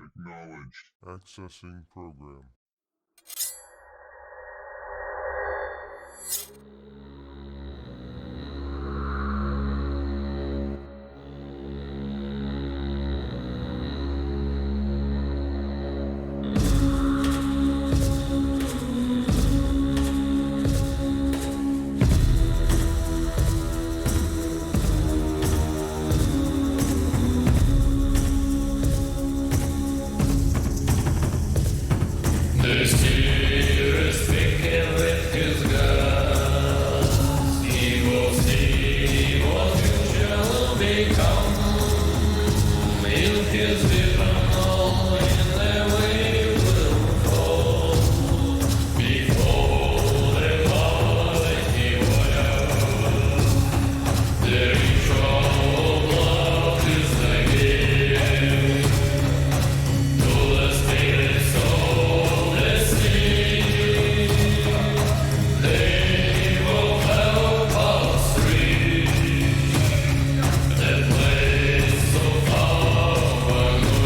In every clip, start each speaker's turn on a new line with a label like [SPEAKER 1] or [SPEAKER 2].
[SPEAKER 1] Acknowledged. Accessing program.
[SPEAKER 2] The steer is speaking with his guns. He will see what you shall become. In his vision, all in their way will fall. Before the mighty warrior, the ritual of love is the gift to the spirits of the sea. They will help us reach that place so far away.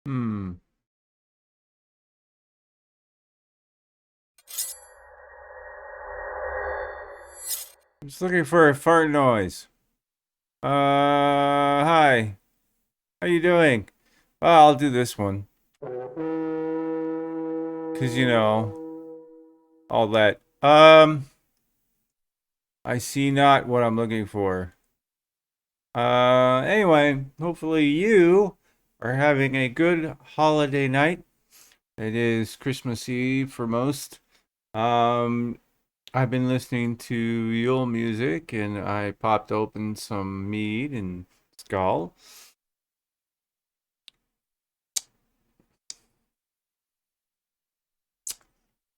[SPEAKER 3] Hmm. I'm just looking for a fart noise. Hi. How you doing? Well, I'll do this one. 'Cause, all that. I see not what I'm looking for. Anyway, hopefully you are having a good holiday night. It is Christmas Eve for most. Um, I've been listening to Yule music and I popped open some mead and skull.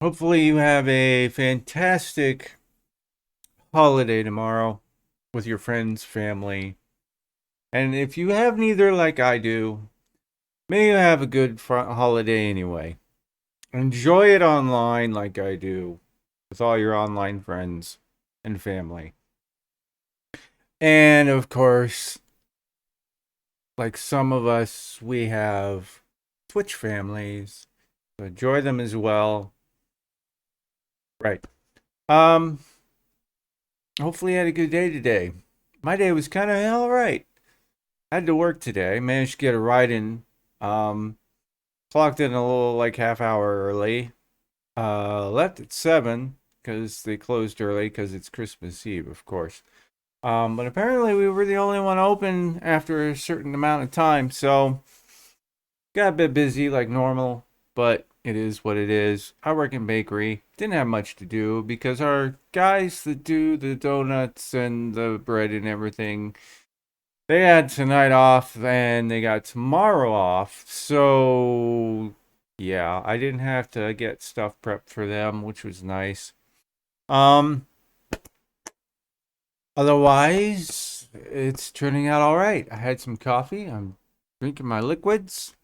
[SPEAKER 3] Hopefully you have a fantastic holiday tomorrow with your friends, family. And if you have neither like I do, may you have a good holiday anyway. Enjoy it online like I do with all your online friends and family. And of course, like some of us, we have Twitch families. So enjoy them as well. Right. Um, Hopefully you had a good day today. My day was kind of all right. I had to work today. Managed to get a ride in. Um, Clocked in a little like half hour early. Left at 7 because they closed early because it's Christmas Eve, of course. But apparently we were the only one open after a certain amount of time, so got a bit busy like normal, but it is what it is. I work in bakery. Didn't have much to do because our guys that do the donuts and the bread and everything, they had tonight off and they got tomorrow off. So yeah, I didn't have to get stuff prepped for them, which was nice. Um Otherwise, it's turning out all right. I had some coffee. I'm drinking my liquids,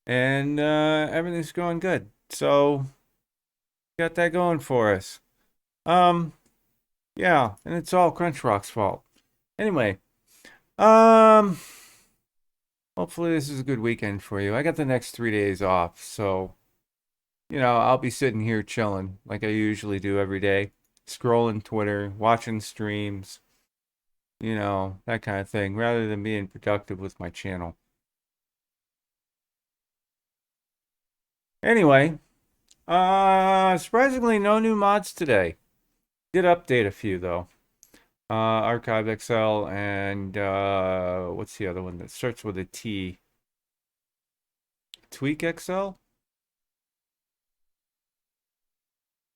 [SPEAKER 3] and everything's going good. So, got that going for us. Um, yeah, and it's all Crunch Rock's fault. Anyway, um, hopefully this is a good weekend for you. I got the next 3 days off, so I'll be sitting here chilling like I usually do every day, scrolling Twitter, watching streams, that kind of thing, rather than being productive with my channel. Anyway, surprisingly, no new mods today. Did update a few though. Archive XL and what's the other one that starts with a T? Tweak XL?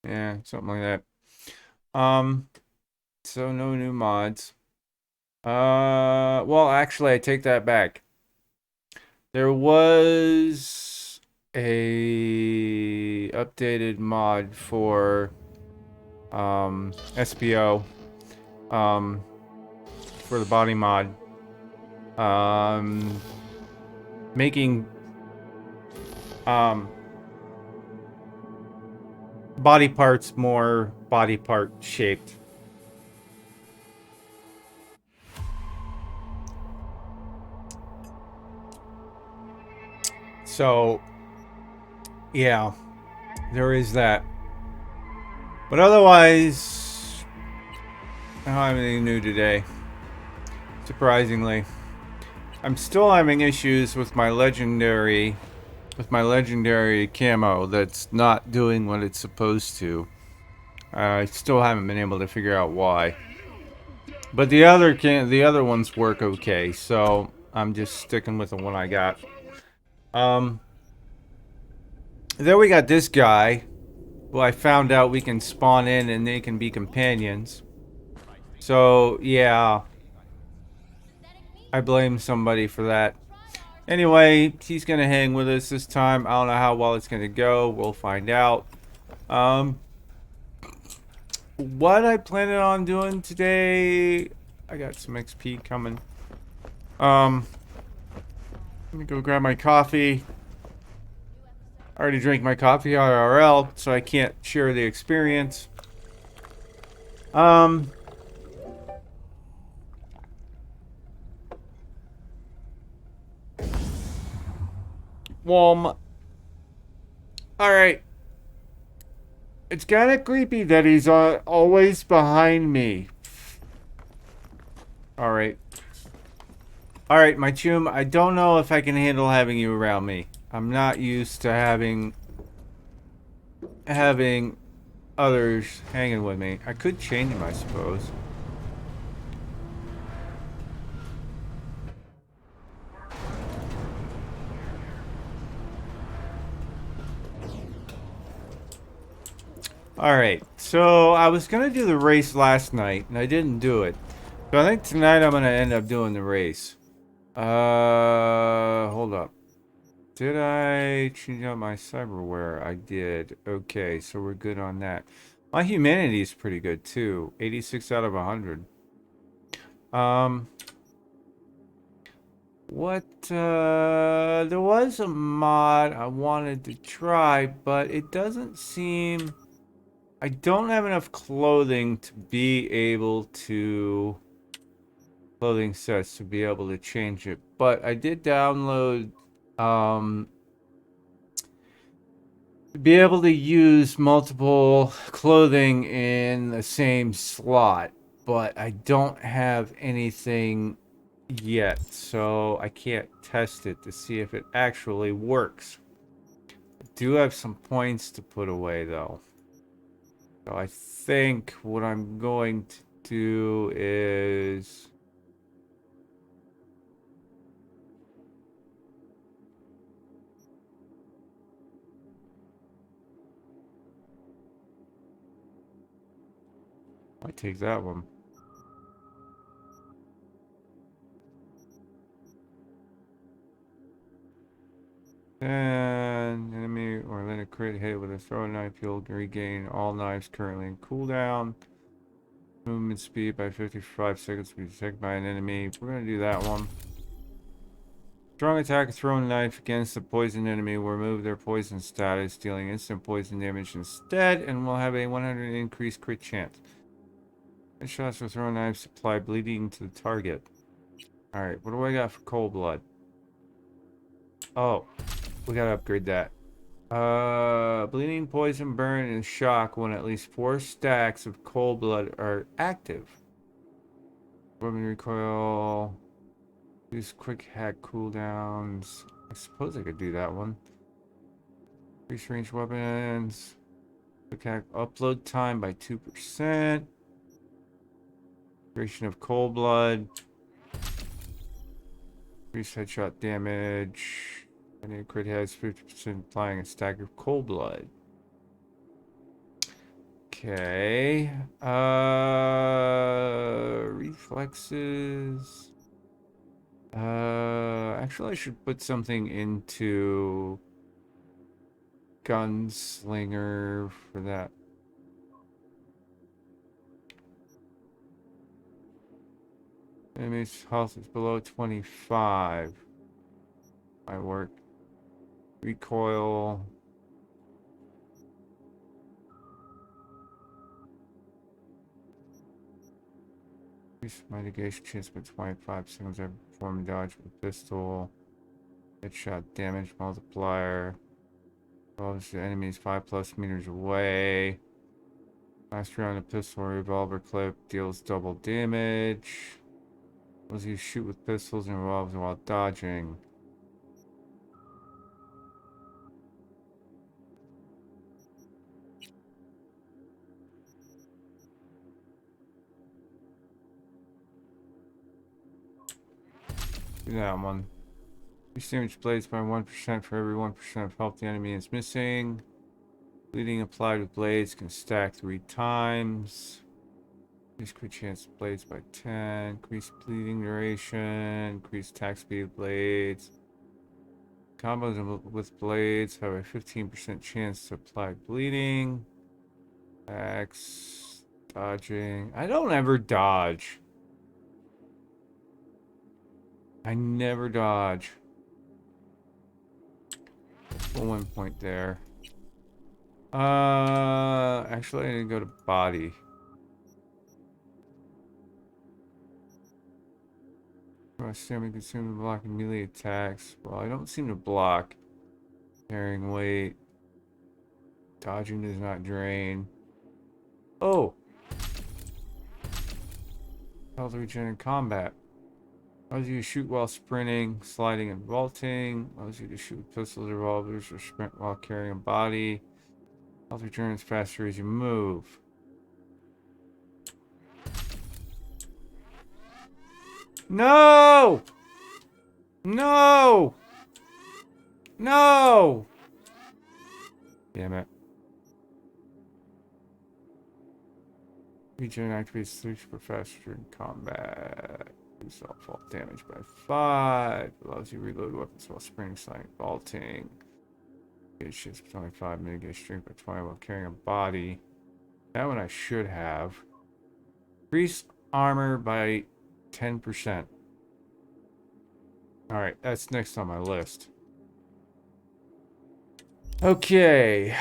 [SPEAKER 3] Yeah, something like that. So no new mods. Well, actually, I take that back. There was a updated mod for SPO for the body mod, making body parts more body part shaped. So yeah, there is that. But otherwise, I don't have anything new today. Surprisingly, I'm still having issues with my legendary camo that's not doing what it's supposed to. I still haven't been able to figure out why. But the other ones work okay, so I'm just sticking with the one I got. Then we got this guy, who I found out we can spawn in and they can be companions. So yeah, I blame somebody for that. Anyway, he's gonna hang with us this time. I don't know how well it's gonna go. We'll find out. Um, what I planned on doing today, I got some XP coming. I'm gonna go grab my coffee. I already drank my coffee IRL, so I can't share the experience. Um, All right. It's kind of creepy that he's always behind me. All right. All right, my chum, I don't know if I can handle having you around me. I'm not used to having others hanging with me. I could change him, I suppose. All right. So I was gonna do the race last night, and I didn't do it. So I think tonight I'm gonna end up doing the race. Hold up. Did I change out my cyberware? I did. Okay, so we're good on that. My humanity is pretty good too. 86 out of 100. Um, there was a mod I wanted to try, but it doesn't seem, I don't have enough clothing to be able to, clothing sets to be able to change it. But I did download, um, be able to use multiple clothing in the same slot, but I don't have anything yet, so I can't test it to see if it actually works. I do have some points to put away though. So I think what I'm going to do is I take that one. And enemy or let a crit hit with a throwing knife, you'll regain all knives currently in cooldown. Movement speed by 55 seconds to be detected by an enemy. We're going to do that one. Strong attack, thrown knife against a poison enemy will remove their poison status, dealing instant poison damage instead, and will have a 100 increased crit chance. Shots with thrown knives apply bleeding to the target. Alright, what do I got for cold blood? Oh, we gotta upgrade that. Bleeding, poison, burn, and shock when at least 4 stacks of cold blood are active. Weapon recoil. Use quick hack cooldowns. I suppose I could do that one. Increase range weapons. Quick hack upload time by 2%. Duration of cold blood. Increase headshot damage. And a crit has 50% applying a stack of cold blood. Okay. Reflexes. Actually, I should put something into Gunslinger for that. Enemy's health is below 25. Might work. Recoil. Increase mitigation chance by 25 seconds every perform a dodge with pistol. Headshot damage multiplier. Involves the enemies 5+ meters away. Last round of pistol or revolver clip deals double damage. Was you shoot with pistols and revolvers while dodging. Do that one. Increase damage blades by 1% for every 1% of health the enemy is missing. Bleeding applied with blades can stack 3 times. Increase crit chance of blades by 10. Increase bleeding duration. Increase attack speed of blades. Combos with blades have a 15% chance to apply bleeding. Axe. Dodging. I don't ever dodge. I never dodge. Full 1 point there. Actually I need to go to body. Stamina consumed blocking melee attacks. Well, I don't seem to block. Carrying weight. Dodging does not drain. Oh! Health regen in combat. Allows you to shoot while sprinting, sliding, and vaulting. Allows you to shoot with pistols, revolvers, or sprint while carrying a body. Health returns faster as you move. No! No! No! Damn it. Regen activates 3 faster in combat. Reduce all fault damage by 5. Allows you to reload weapons while sprinting, sliding, vaulting. Gauge shifts by 25. Mitigate strength by 20 while carrying a body. That one I should have. Increase armor by 10%. Alright, that's next on my list. Okay.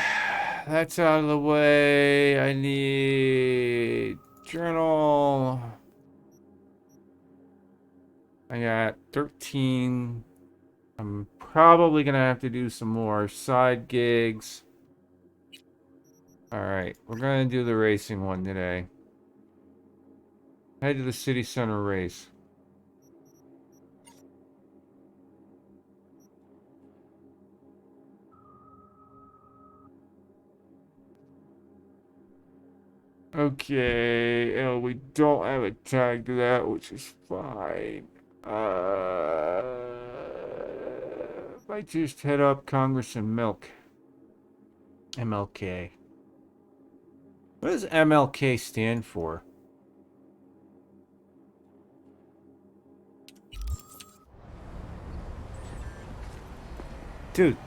[SPEAKER 3] That's out of the way. I need journal. I got 13. I'm probably gonna have to do some more side gigs. Alright, we're gonna do the racing one today. Head to the city center race. Okay, and we don't have a tag to that, which is fine. Might just head up Congress and Milk. MLK. What does MLK stand for? Dude,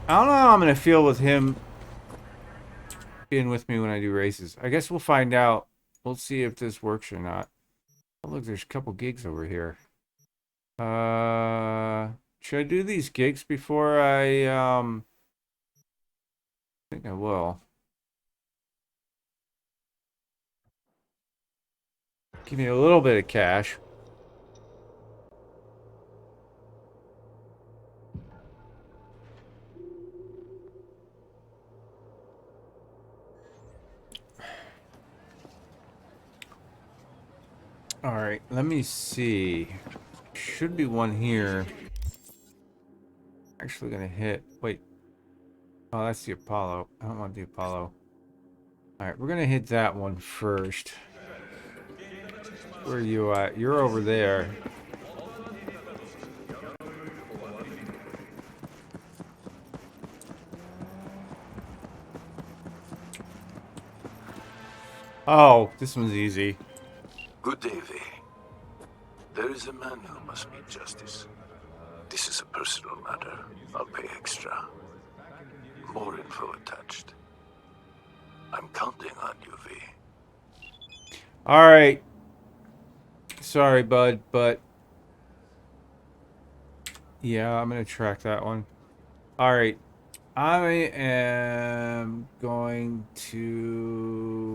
[SPEAKER 3] I don't know how I'm gonna feel with him being with me when I do races. I guess we'll find out. We'll see if this works or not. Oh, look, there's a couple gigs over here. Should I do these gigs before I think I will. Give me a little bit of cash. All right, let me see. Should be one here. Actually gonna hit. Wait. Oh, that's the Apollo. I don't want the Apollo. All right, we're gonna hit that one first. Where are you at? You're over there. Oh, this one's easy.
[SPEAKER 4] Good day, V. There is a man who must meet justice. This is a personal matter. I'll pay extra. More info attached. I'm counting on you, V.
[SPEAKER 3] All right. Sorry, bud, but yeah, I'm gonna track that one. All right. I am going to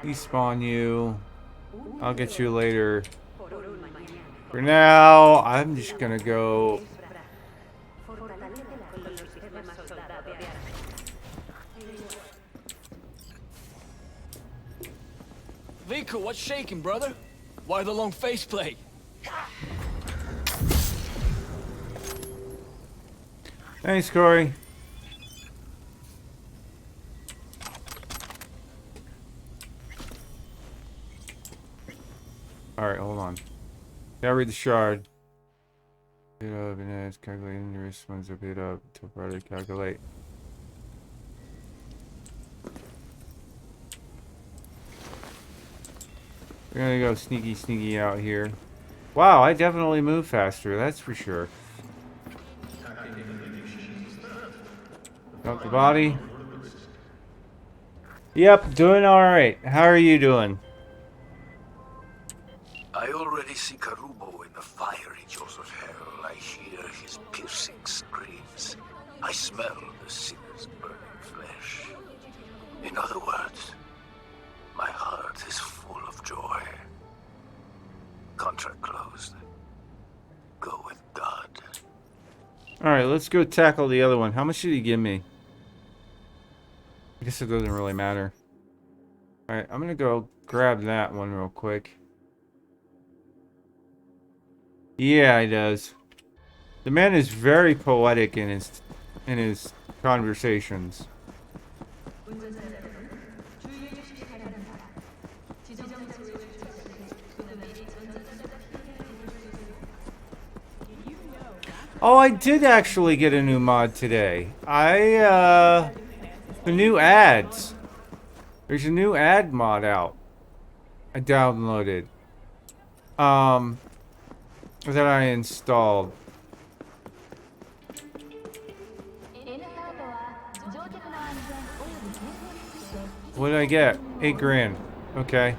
[SPEAKER 3] despawn you. I'll get you later. For now, I'm just gonna go.
[SPEAKER 5] Vico, what's shaking, brother? Why the long faceplate?
[SPEAKER 3] Thanks, Corey. Alright, hold on. Gotta read the shard. Bit up and edge, calculate injuries, ones a bit up to further calculate. We're gonna go sneaky out here. Wow, I definitely move faster, that's for sure. Got the body. Yep, doing alright. How are you doing?
[SPEAKER 4] I already see Karubo in the fiery jaws of hell. I hear his piercing screams. I smell the sinner's burning flesh. In other words, my heart is full of joy. Contract closed. Go with God.
[SPEAKER 3] Alright, let's go tackle the other one. How much did he give me? I guess it doesn't really matter. Alright, I'm gonna go grab that one real quick. Yeah, he does. The man is very poetic in his conversations. Oh, I did actually get a new mod today. The new ads. There's a new ad mod out. I downloaded. That I installed. What did I get? 8 grand. Okay.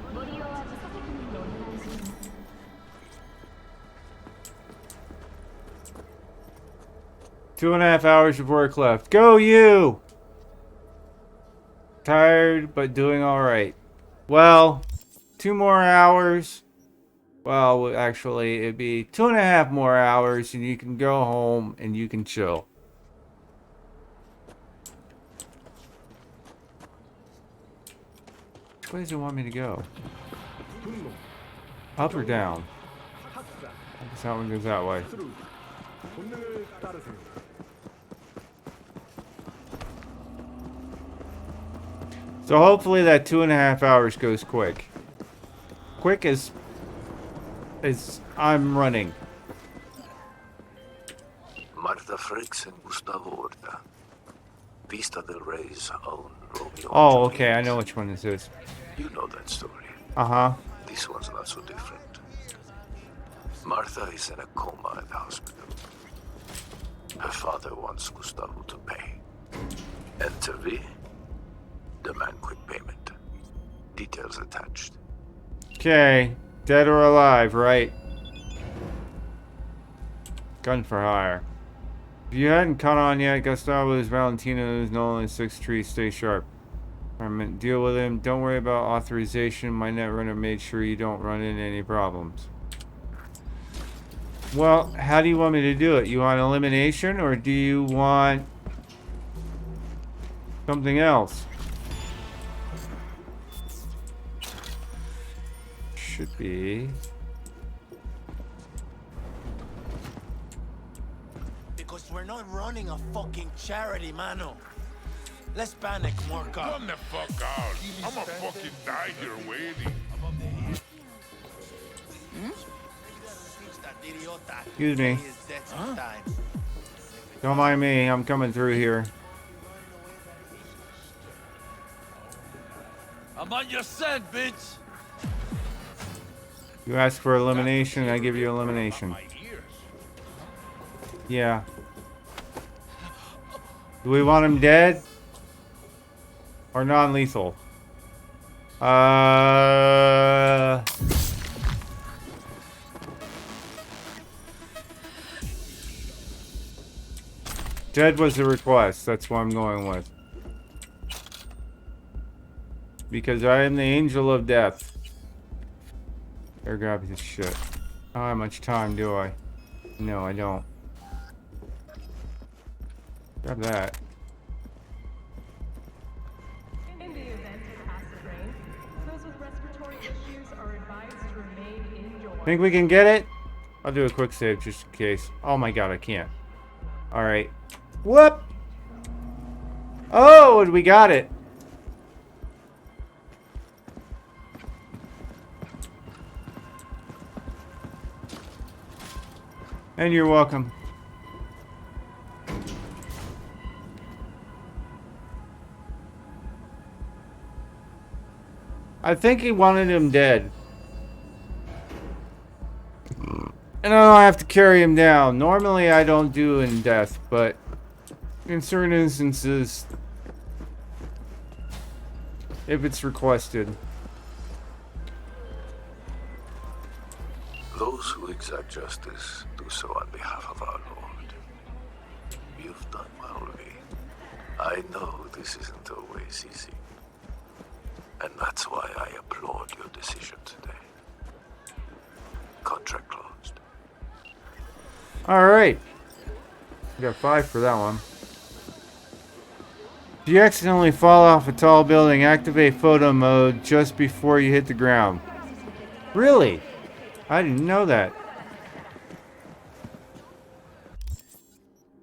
[SPEAKER 3] Two and a half hours of work left. Go you! Tired, but doing alright. Well, 2 more hours. Well, actually, it'd be 2.5 more hours, and you can go home and you can chill. Which way does it want me to go? Up or down? I guess that one goes that way. So hopefully that 2.5 hours goes quick. Quick as I'm running.
[SPEAKER 4] Marta Frakes and Gustavo Horta. Vista del Rey's own Romeo.
[SPEAKER 3] Oh,
[SPEAKER 4] and
[SPEAKER 3] okay, I
[SPEAKER 4] Juliet.
[SPEAKER 3] know which one this is.
[SPEAKER 4] You know that story.
[SPEAKER 3] Uh-huh.
[SPEAKER 4] This one's not so different. Martha is in a coma at the hospital. Her father wants Gustavo to pay. Enter V. Demand quick payment. Details attached.
[SPEAKER 3] Okay. Dead or alive, right? Gun for hire. If you hadn't caught on yet, Gustavo's Valentino's Nolan 6 tree. Stay sharp. Deal with him. Don't worry about authorization. My netrunner made sure you don't run into any problems. Well, how do you want me to do it? You want elimination, or do you want something else? Should be.
[SPEAKER 6] Because we're not running a fucking charity, mano. Let's panic, more car.
[SPEAKER 1] Run the fuck out. I'ma fucking die here waiting.
[SPEAKER 3] Excuse me. Don't mind me. I'm coming through here.
[SPEAKER 5] I'm on your scent, bitch.
[SPEAKER 3] You ask for elimination, I give you elimination. Yeah. Do we want him dead? Or non-lethal? Dead was the request. That's what I'm going with. Because I am the angel of death. There, grab this shit. I don't have much time, do I? No, I don't. Grab that.
[SPEAKER 7] In the event of acid rain, those with respiratory issues are advised to remain indoors.
[SPEAKER 3] Think we can get it? I'll do a quick save just in case. Oh my god, I can't. Alright. Whoop! Oh, and we got it. And you're welcome. I think he wanted him dead. And I don't have to carry him down. Normally I don't do in death, but in certain instances, if it's requested.
[SPEAKER 4] Those who exact justice do so on behalf of our Lord. You've done well, V. I know this isn't always easy. And that's why I applaud your decision today. Contract closed.
[SPEAKER 3] All right. You got 5 for that one. If you accidentally fall off a tall building, activate photo mode just before you hit the ground. Really? I didn't know that.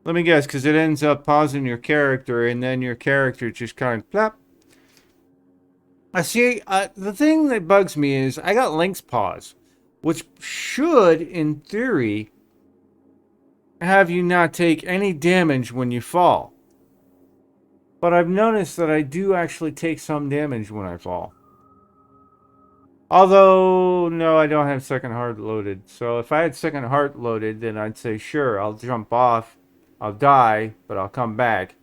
[SPEAKER 3] Let me guess, because it ends up pausing your character, and then your character just kind of plop. I see. The thing that bugs me is I got Link's pause, which should, in theory, have you not take any damage when you fall. But I've noticed that I do actually take some damage when I fall. Although, no, I don't have second heart loaded. So if I had second heart loaded, then I'd say, sure, I'll jump off. I'll die, but I'll come back.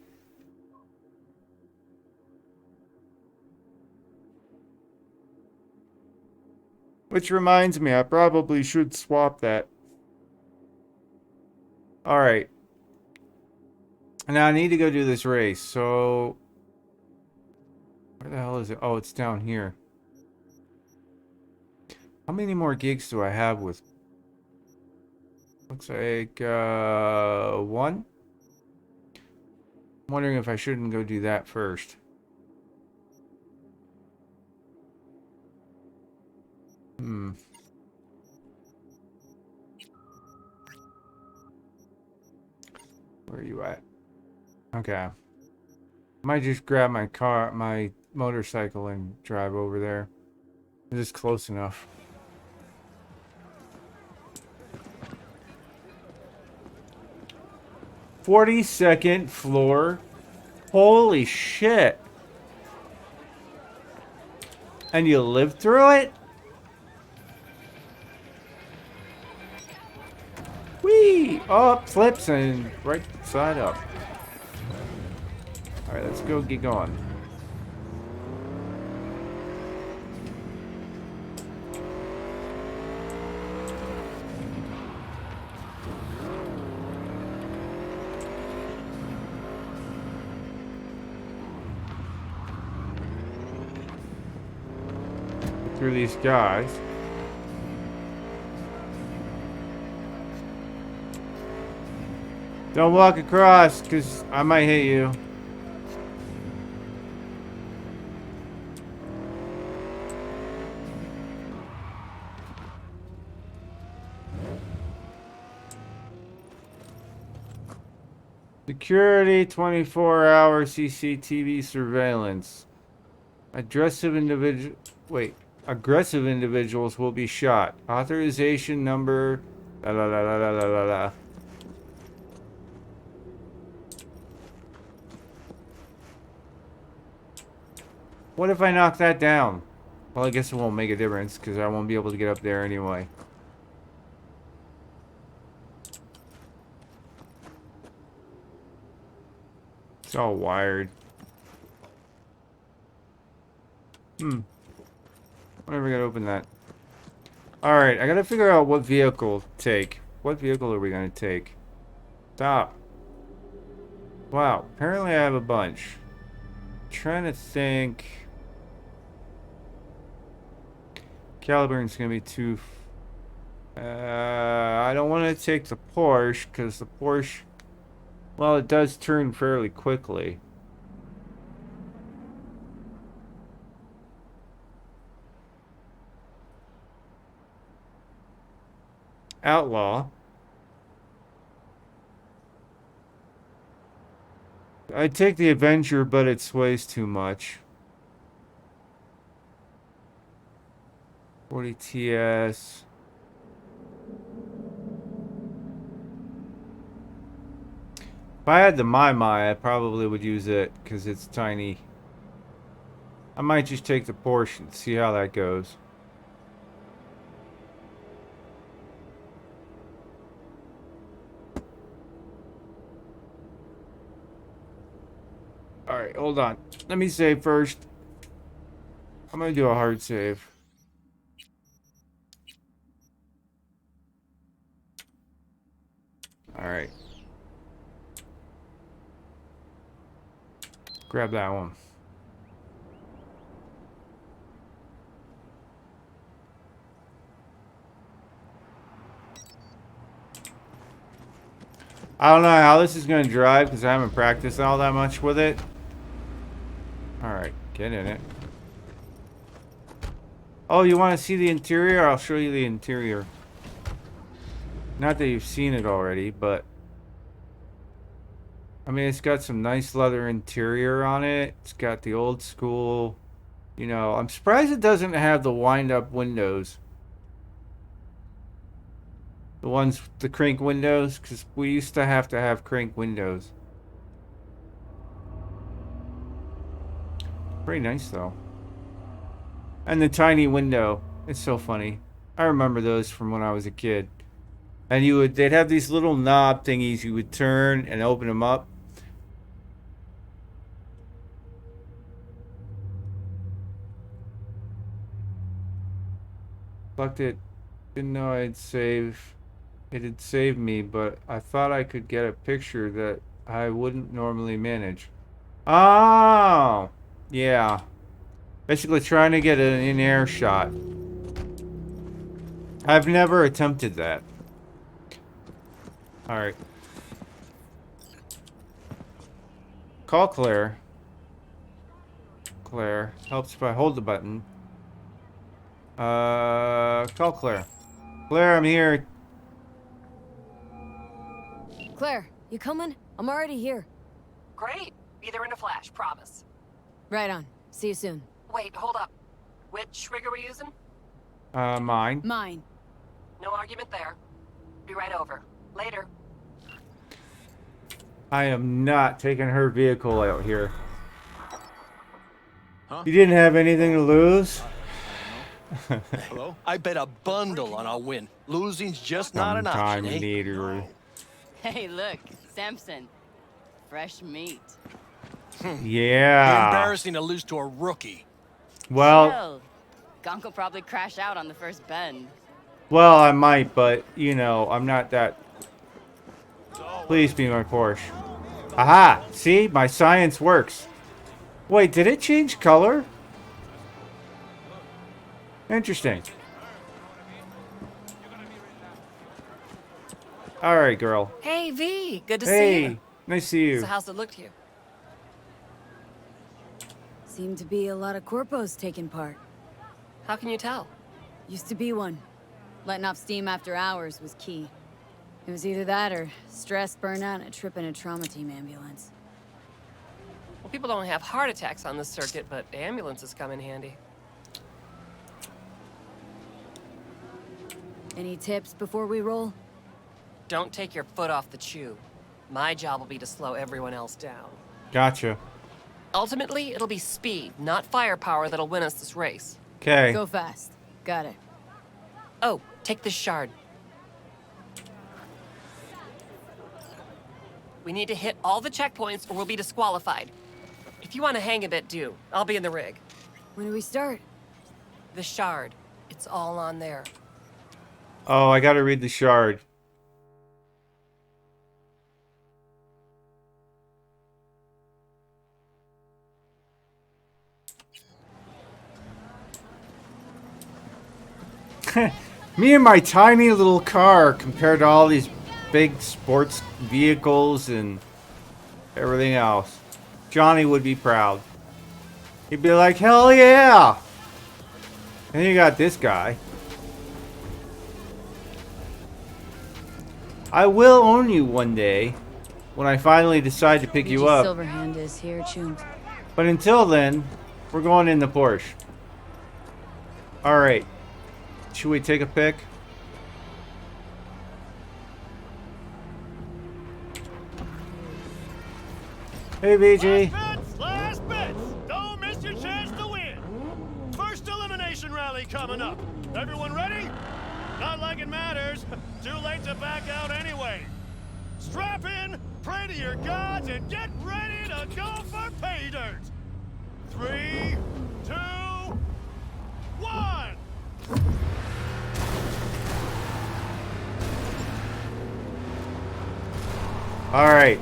[SPEAKER 3] Which reminds me, I probably should swap that. Alright. Now I need to go do this race, so... Where the hell is it? Oh, it's down here. How many more gigs do I have with... Looks like, 1? I'm wondering if I shouldn't go do that first. Where are you at? Okay. Might just grab my car, my motorcycle and drive over there. This is close enough. "42nd floor? Holy shit. And you lived through it? Whee! Up, flips, and right side up. Alright, let's go get going. Get through these guys. Don't walk across, because I might hit you. Security, 24-hour CCTV surveillance. Aggressive individuals will be shot. Authorization number... La la la la la la la la. What if I knock that down? Well, I guess it won't make a difference, because I won't be able to get up there anyway. It's all wired. Whenever I gotta open that. Alright, I gotta figure out what vehicle to take. What vehicle are we gonna take? Stop. Wow, apparently I have a bunch. Trying to think... Caliburn's gonna be too... I don't want to take the Porsche, because the Porsche... Well, it does turn fairly quickly. Outlaw. I'd take the Avenger, but it sways too much. 40 TS. If I had the My, I probably would use it because it's tiny. I might just take the Porsche and see how that goes. Alright, hold on. Let me save first. I'm gonna do a hard save. Alright. Grab that one. I don't know how this is going to drive because I haven't practiced all that much with it. Alright, get in it. Oh, you want to see the interior? I'll show you the interior. Not that you've seen it already, but... I mean, it's got some nice leather interior on it. It's got the old school... You know, I'm surprised it doesn't have the wind-up windows. The ones, the crank windows, because we used to have crank windows. Pretty nice, though. And the tiny window. It's so funny. I remember those from when I was a kid. And they'd have these little knob thingies you would turn and open them up. Fucked it. Didn't know I'd save. It had saved me, but I thought I could get a picture that I wouldn't normally manage. Oh! Yeah. Basically trying to get an in-air shot. I've never attempted that. Alright. Call Claire. Claire. Helps if I hold the button. Call Claire. Claire, I'm here.
[SPEAKER 8] Claire, you coming? I'm already here.
[SPEAKER 9] Great. Be there in a flash, promise.
[SPEAKER 8] Right on. See you soon.
[SPEAKER 9] Wait, hold up. Which rig are we using?
[SPEAKER 3] Mine.
[SPEAKER 8] Mine.
[SPEAKER 9] No argument there. Be right over. Later.
[SPEAKER 3] I am not taking her vehicle out here.
[SPEAKER 6] Huh?
[SPEAKER 3] You didn't have anything to lose?
[SPEAKER 6] Hello? I bet a bundle on a win. Losing's just not an option,
[SPEAKER 3] Sometime
[SPEAKER 6] eh?
[SPEAKER 3] later.
[SPEAKER 10] Hey, look, Samson. Fresh meat.
[SPEAKER 6] Be
[SPEAKER 3] Yeah.
[SPEAKER 6] embarrassing to lose to a rookie.
[SPEAKER 3] Well,
[SPEAKER 10] Hell, Gonk will probably crash out on the first bend.
[SPEAKER 3] well, I might, but you know, I'm not that. Please be my Porsche. Aha! See, my science works. Wait, did it change color? Interesting. All right, girl.
[SPEAKER 9] Hey, V. Good to see
[SPEAKER 3] Hey,
[SPEAKER 9] you.
[SPEAKER 3] nice to see you.
[SPEAKER 9] So how's it look to you?
[SPEAKER 8] Seemed to be a lot of corpos taking part.
[SPEAKER 9] How can you tell?
[SPEAKER 8] Used to be one. Letting off steam after hours was key. It was either that or stress, burnout, and a trip in a trauma team ambulance.
[SPEAKER 9] Well, people don't have heart attacks on this circuit, but ambulances come in handy.
[SPEAKER 8] Any tips before we roll?
[SPEAKER 9] Don't take your foot off the chew. My job will be to slow everyone else down.
[SPEAKER 3] Gotcha.
[SPEAKER 9] Ultimately, it'll be speed, not firepower, that'll win us this race.
[SPEAKER 3] Okay.
[SPEAKER 8] Go fast. Got it.
[SPEAKER 9] Oh, take this shard. We need to hit all the checkpoints or we'll be disqualified. If you want to hang a bit, do. I'll be in the rig.
[SPEAKER 8] When do we start?
[SPEAKER 9] The shard. It's all on there.
[SPEAKER 3] Oh, I gotta read the shard. Me and my tiny little car compared to all these big sports vehicles and everything else. Johnny would be proud. He'd be like, hell yeah! And you got this guy. I will own you one day when I finally decide to pick you up.
[SPEAKER 8] Silverhand is here, Chooms.
[SPEAKER 3] But until then, we're going in the Porsche. Alright. Should we take a pic? Hey, VG.
[SPEAKER 11] Last bets! Don't miss your chance to win! First elimination rally coming up. Everyone ready? Not like it matters. Too late to back out anyway. Strap in, pray to your gods, and get ready to go for pay dirt. 3, 2, 1!
[SPEAKER 3] Alright.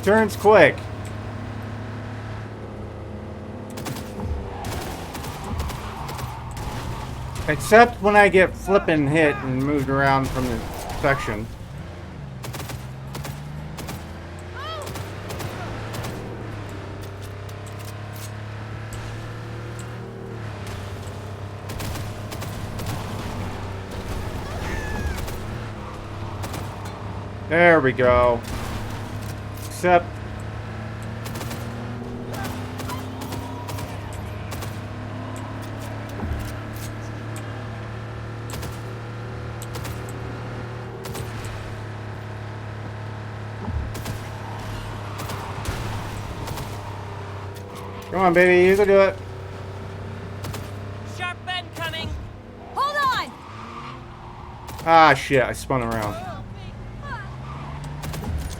[SPEAKER 3] Turns quick. Except when I get flippin' hit and moved around from the section. There we go. Except... Come on, baby, you can do it.
[SPEAKER 9] Sharp bend coming.
[SPEAKER 8] Hold on!
[SPEAKER 3] Ah, shit, I spun around.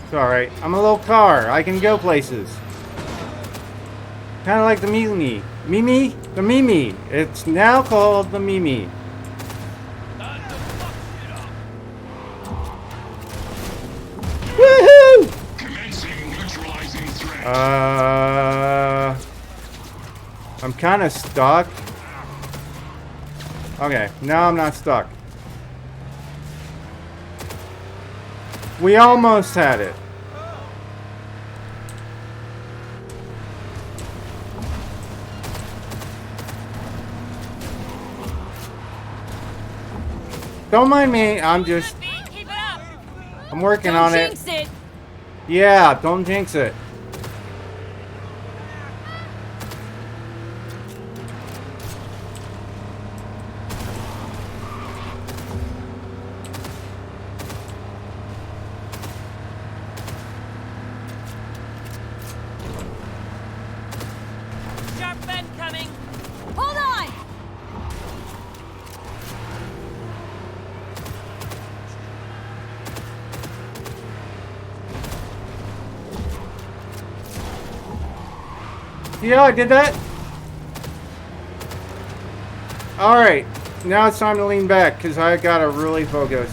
[SPEAKER 3] It's alright. I'm a little car. I can go places. Kind of like the Mimi. Mimi? The Mimi. It's now called the Mimi. Woohoo!
[SPEAKER 1] Commencing neutralizing threat.
[SPEAKER 3] I'm kind of stuck. Okay, now I'm not stuck. We almost had it. Don't mind me, I'm just...
[SPEAKER 9] Keep it up.
[SPEAKER 3] I'm working
[SPEAKER 8] Don't
[SPEAKER 3] on it.
[SPEAKER 8] jinx it!
[SPEAKER 3] Yeah, don't jinx it.
[SPEAKER 9] Sharp bend coming.
[SPEAKER 8] Hold on!
[SPEAKER 3] Yeah, I did that. Alright, now it's time to lean back because I gotta really focus.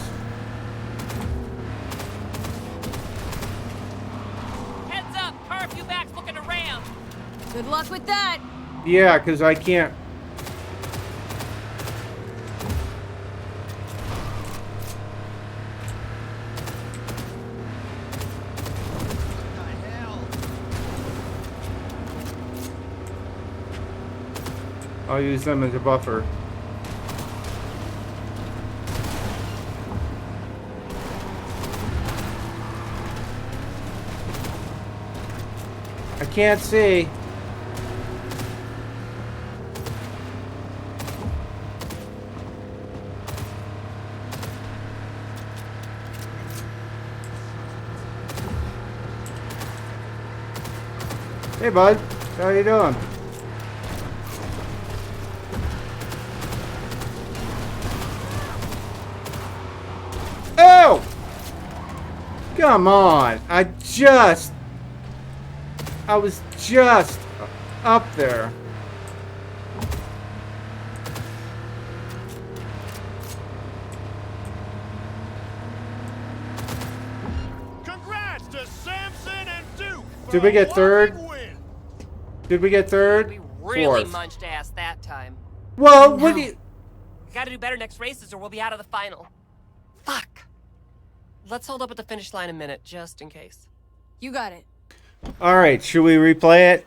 [SPEAKER 9] Heads up. Car a few backs looking around.
[SPEAKER 8] Good luck with that.
[SPEAKER 3] Yeah, because I can't. I'll use them as a buffer. I can't see. Hey, bud. How you doing? Oh! Come on. I was just up there.
[SPEAKER 11] Congrats to Samson and Duke.
[SPEAKER 3] Did we get third? Did we get third?
[SPEAKER 9] We really
[SPEAKER 3] Fourth.
[SPEAKER 9] munched ass that time.
[SPEAKER 3] Well, what do you...
[SPEAKER 9] Gotta do better next races or we'll be out of the final. Fuck. Let's hold up at the finish line a minute, just in case.
[SPEAKER 8] You got it.
[SPEAKER 3] Alright, should we replay it?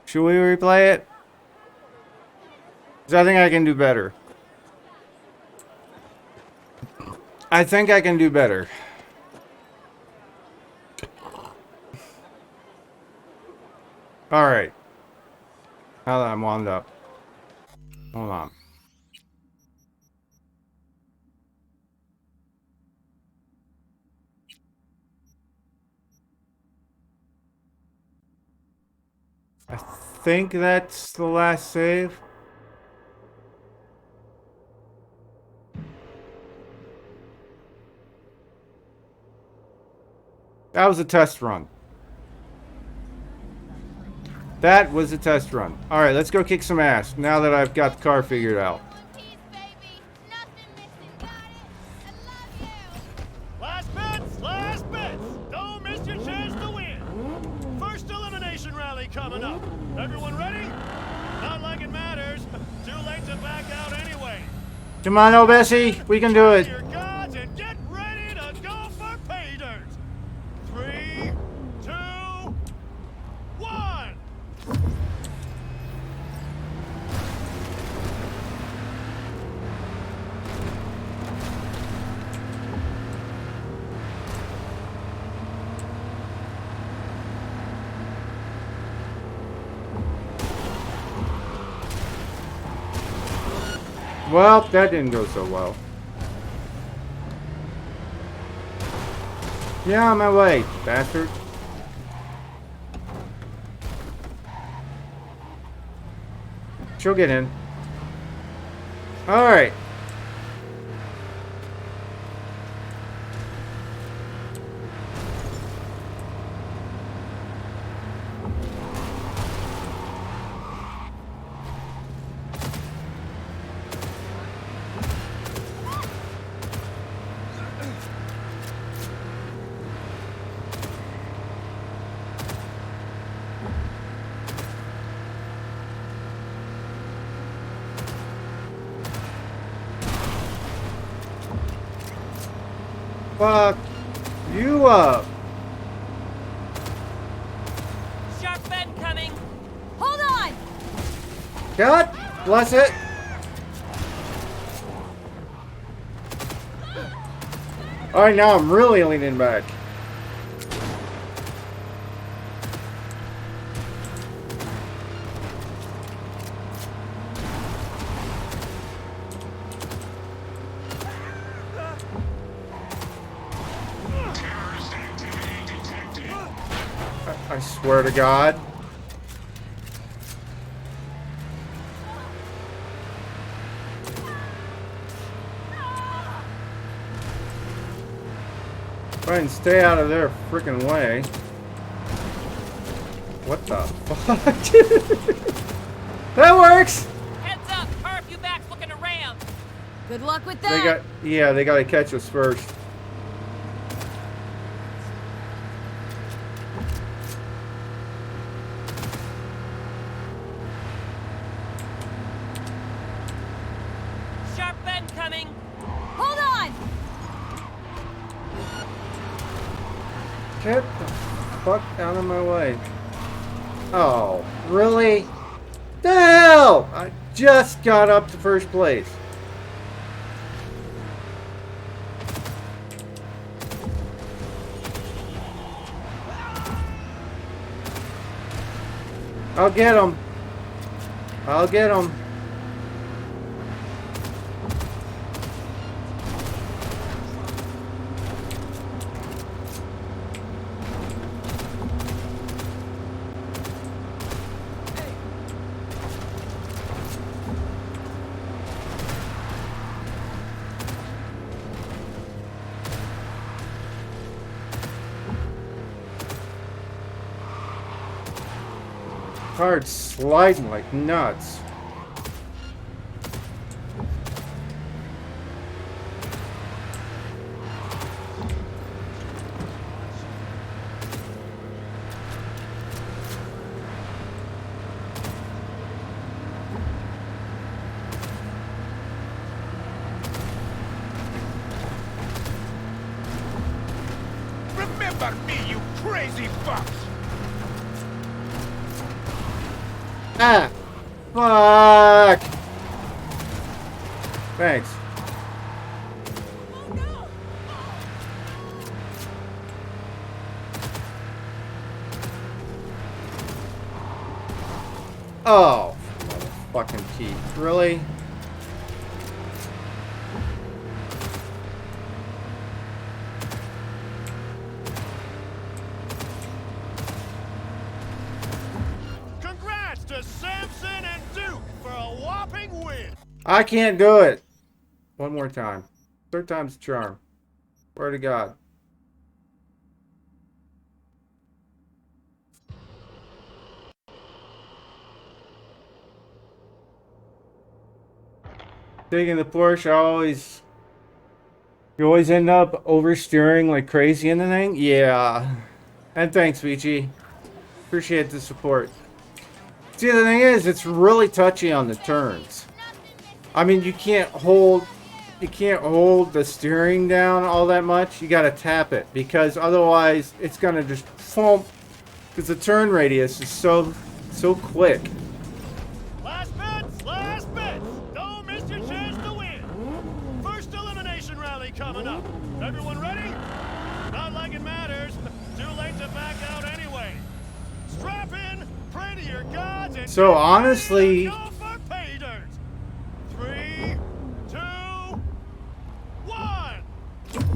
[SPEAKER 3] Should we replay it? Because I think I can do better. I think I can do better. Alright. Now that I'm wound up. Hold on. I think that's the last save. That was a test run. That was a test run. Alright, let's go kick some ass now that I've got the car figured out.
[SPEAKER 11] Last bets, last bets. Don't miss your chance to win. First elimination rally coming up. Everyone ready? Not like it matters. Too late to back out anyway.
[SPEAKER 3] Come on, oh Bessie, we can do it.
[SPEAKER 11] Your gods and get ready to go for pay dirt. 3, 2, 1.
[SPEAKER 3] Well, that didn't go so well. Yeah, on my way, bastard. She'll get in. Alright. Fuck you up.
[SPEAKER 9] Sharp bend coming.
[SPEAKER 8] Hold on!
[SPEAKER 3] God bless it. Alright, now I'm really leaning back. I swear to God. Try and stay out of their freaking way. What the fuck? That works!
[SPEAKER 9] Heads up, car a few backs looking to ram.
[SPEAKER 8] Good luck with that!
[SPEAKER 3] They gotta catch us first.
[SPEAKER 9] Sharp bend coming.
[SPEAKER 8] Hold on!
[SPEAKER 3] Get the fuck out of my way. Oh, really? The hell! I just got up to first place. I'll get him. I'll get him. Car's sliding like nuts.
[SPEAKER 1] Remember me, you crazy fucks!
[SPEAKER 3] Ah! Fuck! Thanks. Oh, fucking Keith. Really?
[SPEAKER 11] Congrats to Samson and Duke for a whopping win.
[SPEAKER 3] I can't do it. One more time. Third time's the charm. Swear to God. Taking the Porsche, you always end up oversteering like crazy in the thing. Yeah. And thanks, Vici. Appreciate the support. See, the thing is, it's really touchy on the turns. I mean, you can't hold the steering down all that much. You gotta tap it because otherwise it's gonna just foam. Because the turn radius is so quick.
[SPEAKER 11] Last bits! Last bits! Don't miss your chance to win! First elimination rally coming up. Everyone ready? Not like it matters. Too late to back out anyway. Strap in, pray to your gods, and
[SPEAKER 3] So honestly,
[SPEAKER 11] go for pay dirt. 3, 2, 1.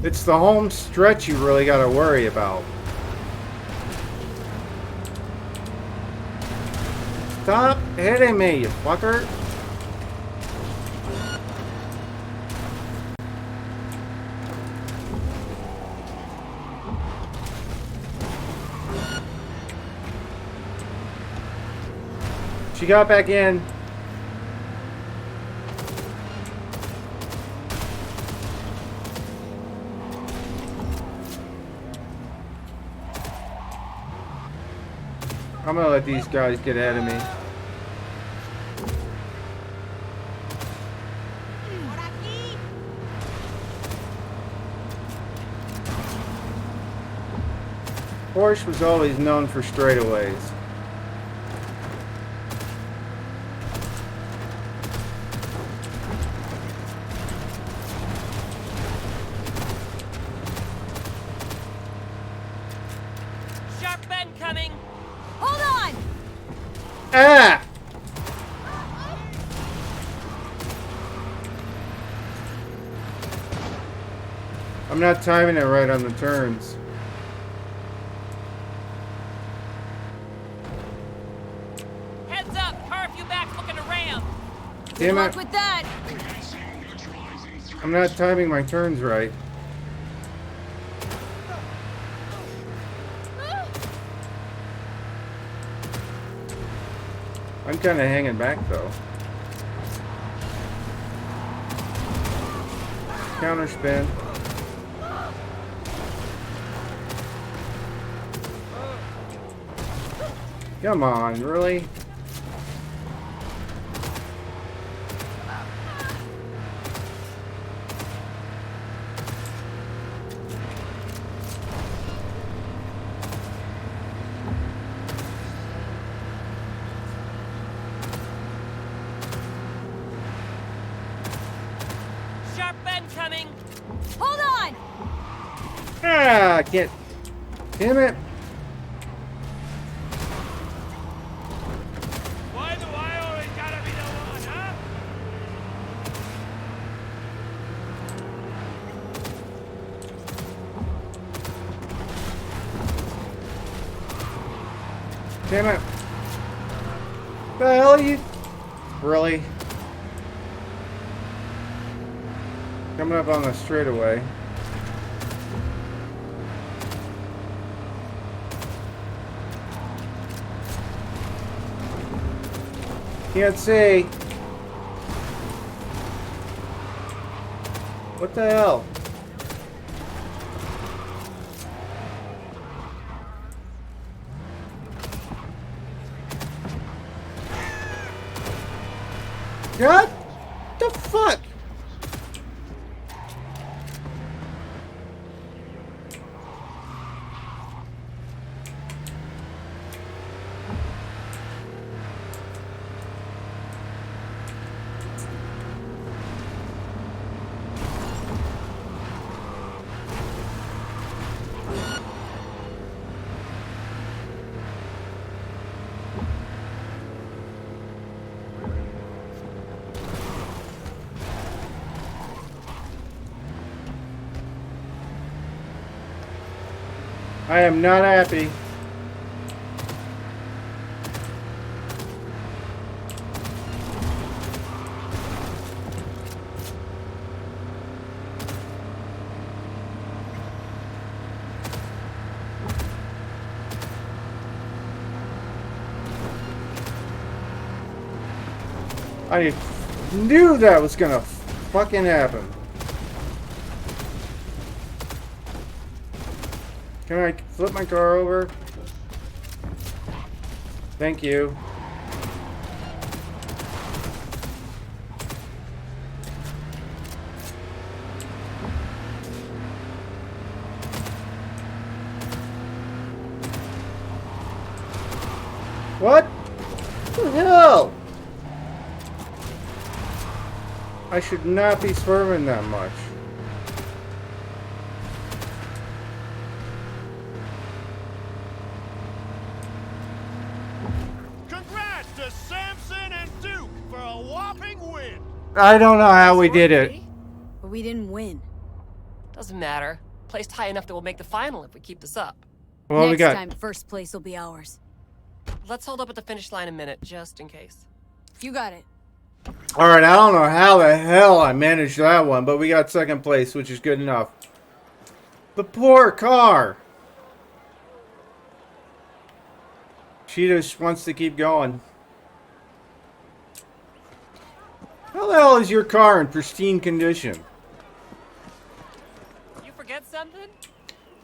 [SPEAKER 3] it's the home stretch you really gotta worry about. Stop hitting me, you fucker! She got back in. I'm gonna let these guys get ahead of me. Porsche was always known for straightaways.
[SPEAKER 9] Sharp bend coming.
[SPEAKER 8] Hold on!
[SPEAKER 3] Ah! I'm not timing it right on the turns.
[SPEAKER 9] Heads up, car a few backs looking to ram.
[SPEAKER 8] Good
[SPEAKER 3] Damn
[SPEAKER 8] luck
[SPEAKER 3] it.
[SPEAKER 8] with that!
[SPEAKER 3] I'm not timing my turns right. I'm kind of hanging back though. Counter spin. Come on, really?
[SPEAKER 9] Sharp bend coming.
[SPEAKER 8] Hold on!
[SPEAKER 3] Ah, I can't. Damn it.
[SPEAKER 11] Why do I always gotta be the one, huh?
[SPEAKER 3] Damn it. The hell are you? Really? Coming up on the straightaway. Can't see. What the hell? What the fuck? I am not happy. I knew that was gonna fucking happen. Can I flip my car over? Thank you. What the hell? I should not be swerving that much.
[SPEAKER 11] Congrats to Samson and Duke for a whopping win.
[SPEAKER 3] I don't know how we did it.
[SPEAKER 8] But we didn't win.
[SPEAKER 9] Doesn't matter. Placed high enough that we'll make the final if we keep this up.
[SPEAKER 3] Well,
[SPEAKER 8] Next
[SPEAKER 3] we got
[SPEAKER 8] time, first place will be ours.
[SPEAKER 9] Let's hold up at the finish line a minute, just in case.
[SPEAKER 8] You got it.
[SPEAKER 3] all right. I don't know how the hell I managed that one, but we got second place, which is good enough. The poor car. She just wants to keep going. How the hell is your car in pristine condition?
[SPEAKER 9] You forget something?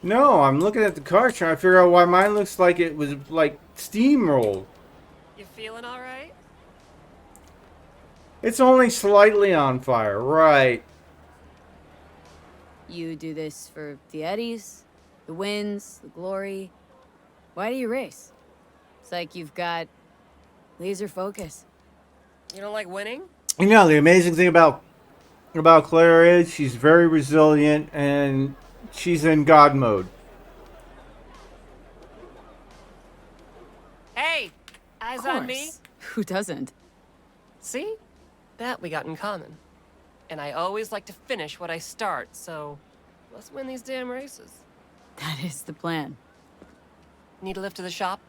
[SPEAKER 3] No, I'm looking at the car trying to figure out why mine looks like it was like steamrolled.
[SPEAKER 9] You feeling all right?
[SPEAKER 3] It's only slightly on fire, right?
[SPEAKER 8] You do this for the eddies, the wins, the glory. Why do you race? It's like you've got laser focus.
[SPEAKER 9] You don't like winning?
[SPEAKER 3] You know, the amazing thing about Claire is she's very resilient and she's in God mode.
[SPEAKER 9] Hey, eyes on me.
[SPEAKER 8] Who doesn't?
[SPEAKER 9] See? That we got in common. And I always like to finish what I start, so let's win these damn races.
[SPEAKER 8] That is the plan.
[SPEAKER 9] Need a lift to the shop?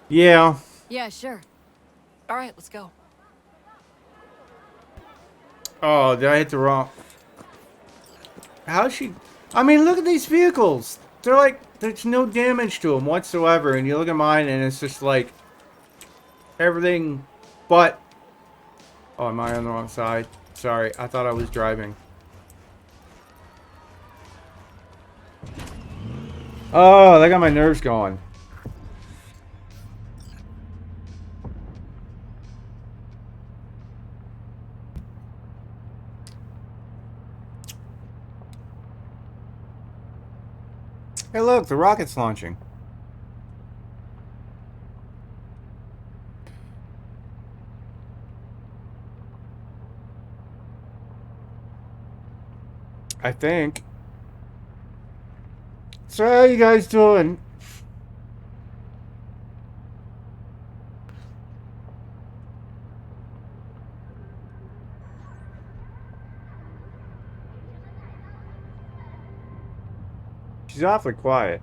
[SPEAKER 3] Yeah.
[SPEAKER 8] Yeah, sure.
[SPEAKER 9] All right, let's go.
[SPEAKER 3] Oh, did I hit the wrong? How's she? I mean, look at these vehicles. They're like, there's no damage to them whatsoever. And you look at mine and it's just like everything but. Oh, am I on the wrong side? Sorry, I thought I was driving. Oh, that got my nerves going. Hey, look, the rocket's launching. I think. So how you guys doing? She's awfully quiet.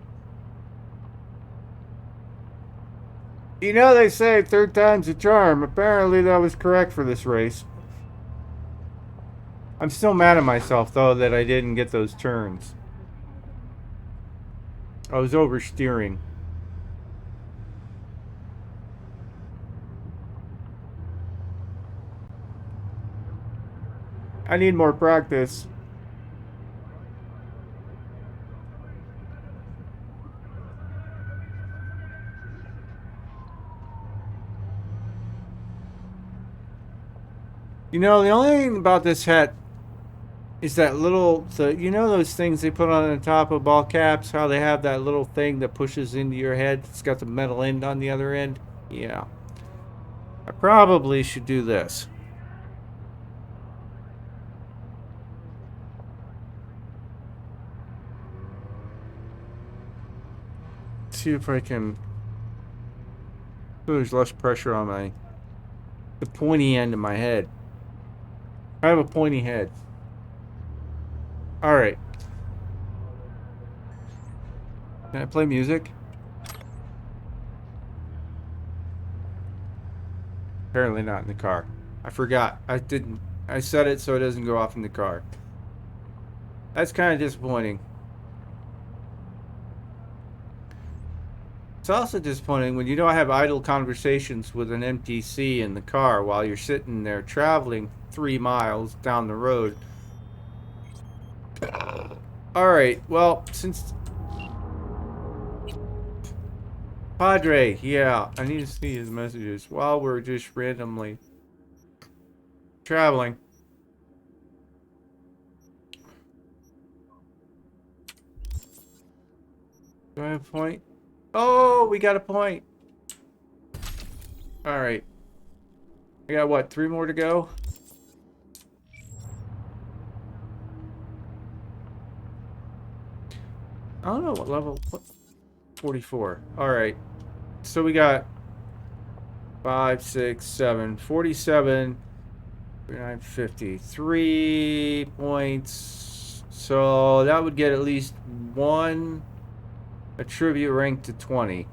[SPEAKER 3] You know, they say third time's a charm. Apparently that was correct for this race. I'm still mad at myself, though, that I didn't get those turns. I was oversteering. I need more practice. You know, the only thing about this hat is that little, you know those things they put on the top of ball caps? How they have that little thing that pushes into your head? It's got the metal end on the other end? Yeah. I probably should do this. See if I can... So there's less pressure on the pointy end of my head. I have a pointy head. Alright. Can I play music? Apparently not in the car. I forgot. I set it so it doesn't go off in the car. That's kind of disappointing. It's also disappointing when you don't have idle conversations with an NPC in the car while you're sitting there traveling 3 miles down the road. Alright, well, since... Padre, yeah, I need to see his messages while we're just randomly traveling. Do I have a point? Oh, we got a point. All right. I got what? 3 more to go? I don't know what level. What? 44. All right. So we got 5, 6, 7, 47, 49, 50. 3 points. So that would get at least 1 attribute rank to 20.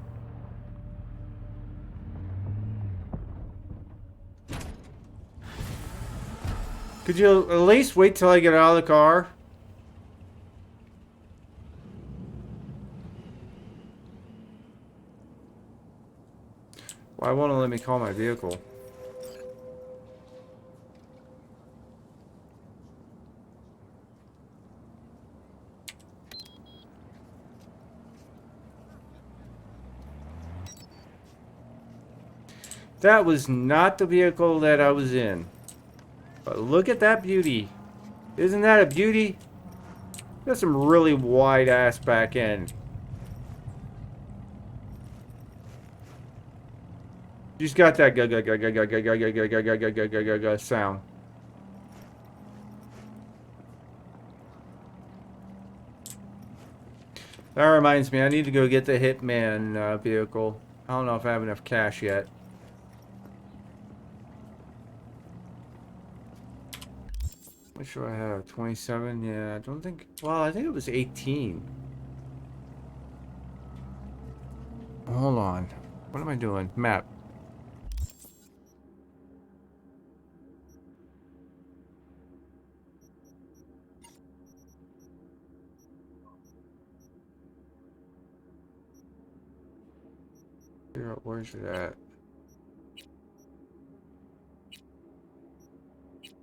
[SPEAKER 3] Could you at least wait till I get out of the car? Why won't it let me call my vehicle? That was not the vehicle that I was in. But look at that beauty. Isn't that a beauty? Got some really wide ass back end. She's got that sound. That reminds me, I need to go get the Hitman vehicle. I don't know if I have enough cash yet. What should I have? 27? Yeah, I don't think... Well, I think it was 18. Hold on. What am I doing? Map. Where's it at?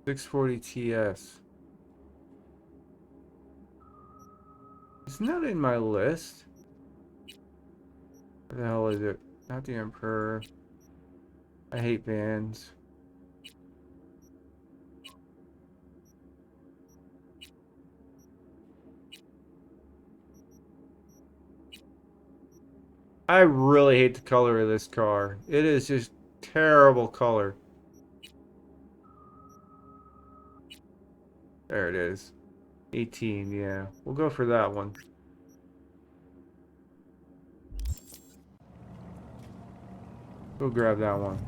[SPEAKER 3] 640 TS. It's not in my list. Where the hell is it? Not the Emperor. I hate vans. I really hate the color of this car. It is just terrible color. There it is. 18, yeah. We'll go for that one. Go grab that one.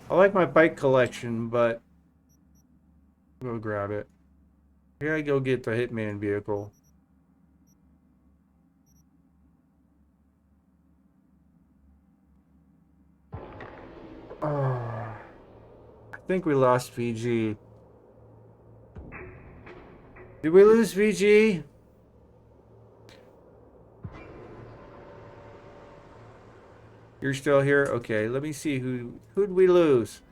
[SPEAKER 3] I like my bike collection, but go grab it. I gotta go get the Hitman vehicle. Oh, I think we lost VG. Did we lose VG? You're still here? Okay, let me see who'd we lose?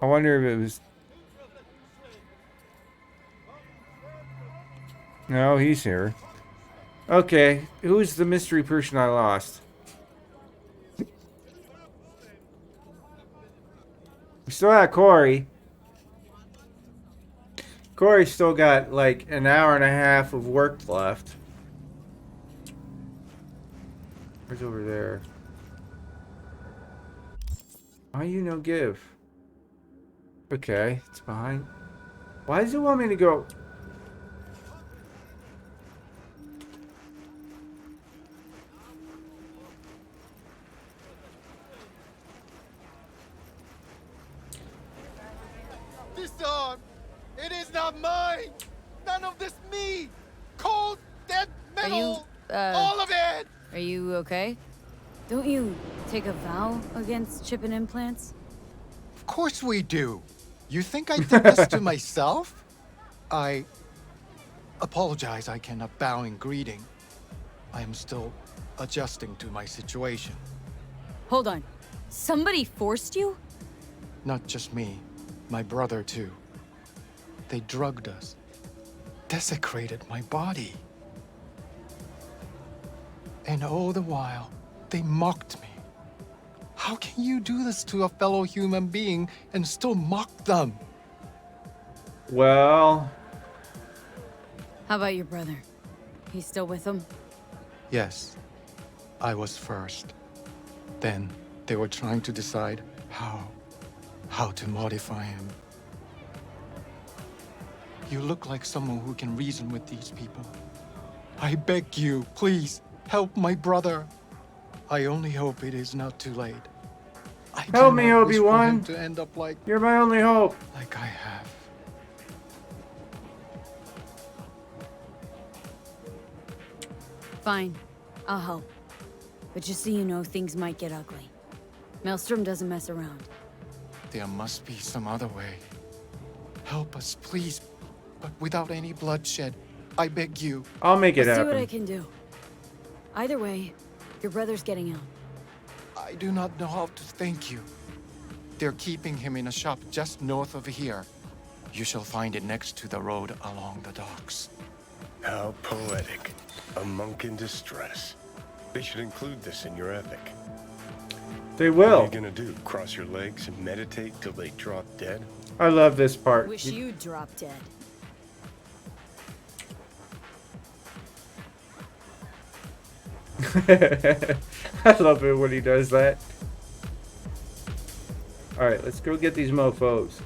[SPEAKER 3] I wonder if it was... No, he's here. Okay, who's the mystery person I lost? We still got Corey. Corey's still got like an hour and a half of work left. Where's over there? Why you no give? Okay, it's behind. Why does it want me to go?
[SPEAKER 6] This arm, it is not mine. None of this me. Cold, dead metal. All of it.
[SPEAKER 8] Are you okay? Don't you take a vow against chipping implants?
[SPEAKER 12] Of course we do. You think I did this to myself? I apologize I cannot bow in greeting. I am still adjusting to my situation.
[SPEAKER 8] Hold on. Somebody forced you?
[SPEAKER 12] Not just me, my brother too. They drugged us, desecrated my body. And all the while, they mocked me. How can you do this to a fellow human being and still mock them?
[SPEAKER 3] Well,
[SPEAKER 8] How about your brother? He's still with them?
[SPEAKER 12] Yes, I was first. Then they were trying to decide how to modify him. You look like someone who can reason with these people. I beg you, please, help my brother. I only hope it is not too late.
[SPEAKER 3] Help me,
[SPEAKER 12] wish for
[SPEAKER 3] Obi-Wan.
[SPEAKER 12] him to end up like
[SPEAKER 3] You're my only hope.
[SPEAKER 12] I have.
[SPEAKER 8] Fine. I'll help. But just so you know, things might get ugly. Maelstrom doesn't mess around.
[SPEAKER 12] There must be some other way. Help us, please, but without any bloodshed. I beg you.
[SPEAKER 3] I'll make it
[SPEAKER 8] I'll
[SPEAKER 3] happen.
[SPEAKER 8] see what I can do. Either way, your brother's getting out.
[SPEAKER 12] I do not know how to thank you. They're keeping him in a shop just north of here. You shall find it next to the road along the docks.
[SPEAKER 13] How poetic. A monk in distress. They should include this in your epic.
[SPEAKER 3] They
[SPEAKER 13] What
[SPEAKER 3] will.
[SPEAKER 13] are you gonna do? Cross your legs and meditate till they drop dead?
[SPEAKER 3] I love this part.
[SPEAKER 8] Wish you'd drop dead.
[SPEAKER 3] I love it when he does that. Alright, let's go get these mofos.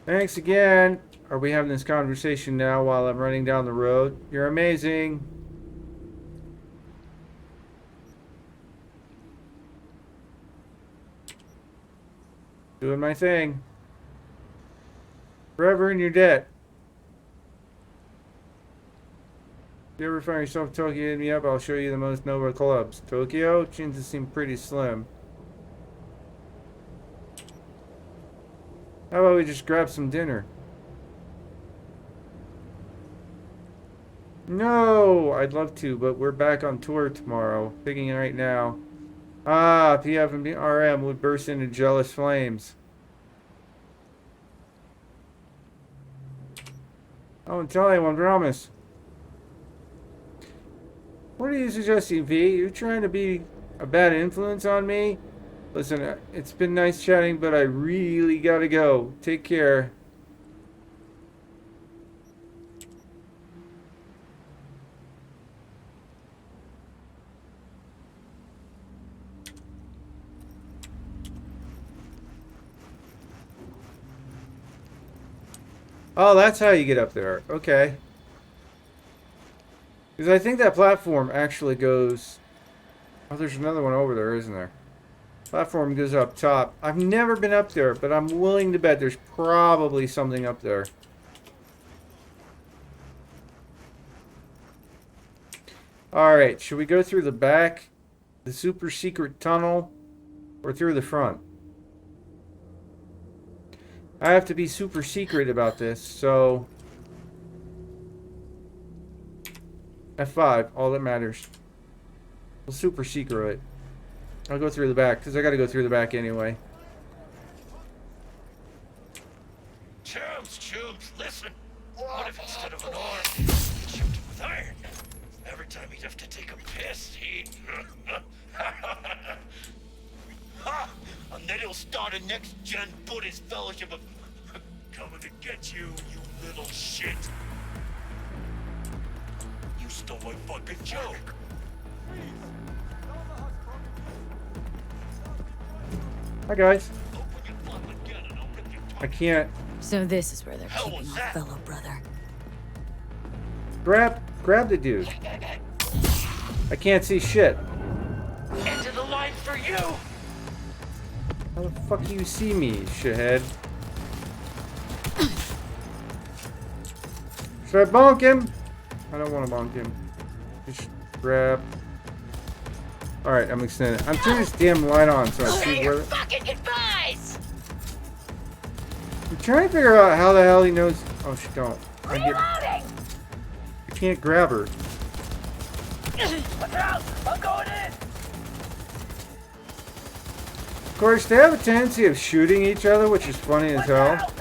[SPEAKER 3] Thanks again. Are we having this conversation now while I'm running down the road? You're amazing. Doing my thing. Forever in your debt. If you ever find yourself in Tokyo, hit me up. I'll show you the most Nova clubs. Tokyo? Chances seem pretty slim. How about we just grab some dinner? No, I'd love to, but we're back on tour tomorrow. Thinking right now. Ah, PF and RM would burst into jealous flames. I won't tell anyone, promise. What are you suggesting, V? You trying to be a bad influence on me? Listen, it's been nice chatting, but I really gotta go. Take care. Oh, that's how you get up there. Okay. Because I think that platform actually goes... Oh, there's another one over there, isn't there? Platform goes up top. I've never been up there, but I'm willing to bet there's probably something up there. Alright, should we go through the back, the super secret tunnel, or through the front? I have to be super secret about this, so... F5, all that matters. We'll super secret it. I'll go through the back, because I gotta go through the back anyway.
[SPEAKER 11] Chubs, listen. What if instead of an arm, he chipped him with iron? Every time he'd have to take a piss, he'd... And then he'll start a next-gen Buddhist fellowship of... coming to get you, you little shit. You stole my fucking joke.
[SPEAKER 3] Hi, guys. I can't...
[SPEAKER 8] So this is where they're keeping my fellow brother.
[SPEAKER 3] Grab the dude. I can't see shit.
[SPEAKER 11] Into the line for you!
[SPEAKER 3] How the fuck do you see me, shithead? Should I bonk him? I don't want to bonk him. Just grab. Alright, I'm extending. I'm turning this damn light on so I see where...
[SPEAKER 11] Fucking goodbyes!
[SPEAKER 3] I'm trying to figure out how the hell he knows... Oh, she don't. I can't grab her.
[SPEAKER 11] Watch out! I'm going in!
[SPEAKER 3] Of course, they have a tendency of shooting each other, which is funny as hell.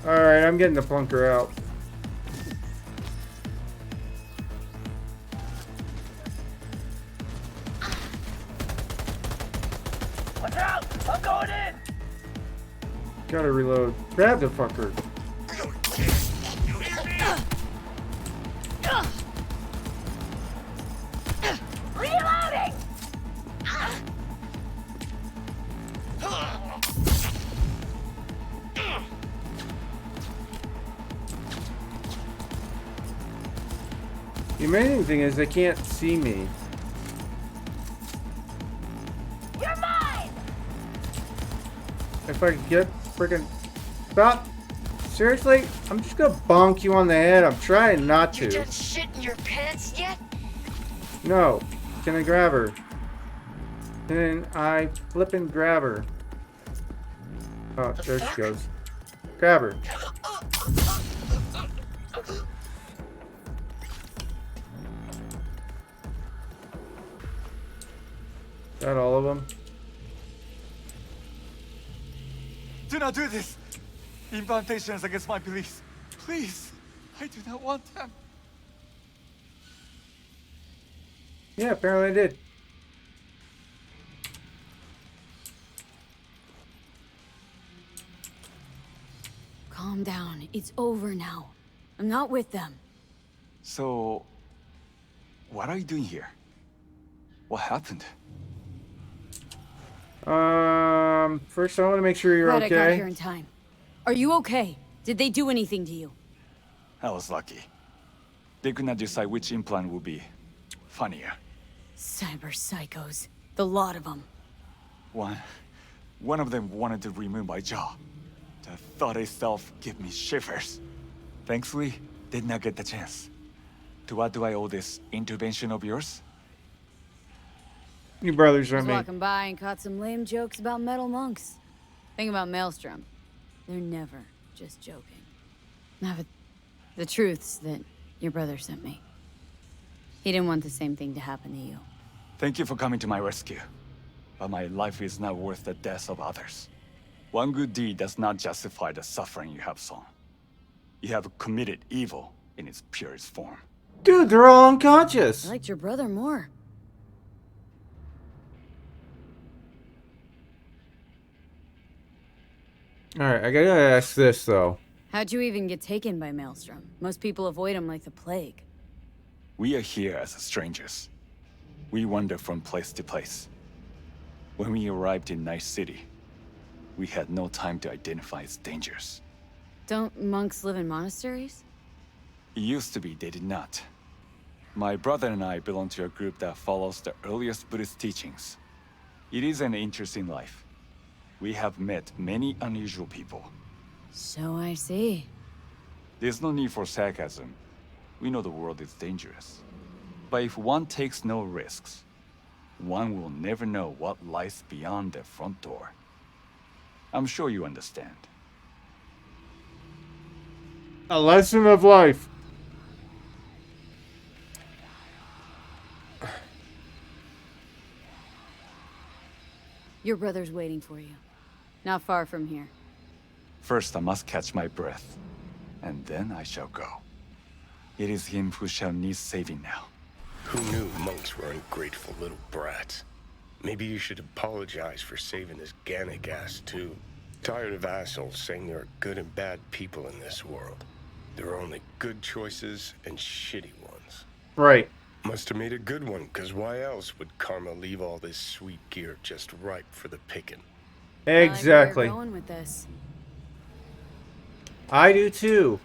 [SPEAKER 3] Alright, I'm getting the plunker out.
[SPEAKER 6] Watch out! I'm going in!
[SPEAKER 3] Gotta reload. Grab the fucker.
[SPEAKER 6] Reloading!
[SPEAKER 3] The amazing thing is they can't see me.
[SPEAKER 6] You're mine!
[SPEAKER 3] If I could get freaking stop. Seriously? I'm just gonna bonk you on the head. I'm trying not to.
[SPEAKER 14] You done shit in your pants yet?
[SPEAKER 3] No. Can I grab her? Can I flip and grab her? Oh, there she goes. Grab her. Got all of them?
[SPEAKER 15] Do not do this! Incantations against my beliefs. Please, I do not want them.
[SPEAKER 3] Yeah, apparently I did.
[SPEAKER 8] Calm down. It's over now. I'm not with them.
[SPEAKER 15] So, what are you doing here? What happened?
[SPEAKER 3] First I want to make sure you're
[SPEAKER 8] Glad I got
[SPEAKER 3] okay.
[SPEAKER 8] here in time. Are you okay? Did they do anything to you?
[SPEAKER 15] I was lucky. They could not decide which implant would be funnier.
[SPEAKER 8] Cyber psychos. The lot of them.
[SPEAKER 15] One of them wanted to remove my jaw. The thought itself gave me shivers. Thankfully, did not get the chance. To what do I owe this intervention of yours?
[SPEAKER 3] You brothers
[SPEAKER 8] I
[SPEAKER 3] are
[SPEAKER 8] was
[SPEAKER 3] me.
[SPEAKER 8] walking by and caught some lame jokes about metal monks. Thing about Maelstrom. They're never just joking. Now, but the truth's that your brother sent me. He didn't want the same thing to happen to you.
[SPEAKER 15] Thank you for coming to my rescue. But my life is not worth the deaths of others. One good deed does not justify the suffering you have sown. You have committed evil in its purest form.
[SPEAKER 3] Dude, they're all unconscious.
[SPEAKER 8] I liked your brother more.
[SPEAKER 3] Alright, I gotta ask this though.
[SPEAKER 8] How'd you even get taken by Maelstrom? Most people avoid him like the plague.
[SPEAKER 15] We are here as strangers. We wander from place to place. When we arrived in Night City, we had no time to identify its dangers.
[SPEAKER 8] Don't monks live in monasteries?
[SPEAKER 15] It used to be they did not. My brother and I belong to a group that follows the earliest Buddhist teachings. It is an interesting life. We have met many unusual people.
[SPEAKER 8] So I see.
[SPEAKER 15] There's no need for sarcasm. We know the world is dangerous. But if one takes no risks, one will never know what lies beyond the front door. I'm sure you understand.
[SPEAKER 3] A lesson of life.
[SPEAKER 8] Your brother's waiting for you. Not far from here.
[SPEAKER 15] First, I must catch my breath, and then I shall go. It is him who shall need saving now.
[SPEAKER 13] Who knew monks were ungrateful little brats? Maybe you should apologize for saving his Gannic ass, too. Tired of assholes saying there are good and bad people in this world. There are only good choices and shitty ones.
[SPEAKER 3] Right.
[SPEAKER 13] Must have made a good one, because why else would Karma leave all this sweet gear just ripe for the picking?
[SPEAKER 3] Exactly.
[SPEAKER 8] I like where you're going with this.
[SPEAKER 3] I do too.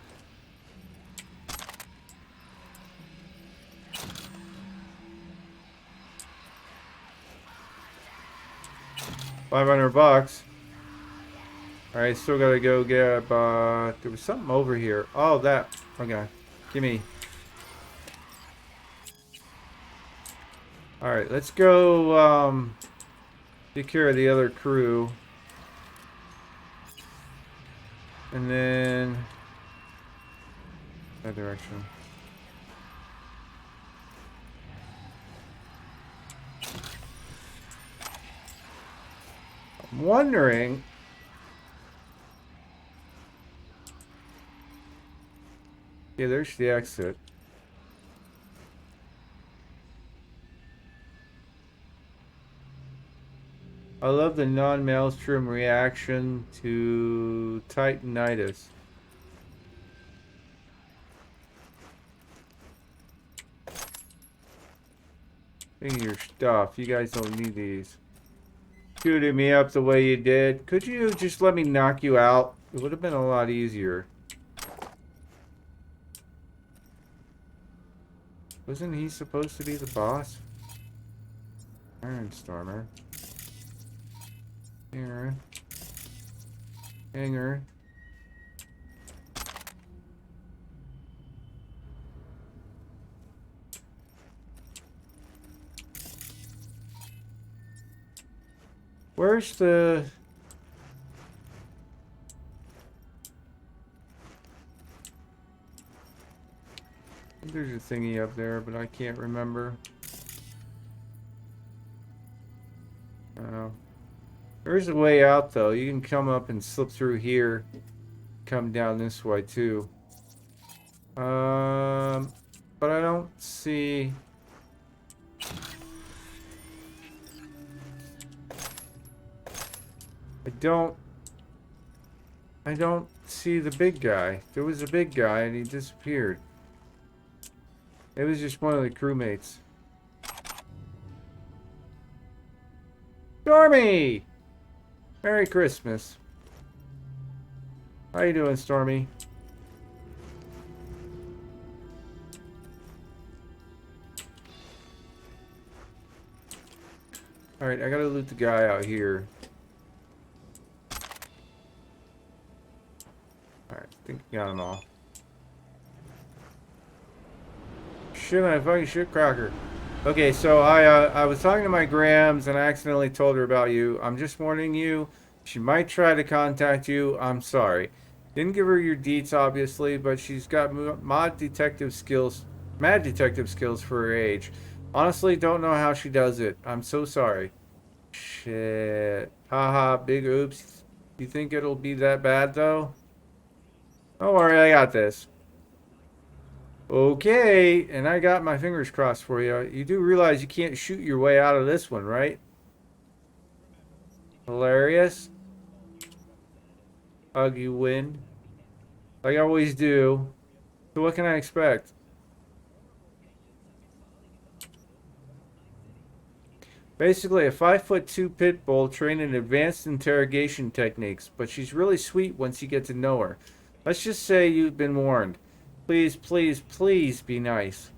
[SPEAKER 3] $500. Alright, still gotta go get, there was something over here. Oh, that. Okay. Give me. Alright, let's go, take care of the other crew. And then that direction. I'm wondering. Yeah, there's the exit. I love the non-maelstrom reaction to Titanitis. Think of your stuff. You guys don't need these. Shooting me up the way you did. Could you just let me knock you out? It would have been a lot easier. Wasn't he supposed to be the boss? Ironstormer. Hanger. Hanger. Where's the... I think there's a thingy up there, but I can't remember. There's a way out, though. You can come up and slip through here. Come down this way, too. But I don't see... I don't see the big guy. There was a big guy and he disappeared. It was just one of the crewmates. Stormy! Merry Christmas. How you doing, Stormy? Alright, I gotta loot the guy out here. Alright, I think I got them all. Shit, I fucking shit cracker. Okay, so I was talking to my Grams and I accidentally told her about you. I'm just warning you. She might try to contact you. I'm sorry. Didn't give her your deets, obviously, but she's got mad detective skills for her age. Honestly, don't know how she does it. I'm so sorry. Shit. Haha, big oops. You think it'll be that bad, though? Don't worry, I got this. Okay, and I got my fingers crossed for you. You do realize you can't shoot your way out of this one, right? Hilarious. Hug, you win. Like I always do. So what can I expect? Basically a 5'2" pit bull trained in advanced interrogation techniques, but she's really sweet once you get to know her. Let's just say you've been warned. Please, please, please be nice.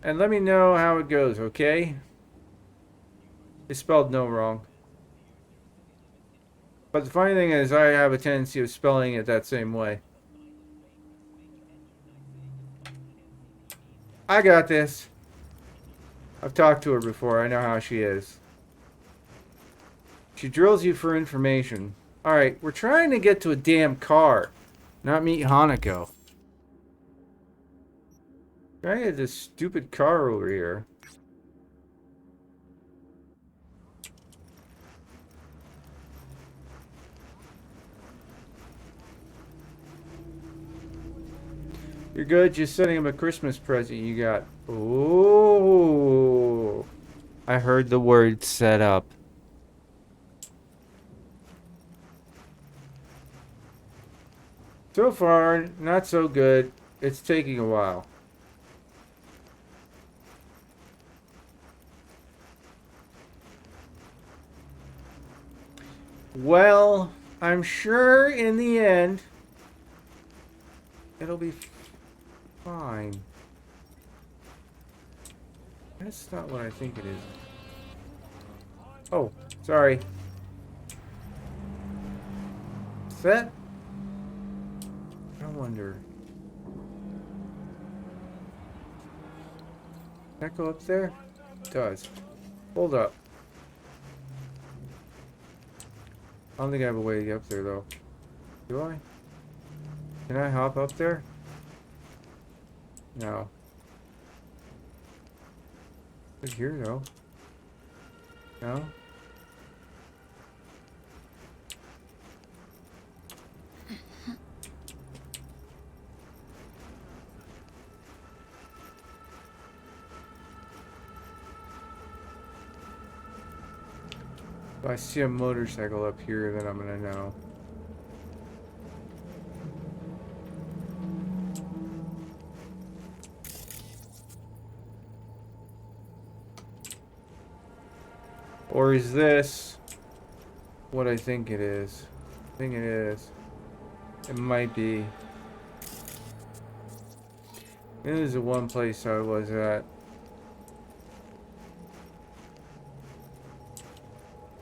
[SPEAKER 3] And let me know how it goes, okay? It's spelled no wrong. But the funny thing is, I have a tendency of spelling it that same way. I got this. I've talked to her before. I know how she is. She drills you for information. Alright, we're trying to get to a damn car. Not meet Hanako. Trying to get this stupid car over here. You're good, just sending him a Christmas present you got. Ooh. I heard the word set up. So far, not so good. It's taking a while. Well, I'm sure in the end, it'll be fine. That's not what I think it is. Oh, sorry. Set? I wonder. Can that go up there? It does. Hold up. I don't think I have a way to get up there, though. Do I? Can I hop up there? No. It's here, though. No? If I see a motorcycle up here, then I'm gonna know. Or is this what I think it is? I think it is. It might be. This is the one place I was at.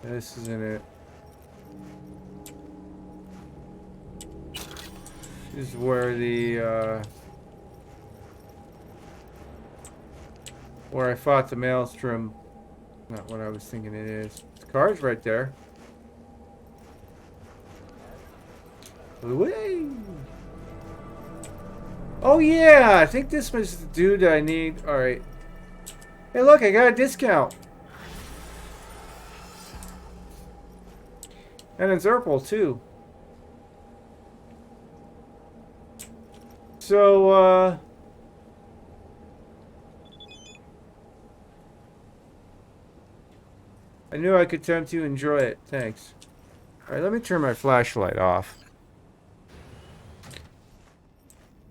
[SPEAKER 3] This isn't it. This is where the, where I fought the Maelstrom. Not what I was thinking it is. The car's right there. Whee! Oh yeah, I think this was the dude I need. Alright. Hey look, I got a discount. And it's Urple too. So, I knew I could tempt you. Enjoy it. Thanks. Alright, let me turn my flashlight off.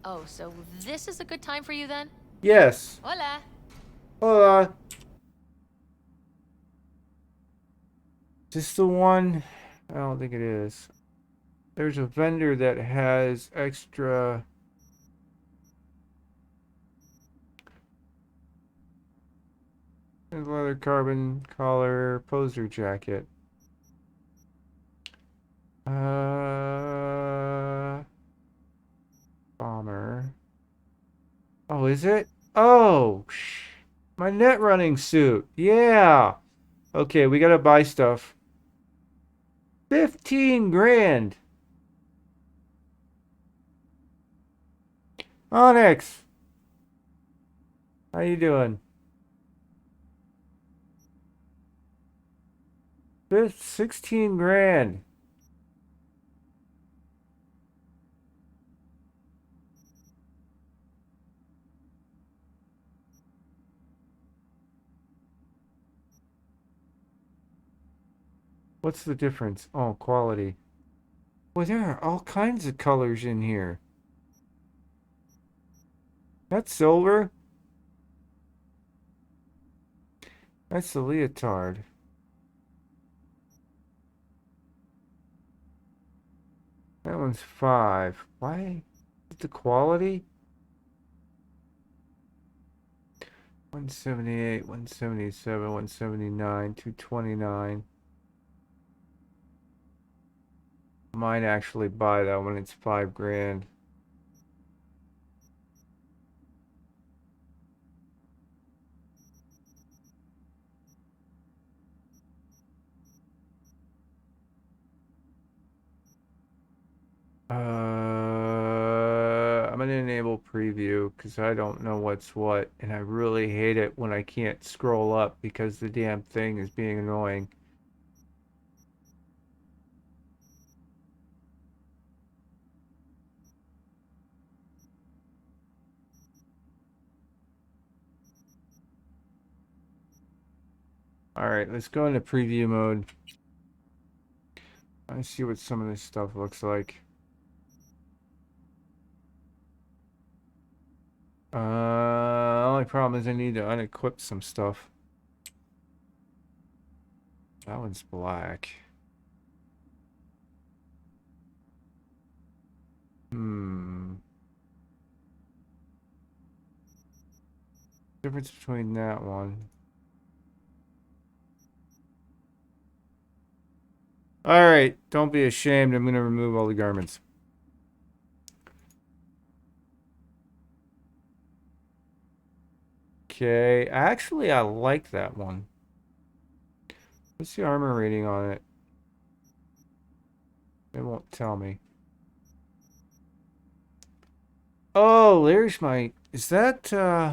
[SPEAKER 16] Oh, so this is a good time for you then?
[SPEAKER 3] Yes.
[SPEAKER 16] Hola.
[SPEAKER 3] Hola. Is this the one? I don't think it is. There's a vendor that has extra... leather carbon collar poser jacket. Bomber. Oh, is it? Oh, my net running suit. Yeah. Okay, we gotta buy stuff. 15 grand. Onyx. How you doing? 16 grand. What's the difference? Oh, quality. Well, there are all kinds of colors in here. That's silver. That's the leotard. That one's 5. Why? The quality? 178, 177, 179, 229. Might actually buy that one. It's 5 grand. I'm gonna enable preview because I don't know what's what, and I really hate it when I can't scroll up because the damn thing is being annoying. Alright, let's go into preview mode. Let's see what some of this stuff looks like. Only problem is I need to unequip some stuff. That one's black. Difference between that one. Alright, don't be ashamed. I'm going to remove all the garments. Okay, actually I like that one. What's the armor rating on it? It won't tell me. Oh, there's my... Is that, Oh,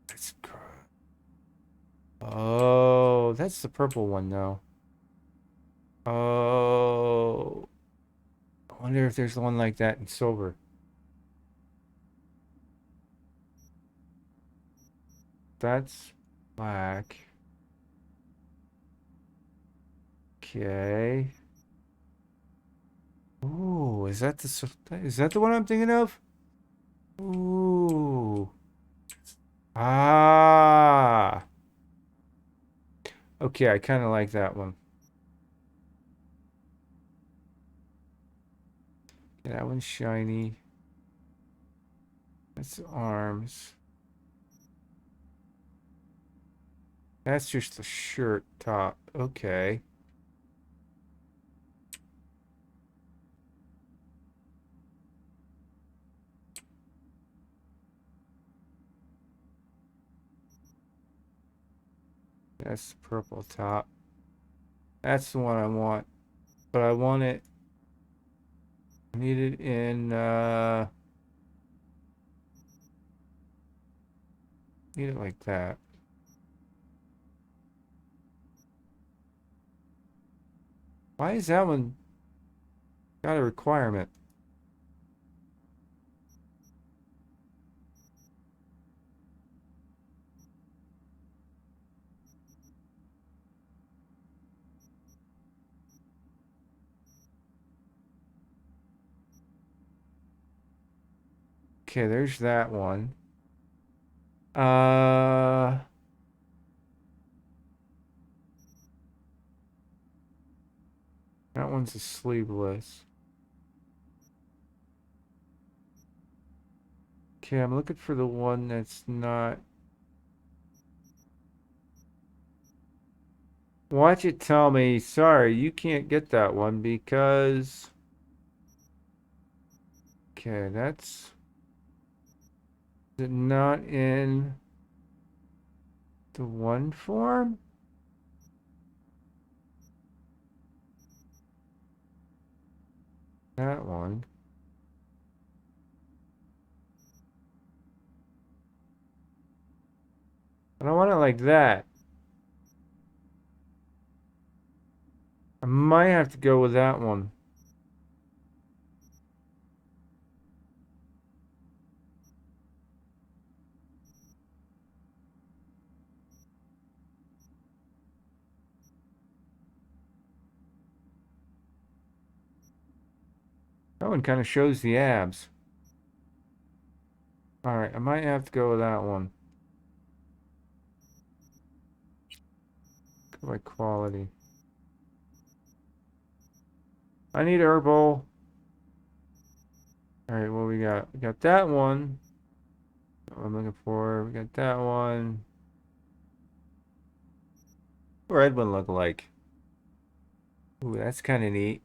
[SPEAKER 3] that's... Oh, that's the purple one, though. Oh... I wonder if there's one like that in silver. That's black. Okay. Ooh, is that the one I'm thinking of? Ooh. Ah. Okay, I kind of like that one. Okay, that one's shiny. That's the arms. That's just the shirt top. Okay. That's the purple top. That's the one I want. But I want it. I need it in need it like that. Why is that one got a requirement? Okay, there's that one. That one's a sleeveless. Okay, I'm looking for the one that's not. Watch it tell me, sorry, you can't get that one because. Okay, that's not in the one form? That one. I don't want it like that. I might have to go with that one. That one kind of shows the abs. Alright, I might have to go with that one. Go by quality. I need herbal. Alright, what we got? We got that one. What I'm looking for. We got that one. What red one look like? Ooh, that's kind of neat.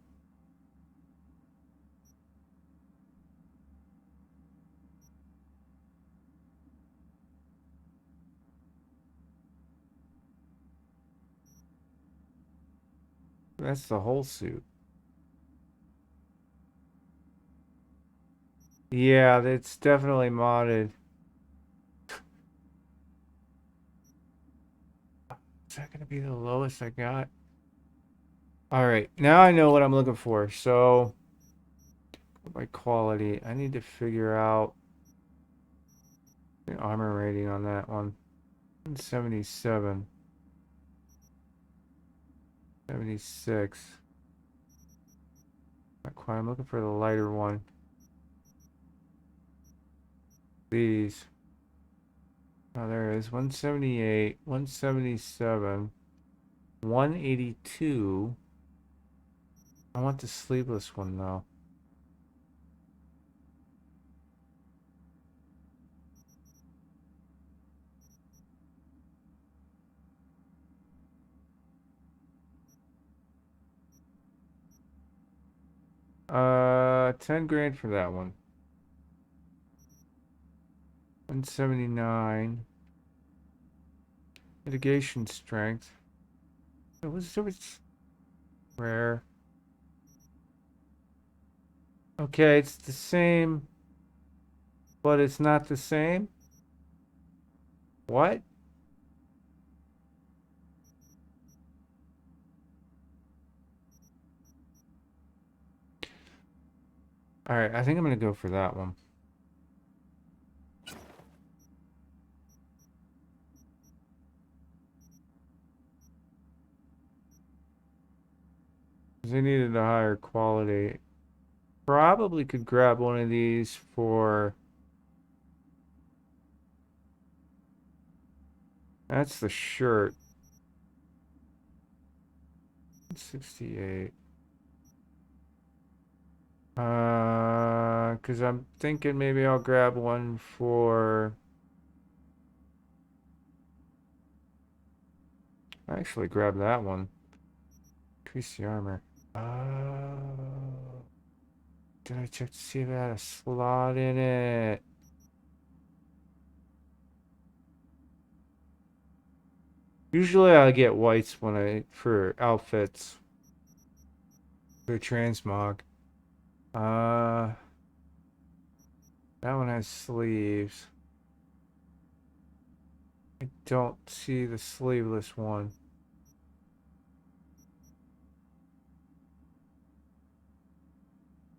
[SPEAKER 3] That's the whole suit. Yeah, that's definitely modded. Is that gonna be the lowest I got? Alright, now I know what I'm looking for. So, by quality, I need to figure out the armor rating on that one. 177. 76. Not quite. I'm looking for the lighter one. These. Oh, there it is. 178, 177, 182. I want the sleeveless one though. $10,000 for that one. 179. Mitigation strength. It was rare. Okay, it's the same, but it's not the same. What? All right, I think I'm gonna go for that one. They needed a higher quality. Probably could grab one of these for... That's the shirt. 68. Because I'm thinking maybe I'll grab one for... I actually grabbed that one. Increase the armor. Did I check to see if it had a slot in it? Usually I get whites when for outfits. For transmog. That one has sleeves. I don't see the sleeveless one.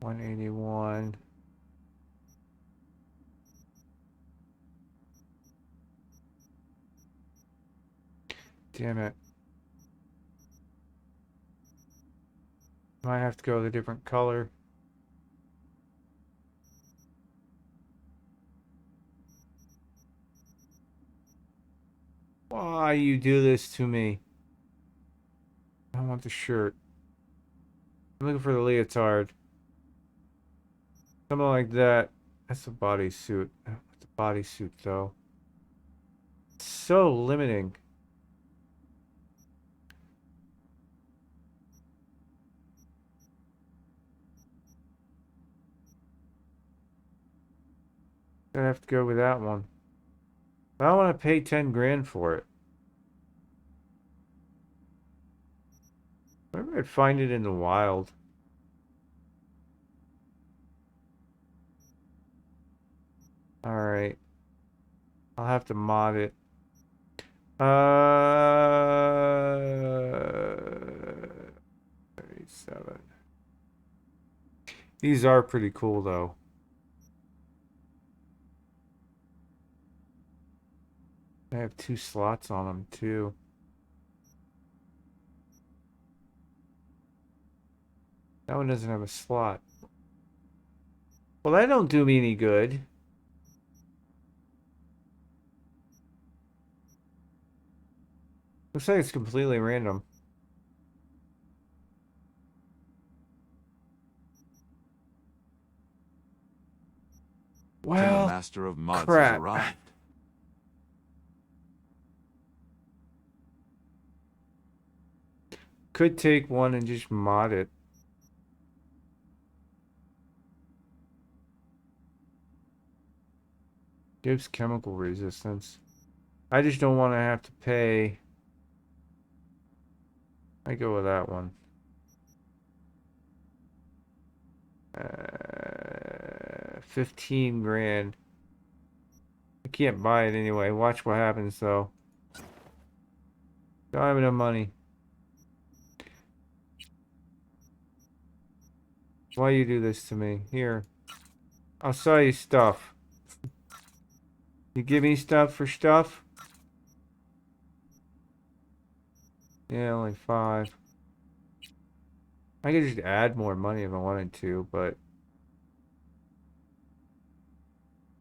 [SPEAKER 3] $181. Damn it. Might have to go with a different color. Why you do this to me? I want the shirt. I'm looking for the leotard. Something like that. That's a bodysuit. What's a bodysuit though? It's so limiting. I have to go with that one. I don't want to pay 10 grand for it. Maybe I'd find it in the wild. Alright. I'll have to mod it. 37. These are pretty cool though. I have 2 slots on them too. That one doesn't have a slot. Well, that don't do me any good. Looks like it's completely random. Well,
[SPEAKER 17] the Master of Mods
[SPEAKER 3] crap.
[SPEAKER 17] has arrived.
[SPEAKER 3] Could take one and just mod it. Gives chemical resistance. I just don't want to have to pay. I go with that one. 15 grand. I can't buy it anyway. Watch what happens though. Don't have enough money. Why you do this to me? Here. I'll sell you stuff. You give me stuff for stuff? Yeah, only 5. I could just add more money if I wanted to, but...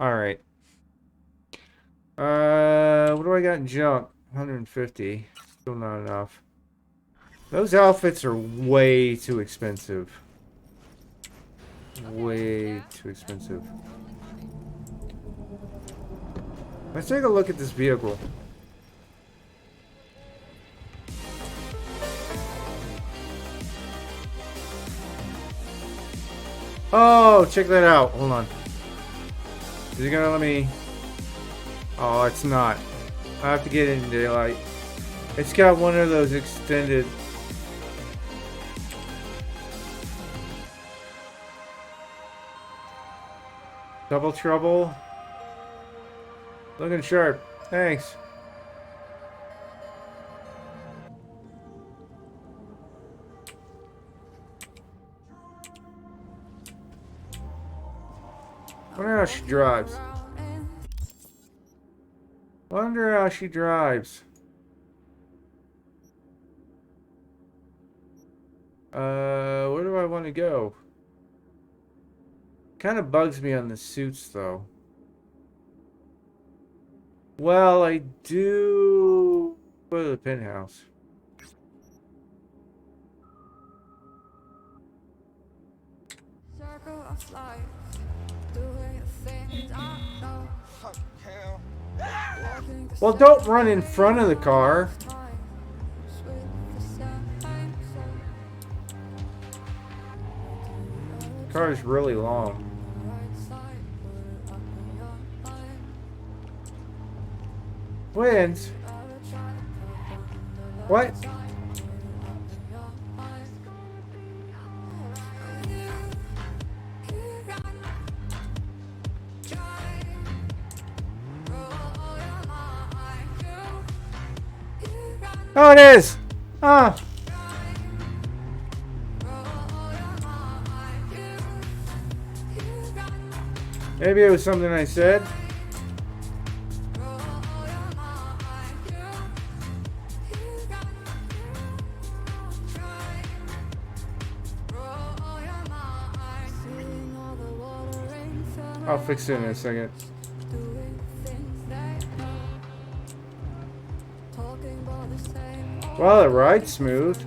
[SPEAKER 3] Alright. What do I got in junk? 150. Still not enough. Those outfits are way too expensive. Way too expensive. Let's take a look at this vehicle. Oh, check that out. Hold on. Is it gonna let me... Oh, it's not. I have to get in daylight. It's got one of those extended... Double trouble. Looking sharp. Thanks. Wonder how she drives. Wonder how she drives. Where do I want to go? Kind of bugs me on the suits, though. Well, I do go to the penthouse. Well, don't run in front of the car. The car is really long. Twins? What? Oh, it is! Ah! Maybe it was something I said. I'll fix it in a second. Well, it rides smooth.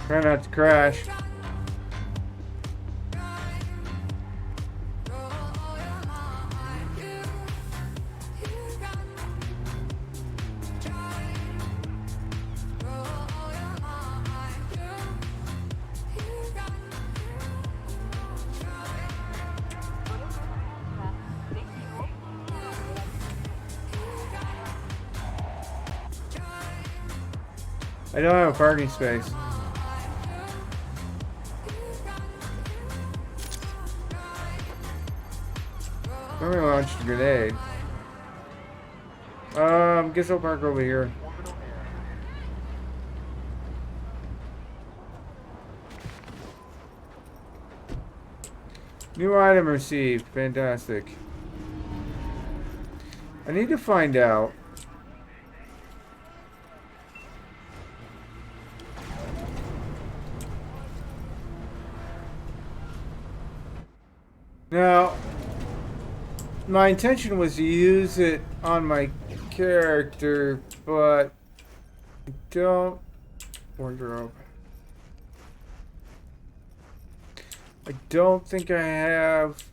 [SPEAKER 3] Try not to crash. I don't have a parking space. Let me launch a grenade. Guess I'll park over here. New item received. Fantastic. I need to find out. Now, my intention was to use it on my character, but I don't. Wardrobe. I don't think I have.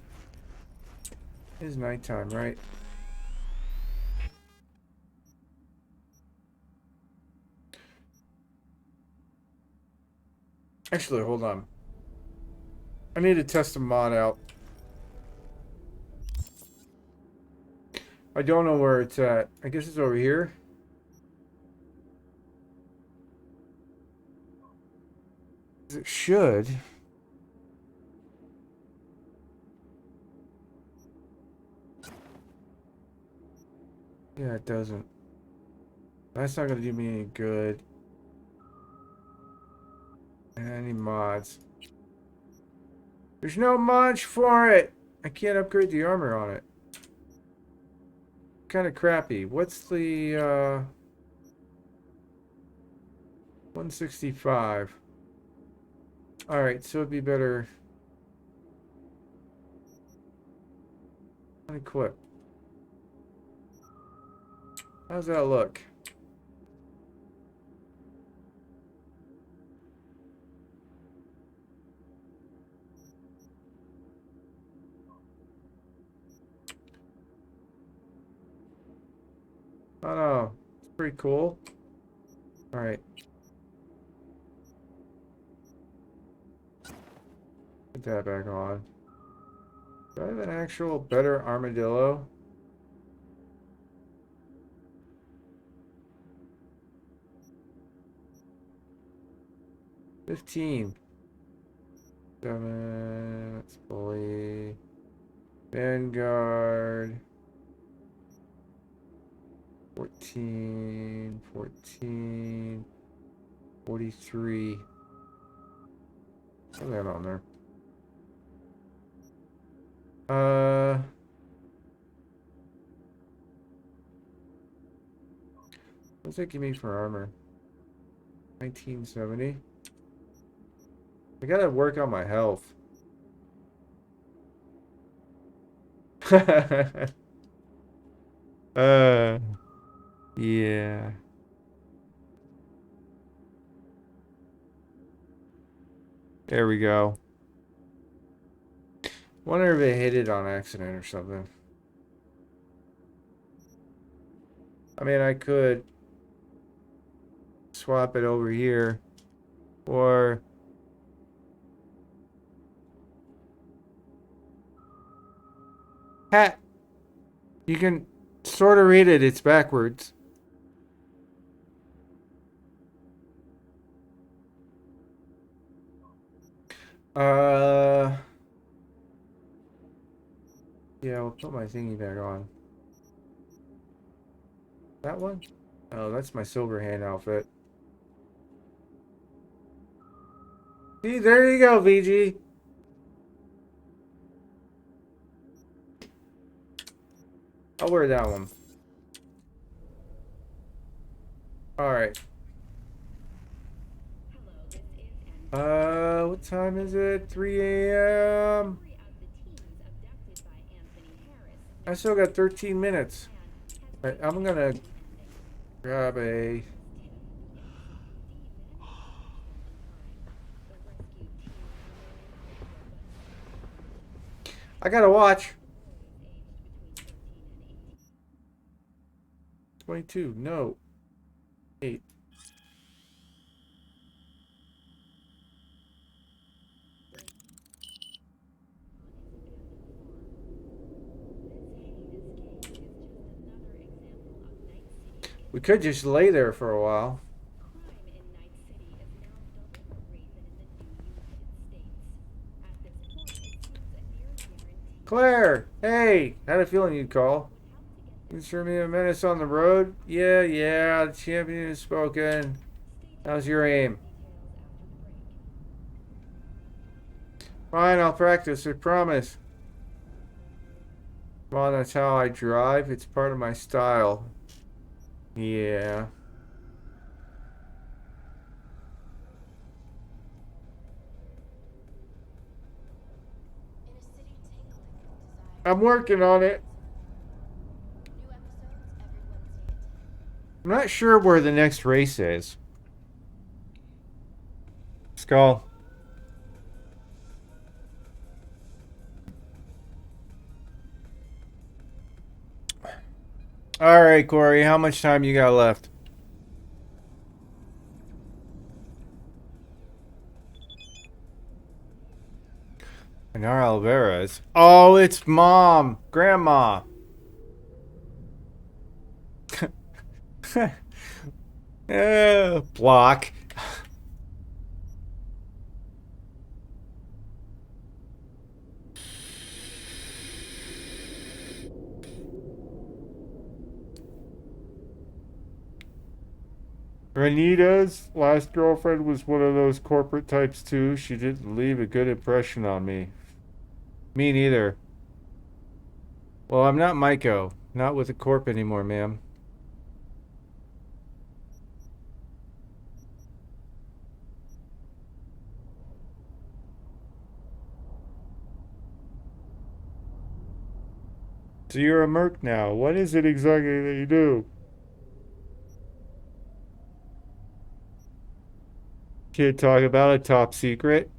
[SPEAKER 3] It's nighttime, right? Actually, hold on. I need to test a mod out. I don't know where it's at. I guess it's over here. It should. Yeah, it doesn't. That's not gonna do me any good. Any mods? There's no mods for it! I can't upgrade the armor on it. Kind of crappy. What's the 165? Alright, so it'd be better. Unequip. How's that look? Oh no, it's pretty cool. Alright. Put that back on. Do I have an actual better armadillo? $15. 7. That's bully. Vanguard. 14. 14. 43. What's that on there? What's that give me for armor? 1970. I gotta work on my health. Yeah. There we go. Wonder if it hit it on accident or something. I mean, I could swap it over here, or hat. You can sort of read it. It's backwards. Yeah, I'll put my thingy back on. That one? Oh, that's my silver hand outfit. See, there you go, VG. I'll wear that one. Alright. What time is it? 3 a.m. I still got 13 minutes. Right, I'm gonna grab a... I gotta watch. 22. No. 8. We could just lay there for a while. Claire! Hey! Had a feeling you'd call. Consider me a menace on the road? Yeah, the champion has spoken. How's your aim? Fine, I'll practice, I promise. Come on, that's how I drive. It's part of my style. Yeah. I'm working on it. I'm not sure where the next race is. Skull. Alright, Corey, how much time you got left? Inara Alvarez. Oh, it's Mom. Grandma. Block. Renita's last girlfriend was one of those corporate types too. She didn't leave a good impression on me. Me neither. Well, I'm not Maiko. Not with the corp anymore, ma'am. So you're a merc now. What is it exactly that you do? Can't talk about a top secret.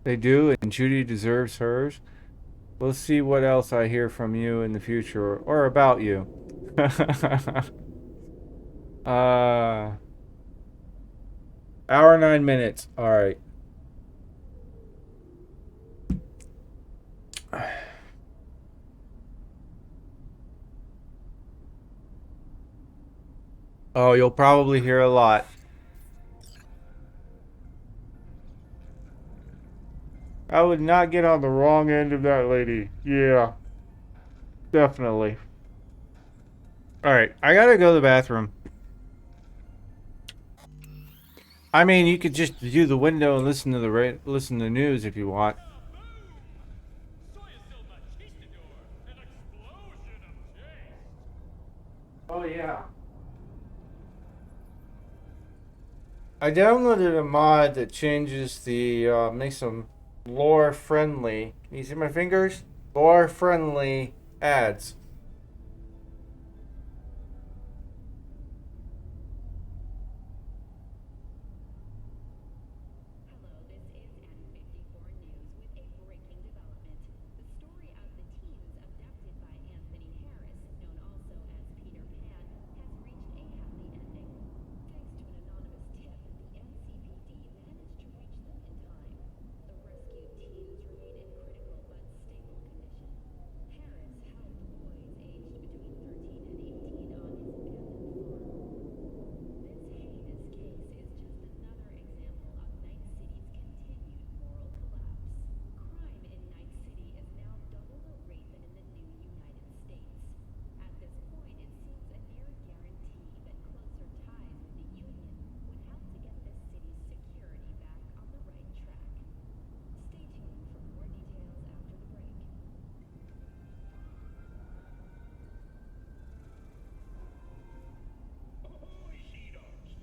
[SPEAKER 3] They do, and Judy deserves hers. We'll see what else I hear from you in the future or about you. Hour 9 minutes. All right. Oh, you'll probably hear a lot. I would not get on the wrong end of that lady. Yeah. Definitely. Alright, I gotta go to the bathroom. I mean, you could just view the window and listen to the news if you want. Oh yeah. I downloaded a mod that changes the makes them lore friendly. Can you see my fingers? Lore friendly ads.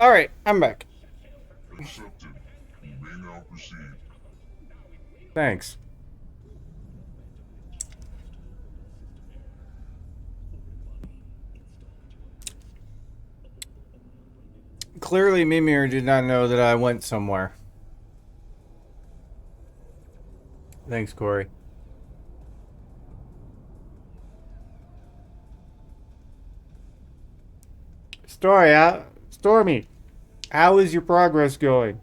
[SPEAKER 3] All right, I'm back.
[SPEAKER 1] Accepted. You may now proceed.
[SPEAKER 3] Thanks. Clearly, Mimir did not know that I went somewhere. Thanks, Corey. Stormy, how is your progress going?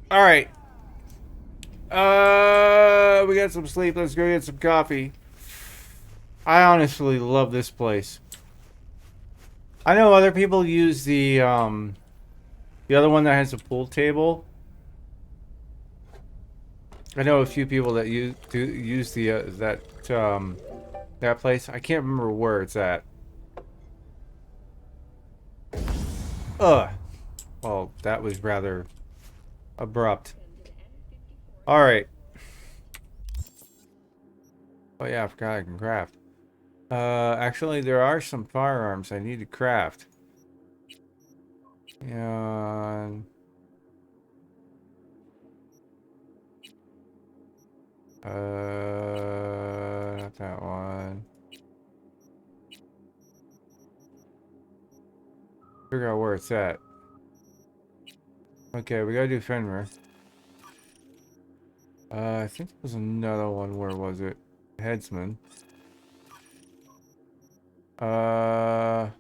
[SPEAKER 3] All right. We got some sleep. Let's go get some coffee. I honestly love this place. I know other people use the other one that has a pool table. I know a few people that use the that place. I can't remember where it's at. Ugh. Well, that was rather abrupt. All right. Oh yeah, I forgot I can craft. Actually, there are some firearms I need to craft. And not that one. Figure out where it's at. Okay, we gotta do Fenrir. I think there was another one. Where was it? Headsman. Oh,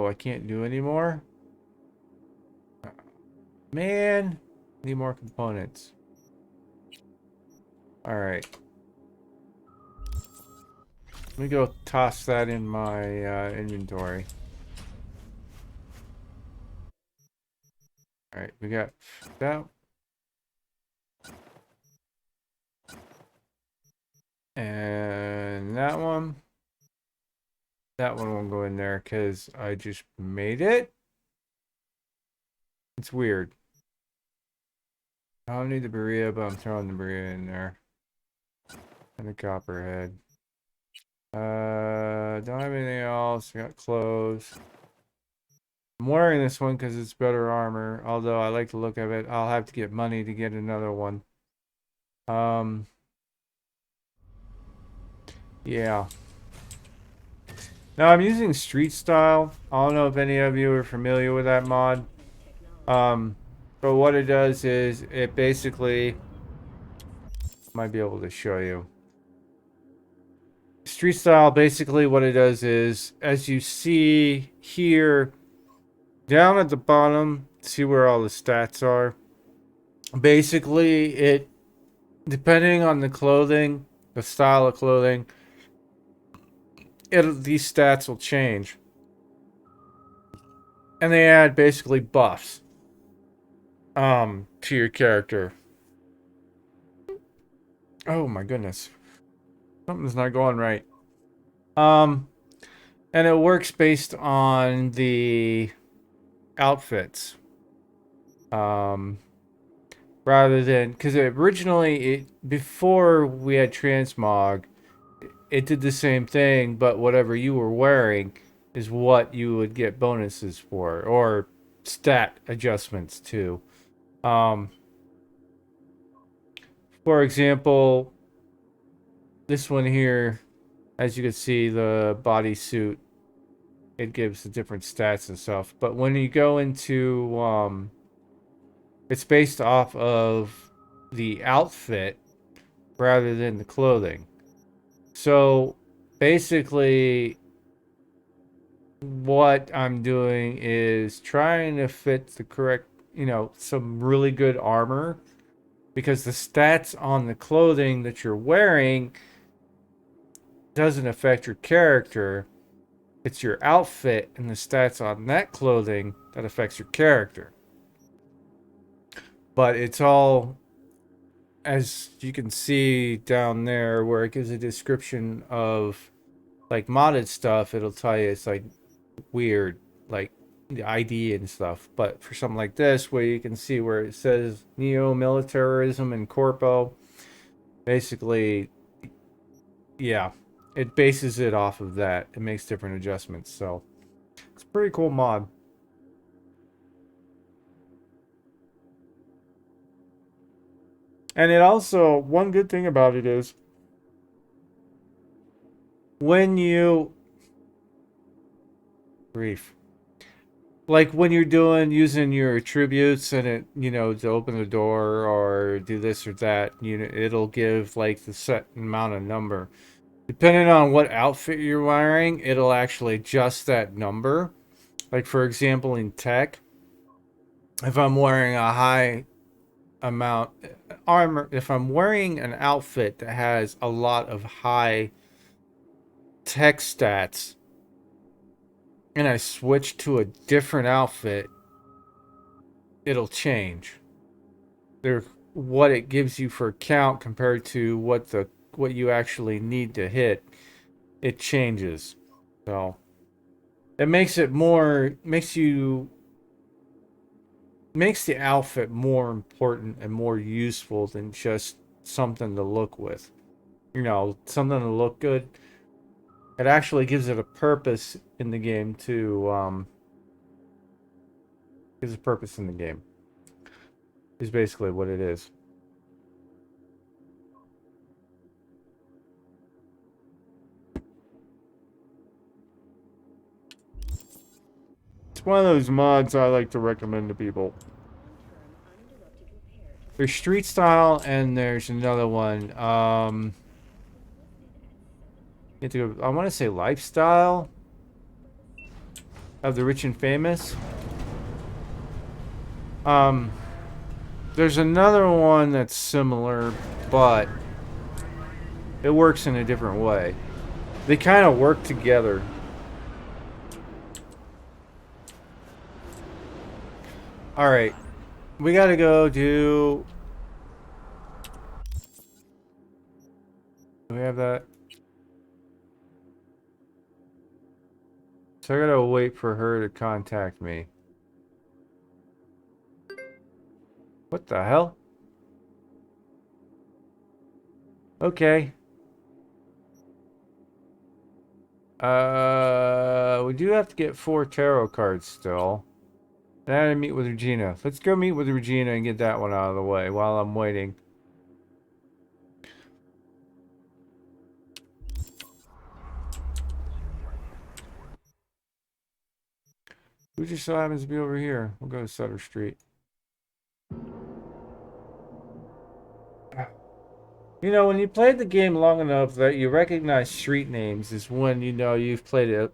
[SPEAKER 3] I can't do anymore? Man, need more components. Alright. Let me go toss that in my inventory. Alright, we got that. And that one. That one won't go in there because I just made it. It's weird. I don't need the Berea, but I'm throwing the Berea in there. And the Copperhead. Don't have anything else. I got clothes. I'm wearing this one because it's better armor. Although I like the look of it. I'll have to get money to get another one. Yeah. Now I'm using Street Style. I don't know if any of you are familiar with that mod. But what it does is it basically might be able to show you. Street Style, basically what it does is, as you see here, down at the bottom, see where all the stats are. Basically, it, depending on the clothing, the style of clothing, these stats will change. And they add basically buffs to your character. Oh my goodness. Something's not going right. And it works based on the outfits. Rather than, because originally, before we had transmog, it did the same thing, but whatever you were wearing is what you would get bonuses for, or stat adjustments to. For example, this one here, as you can see, the bodysuit, it gives the different stats and stuff. But when you go into, it's based off of the outfit rather than the clothing. So basically, what I'm doing is trying to fit the correct, some really good armor, because the stats on the clothing that you're wearing doesn't affect your character. It's your outfit and the stats on that clothing that affects your character. But it's all, as you can see down there, where it gives a description of like modded stuff, it'll tell you it's like weird, like the ID and stuff. But for something like this, where you can see where it says neo-militarism and corpo, basically, yeah, it bases it off of that. It makes different adjustments. So it's a pretty cool mod. And it also, one good thing about it is when you like when you're using your attributes and it, to open the door or do this or that, it'll give like the set amount of number. Depending on what outfit you're wearing, it'll actually adjust that number. Like for example, in tech, if I'm wearing a high amount armor, if I'm wearing an outfit that has a lot of high tech stats and I switch to a different outfit, it'll change what it gives you for count compared to what you actually need to hit. It changes. So it makes the outfit more important and more useful than just something to look with. Something to look good. It actually gives it a purpose in the game gives a purpose in the game. Is basically what it is. It's one of those mods I like to recommend to people. There's Street Style and there's another one. I want to say Lifestyle of the Rich and Famous. There's another one that's similar, but it works in a different way. They kind of work together. Alright. We gotta go do we have that? So I gotta wait for her to contact me. What the hell? Okay. We do have to get 4 tarot cards still. And I gotta meet with Regina. Let's go meet with Regina and get that one out of the way while I'm waiting. Who just so happens to be over here? We'll go to Sutter Street. You know, when you played the game long enough that you recognize street names is when you know you've played it.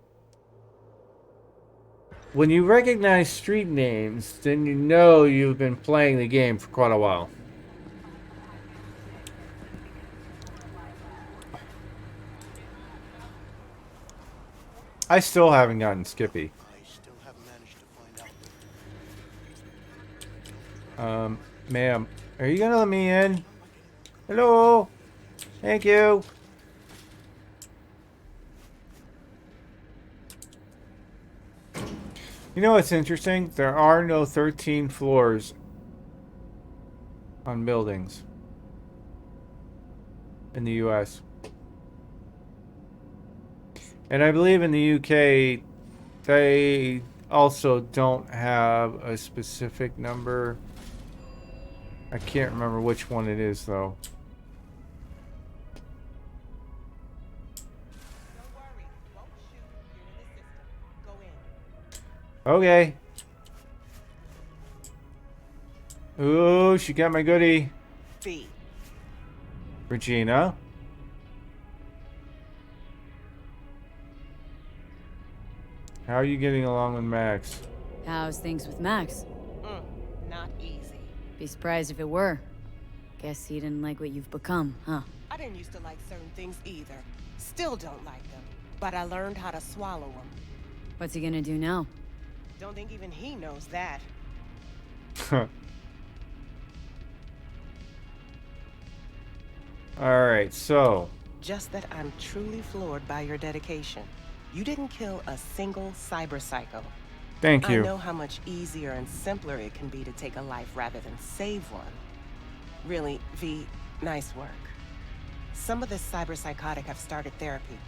[SPEAKER 3] When you recognize street names, then you know you've been playing the game for quite a while. I still haven't gotten Skippy. Ma'am, are you gonna let me in? Hello? Thank you. You know what's interesting? There are no 13 floors on buildings in the US. And I believe in the UK, they also don't have a specific number. I can't remember which one it is, though. Okay. Ooh, she got my goodie.
[SPEAKER 17] B.
[SPEAKER 3] Regina. How are you getting along with Max?
[SPEAKER 8] How's things with Max?
[SPEAKER 17] Not easy.
[SPEAKER 8] Be surprised if it were. Guess he didn't like what you've become, huh?
[SPEAKER 17] I didn't used to like certain things either. Still don't like them. But I learned how to swallow them.
[SPEAKER 8] What's he gonna do now?
[SPEAKER 17] Don't think even he knows that.
[SPEAKER 3] Alright, so.
[SPEAKER 17] Just that I'm truly floored by your dedication. You didn't kill a single cyber psycho.
[SPEAKER 3] Thank you.
[SPEAKER 17] I know how much easier and simpler it can be to take a life rather than save one. Really, V, nice work. Some of the cyber psychotic have started therapy.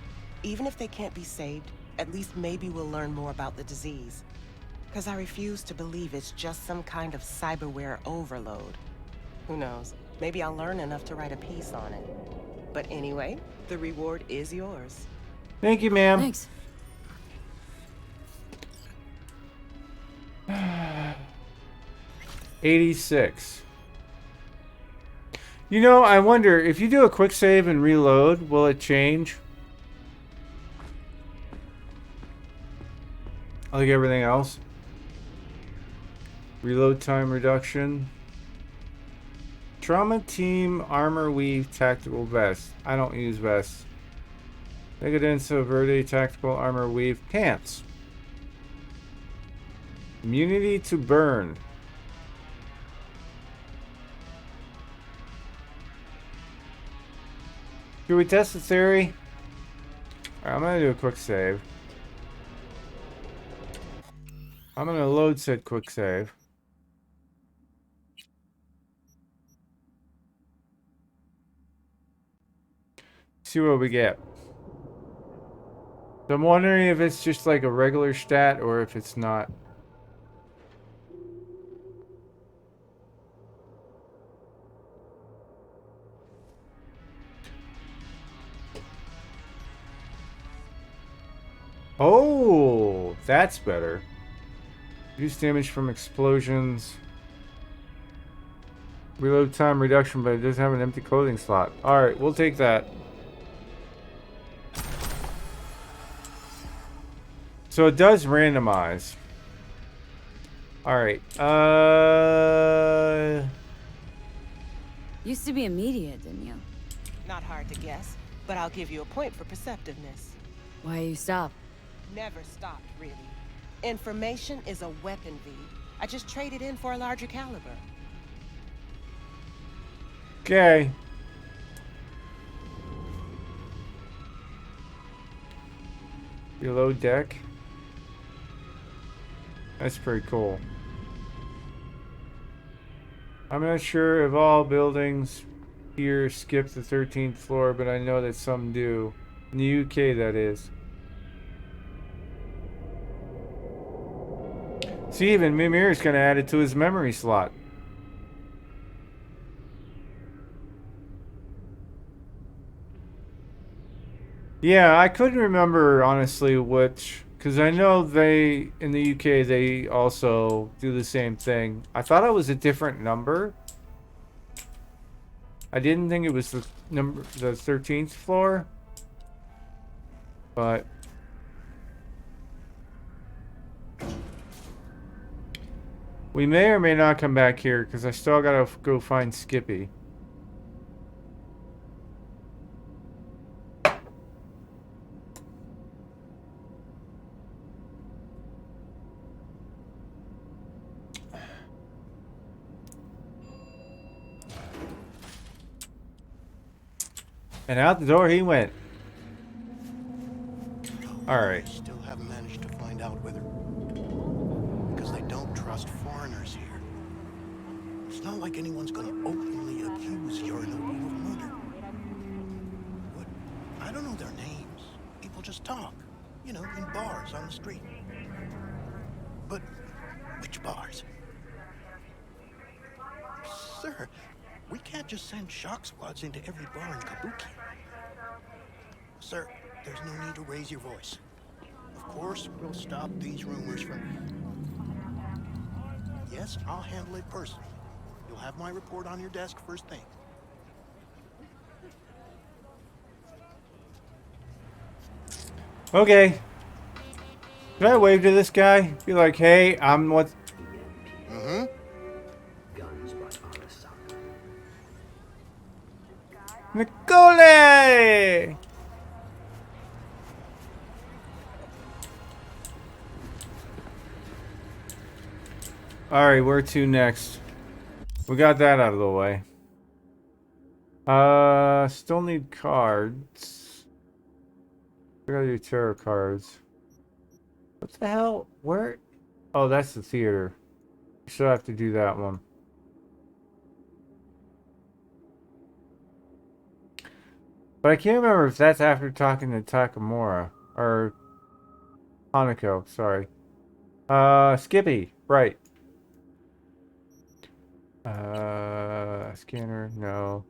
[SPEAKER 17] Even if they can't be saved, at least maybe we'll learn more about the disease. Because I refuse to believe it's just some kind of cyberware overload. Who knows? Maybe I'll learn enough to write a piece on it. But anyway, the reward is yours.
[SPEAKER 3] Thank you, ma'am.
[SPEAKER 8] Thanks.
[SPEAKER 3] $86. You know, I wonder if you do a quick save and reload, will it change? Like everything else. Reload time reduction. Trauma team armor weave tactical vest. I don't use vests. Decadence Verde tactical armor weave pants. Immunity to burn. Should we test the theory? Alright, I'm gonna do a quick save. I'm gonna load said quick save. See what we get. So I'm wondering if it's just like a regular stat or if it's not. Oh, that's better. Reduce damage from explosions. Reload time reduction, but it doesn't have an empty clothing slot. Alright, we'll take that. So it does randomize. Alright,
[SPEAKER 8] Used to be immediate, didn't you?
[SPEAKER 17] Not hard to guess, but I'll give you a point for perceptiveness.
[SPEAKER 8] Why you stop?
[SPEAKER 17] Never stopped, really. Information is a weapon, V. I just traded in for a larger caliber.
[SPEAKER 3] Okay. Reload deck. That's pretty cool. I'm not sure if all buildings here skip the 13th floor, but I know that some do. In the UK, that is. See, even Mimir's gonna add it to his memory slot. Yeah, I couldn't remember, honestly, which... Because I know they, in the UK, they also do the same thing. I thought it was a different number. I didn't think it was the 13th floor. But we may or may not come back here because I still gotta go find Skippy. And out the door he went. Alright.
[SPEAKER 18] Still haven't managed to find out whether... Because they don't trust foreigners here. It's not like anyone's gonna openly accuse Yorinobu of murder. What? I don't know their names. People just talk. You know, in bars on the street. But which bars? Sir, we can't just send shock squads into every bar in Kabuki. Sir, there's no need to raise your voice. Of course, we'll stop these rumors from... Yes, I'll handle it personally. You'll have my report on your desk first thing.
[SPEAKER 3] Okay. Can I wave to this guy? Be like, hey, I'm what...
[SPEAKER 18] Mm-hmm.
[SPEAKER 3] Nicole! Alright, where to next? We got that out of the way. Still need cards. We gotta do tarot cards. What the hell? Where? Oh, that's the theater. We still have to do that one. But I can't remember if that's after talking to Takamura. Or... Hanako, sorry. Skippy, right. Scanner, no.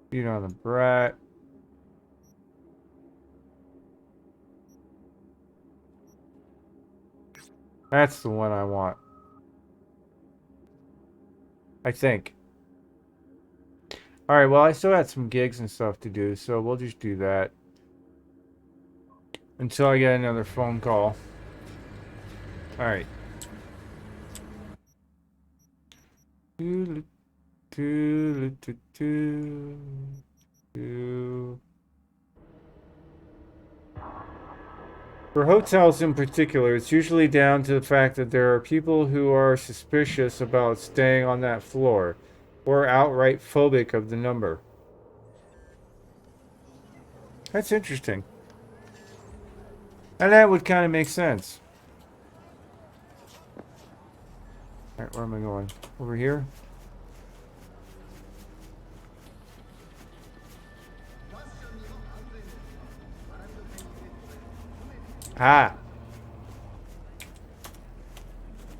[SPEAKER 3] Feed on the brat. That's the one I want. I think. Alright, well, I still got some gigs and stuff to do, so we'll just do that. Until I get another phone call. Alright. For hotels in particular, it's usually down to the fact that there are people who are suspicious about staying on that floor, or outright phobic of the number. That's interesting. And that would kind of make sense. Alright, where am I going? Over here? Ah.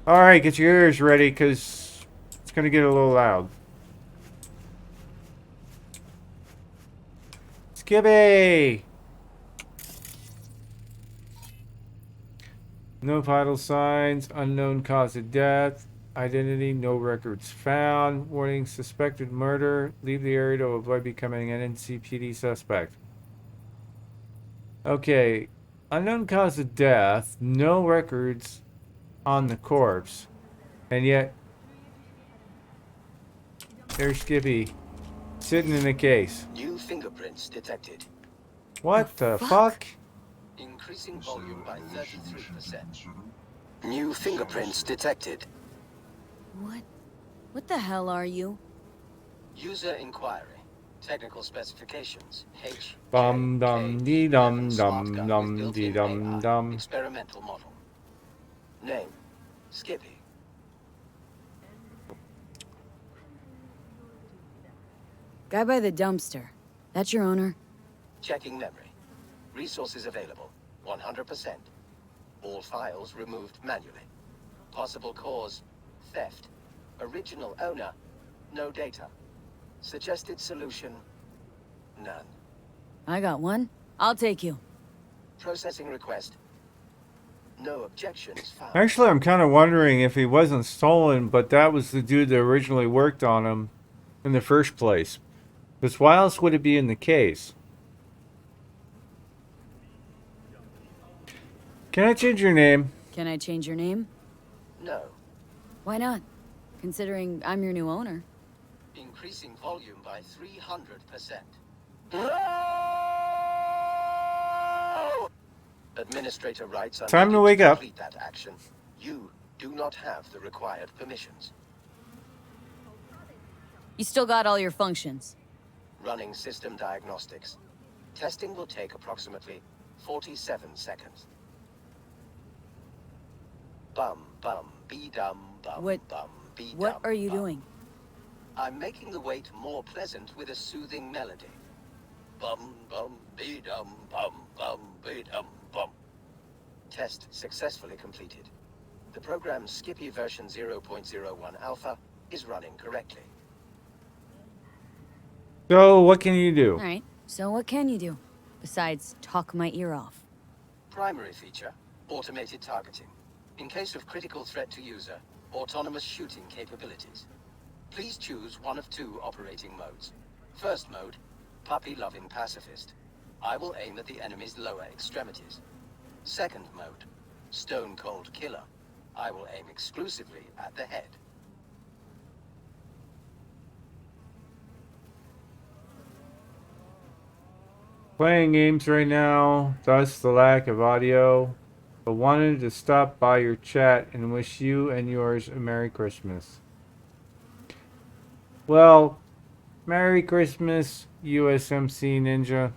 [SPEAKER 3] Alright, get your ears ready, because it's going to get a little loud. Skippy! No vital signs, unknown cause of death, identity, no records found, warning, suspected murder, leave the area to avoid becoming an NCPD suspect. Okay, unknown cause of death, no records on the corpse, and yet there's Skippy sitting in a case.
[SPEAKER 19] New fingerprints detected.
[SPEAKER 3] What the fuck?
[SPEAKER 19] Increasing volume by 33%. New fingerprints detected.
[SPEAKER 8] What the hell are you?
[SPEAKER 19] User inquiry. Technical specifications. H.
[SPEAKER 3] Dum dum dee dum dum dum dee dum dum.
[SPEAKER 19] Experimental model. Name. Skippy.
[SPEAKER 8] Guy by the dumpster. That's your owner?
[SPEAKER 19] Checking memory. Resources available. 100%. All files removed manually. Possible cause. Theft. Original owner. No data. Suggested solution? None.
[SPEAKER 8] I got one. I'll take you.
[SPEAKER 19] Processing request. No objections found.
[SPEAKER 3] Actually, I'm kind of wondering if he wasn't stolen, but that was the dude that originally worked on him in the first place. Because why else would it be in the case? Can I change your name?
[SPEAKER 8] Can I change your name?
[SPEAKER 19] No.
[SPEAKER 8] Why not? Considering I'm your new owner.
[SPEAKER 19] Increasing volume by 300%. Administrator rights are
[SPEAKER 3] Time to
[SPEAKER 19] needed
[SPEAKER 3] wake up.
[SPEAKER 19] complete that action. You do not have the required permissions.
[SPEAKER 8] You still got all your functions.
[SPEAKER 19] Running system diagnostics. Testing will take approximately 47 seconds. Bum bum be dum bum bum be
[SPEAKER 8] What
[SPEAKER 19] dum.
[SPEAKER 8] are you doing?
[SPEAKER 19] I'm making the wait more pleasant with a soothing melody. Bum bum be dum bum bum be dum bum. Test successfully completed. The program's Skippy version 0.01 alpha is running correctly.
[SPEAKER 3] So, what can you do?
[SPEAKER 8] Alright, so what can you do? Besides talk my ear off.
[SPEAKER 19] Primary feature, automated targeting. In case of critical threat to user, autonomous shooting capabilities. Please choose one of two operating modes. First mode, puppy-loving pacifist. I will aim at the enemy's lower extremities. Second mode, stone-cold killer. I will aim exclusively at the head.
[SPEAKER 3] Playing games right now, thus the lack of audio. But wanted to stop by your chat and wish you and yours a Merry Christmas. Well, Merry Christmas, USMC Ninja.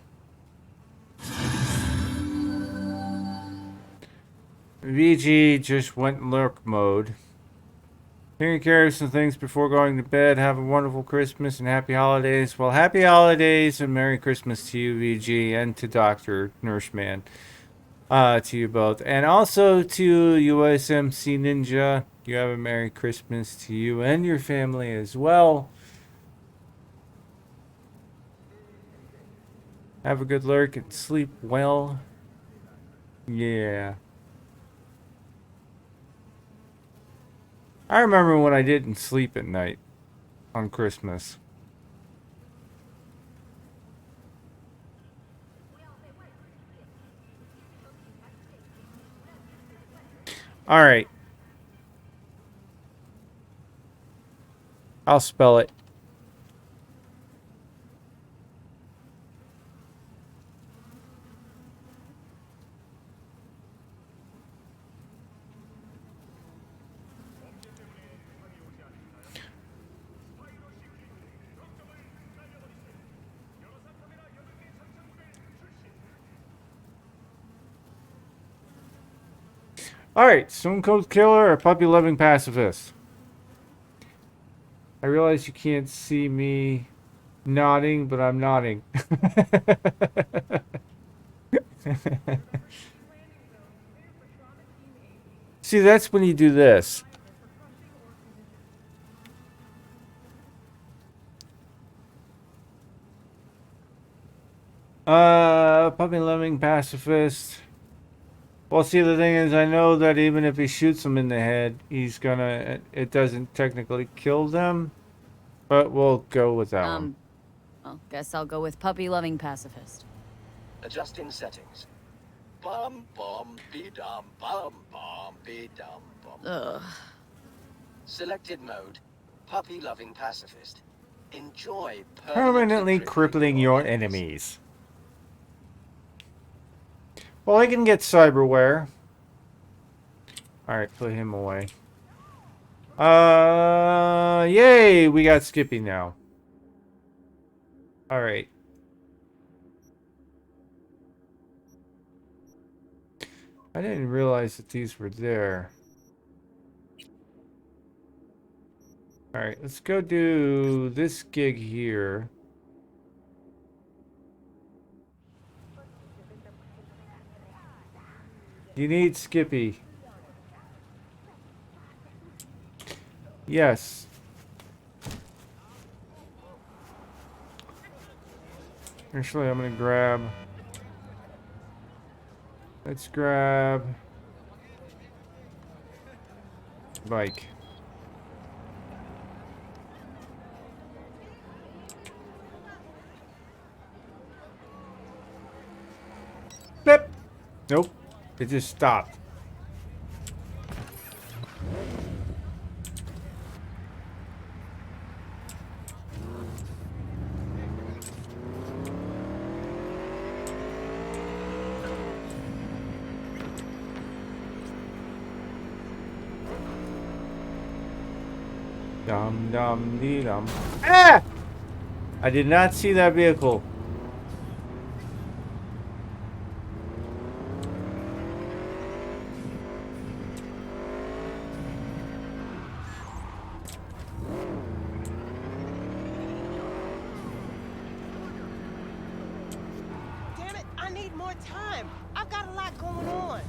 [SPEAKER 3] VG just went lurk mode. Taking care of some things before going to bed. Have a wonderful Christmas and happy holidays. Well, happy holidays and Merry Christmas to you, VG, and to Dr. Nurseman. To you both. And also to USMC Ninja. You have a Merry Christmas to you and your family as well. Have a good lurk and sleep well. Yeah. I remember when I didn't sleep at night on Christmas. All right. I'll spell it. Alright, Stone Cold Killer or Puppy Loving Pacifist? I realize you can't see me nodding, but I'm nodding. See, that's when you do this. Puppy Loving Pacifist. Well, see, the thing is, I know that even if he shoots them in the head, he's gonna... It doesn't technically kill them, but we'll go with that one.
[SPEAKER 8] Well, guess I'll go with puppy-loving pacifist.
[SPEAKER 19] Adjusting settings. Bum bum be dum bum bum be dum bum.
[SPEAKER 8] Ugh.
[SPEAKER 19] Selected mode, puppy-loving pacifist. Enjoy
[SPEAKER 3] Permanently crippling your enemies. Well, I can get cyberware. Alright, put him away. Yay! We got Skippy now. Alright. I didn't realize that these were there. Alright, let's go do this gig here. You need Skippy. Yes. Actually, I'm gonna grab. Let's grab bike. Flip. Nope. It just stopped. Dum dum dee dum. Ah! I did not see that vehicle.
[SPEAKER 17] Damn it, I need more time. I've got a lot going on.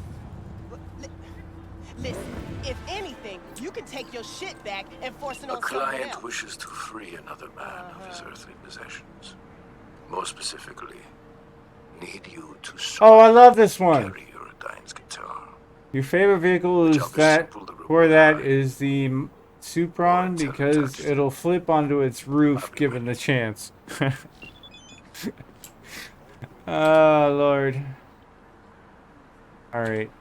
[SPEAKER 17] Listen, if anything, you can take your shit back and force it
[SPEAKER 4] A
[SPEAKER 17] on someone
[SPEAKER 4] client
[SPEAKER 17] else.
[SPEAKER 4] wishes to free another man of his earthly possessions. More specifically, need you to
[SPEAKER 3] Oh, I love this one.
[SPEAKER 4] carry Urudine's guitar.
[SPEAKER 3] Your favorite vehicle is that for that is the Supron because it'll flip onto its roof given the chance. Oh, Lord. All right.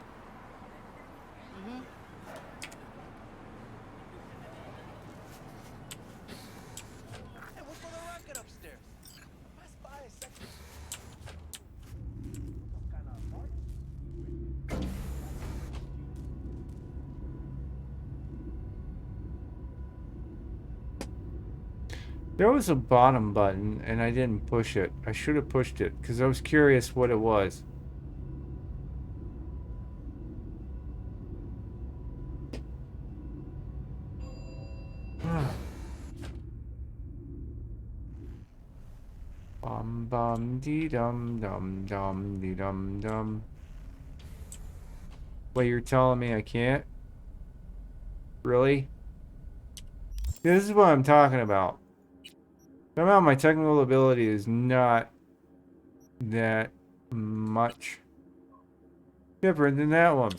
[SPEAKER 3] There was a bottom button and I didn't push it. I should have pushed it because I was curious what it was. Bum bum dee dum dum dum dee dum dum. Wait, you're telling me I can't? Really? This is what I'm talking about. Somehow my technical ability is not that much different than that one.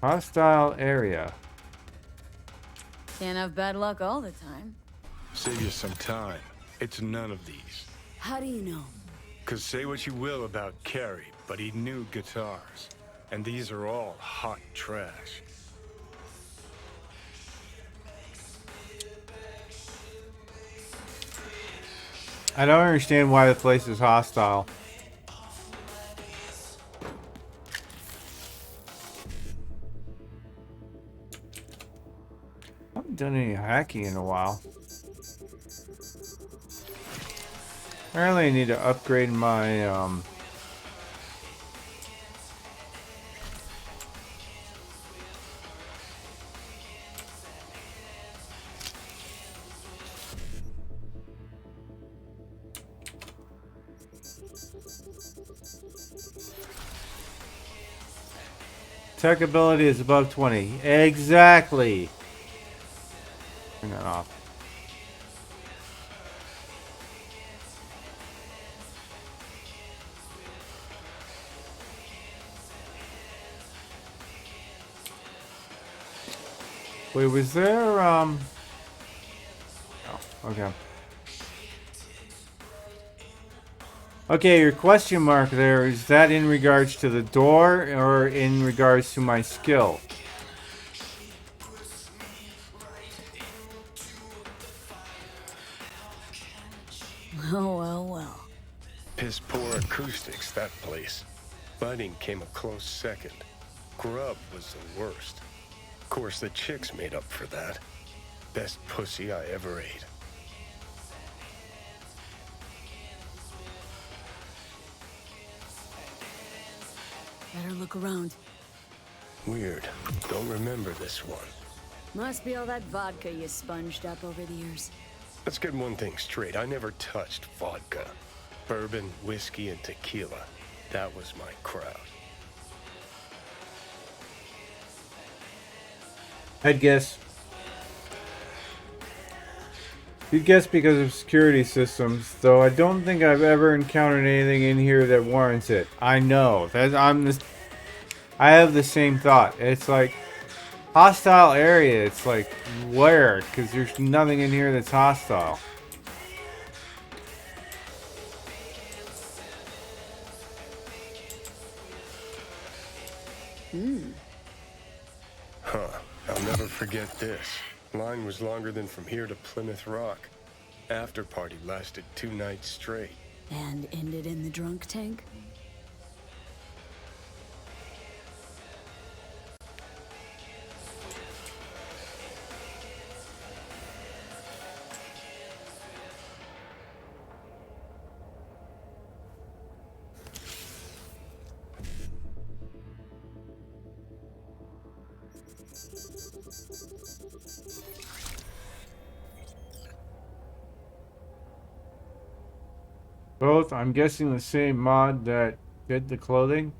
[SPEAKER 3] Hostile area.
[SPEAKER 8] Can't have bad luck all the time.
[SPEAKER 13] Save you some time. It's none of these.
[SPEAKER 8] How do you know?
[SPEAKER 13] Cause say what you will about Carrie, but he knew guitars. And these are all hot trash.
[SPEAKER 3] I don't understand why the place is hostile. I haven't done any hacking in a while. Apparently I need to upgrade my tech ability is above 20. Exactly. Turn that off. Wait, was there oh, okay. Okay, your question mark there, is that in regards to the door or in regards to my skill?
[SPEAKER 8] Oh, well, well.
[SPEAKER 13] Piss poor acoustics, that place. Lighting came a close second. Grub was the worst. Of course, the chicks made up for that. Best pussy I ever ate.
[SPEAKER 8] Better look around.
[SPEAKER 13] Weird. Don't remember this one.
[SPEAKER 8] Must be all that vodka you sponged up over the years.
[SPEAKER 13] Let's get one thing straight. I never touched vodka. Bourbon, whiskey, and tequila. That was my crowd.
[SPEAKER 3] I'd guess. You'd guess because of security systems, though I don't think I've ever encountered anything in here that warrants it. I know. I have the same thought. It's like hostile area. It's like where? Because there's nothing in here that's hostile.
[SPEAKER 13] Huh. I'll never forget this. Line was longer than from here to Plymouth Rock. After party lasted 2 nights straight.
[SPEAKER 8] And ended in the drunk tank?
[SPEAKER 3] Both, I'm guessing the same mod that did the clothing.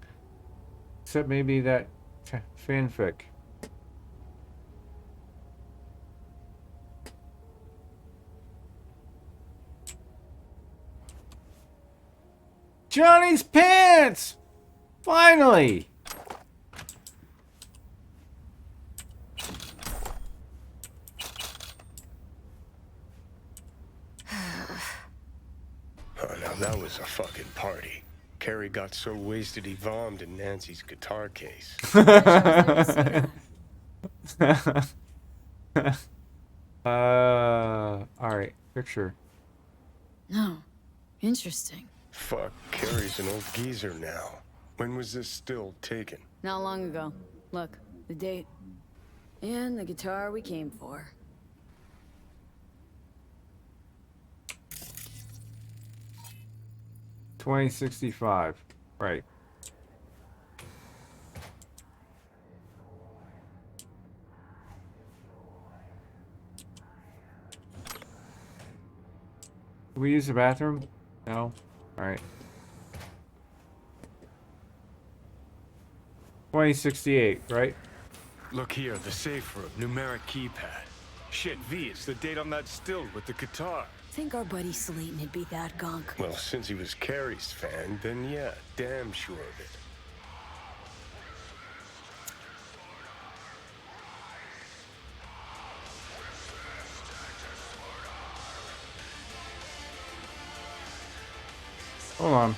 [SPEAKER 3] Except maybe that fanfic. Johnny's pants! Finally!
[SPEAKER 13] Oh, now that was a fucking party. Carrie got so wasted he vomed in Nancy's guitar case.
[SPEAKER 3] Alright, picture.
[SPEAKER 8] No. Interesting.
[SPEAKER 13] Fuck, Carrie's an old geezer now. When was this still taken?
[SPEAKER 8] Not long ago. Look, the date. And the guitar we came for.
[SPEAKER 3] $20.65. Right. Can we use the bathroom? No? Alright. $20.68, right?
[SPEAKER 15] Look here, the safe room, numeric keypad. Shit, V, it's the date on that still with the guitar.
[SPEAKER 8] Think our buddy Slayton would be that gunk?
[SPEAKER 13] Well, since he was Carrie's fan, then yeah, damn sure of it.
[SPEAKER 3] Hold on.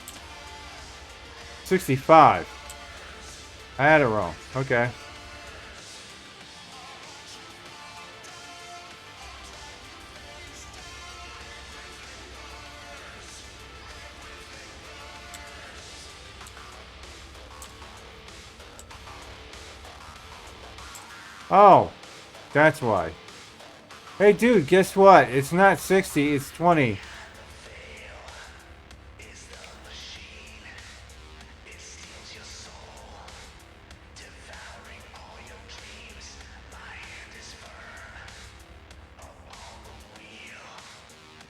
[SPEAKER 3] 65. I had it wrong. Okay. Oh, that's why. Hey, dude, guess what? It's not 60, it's 20.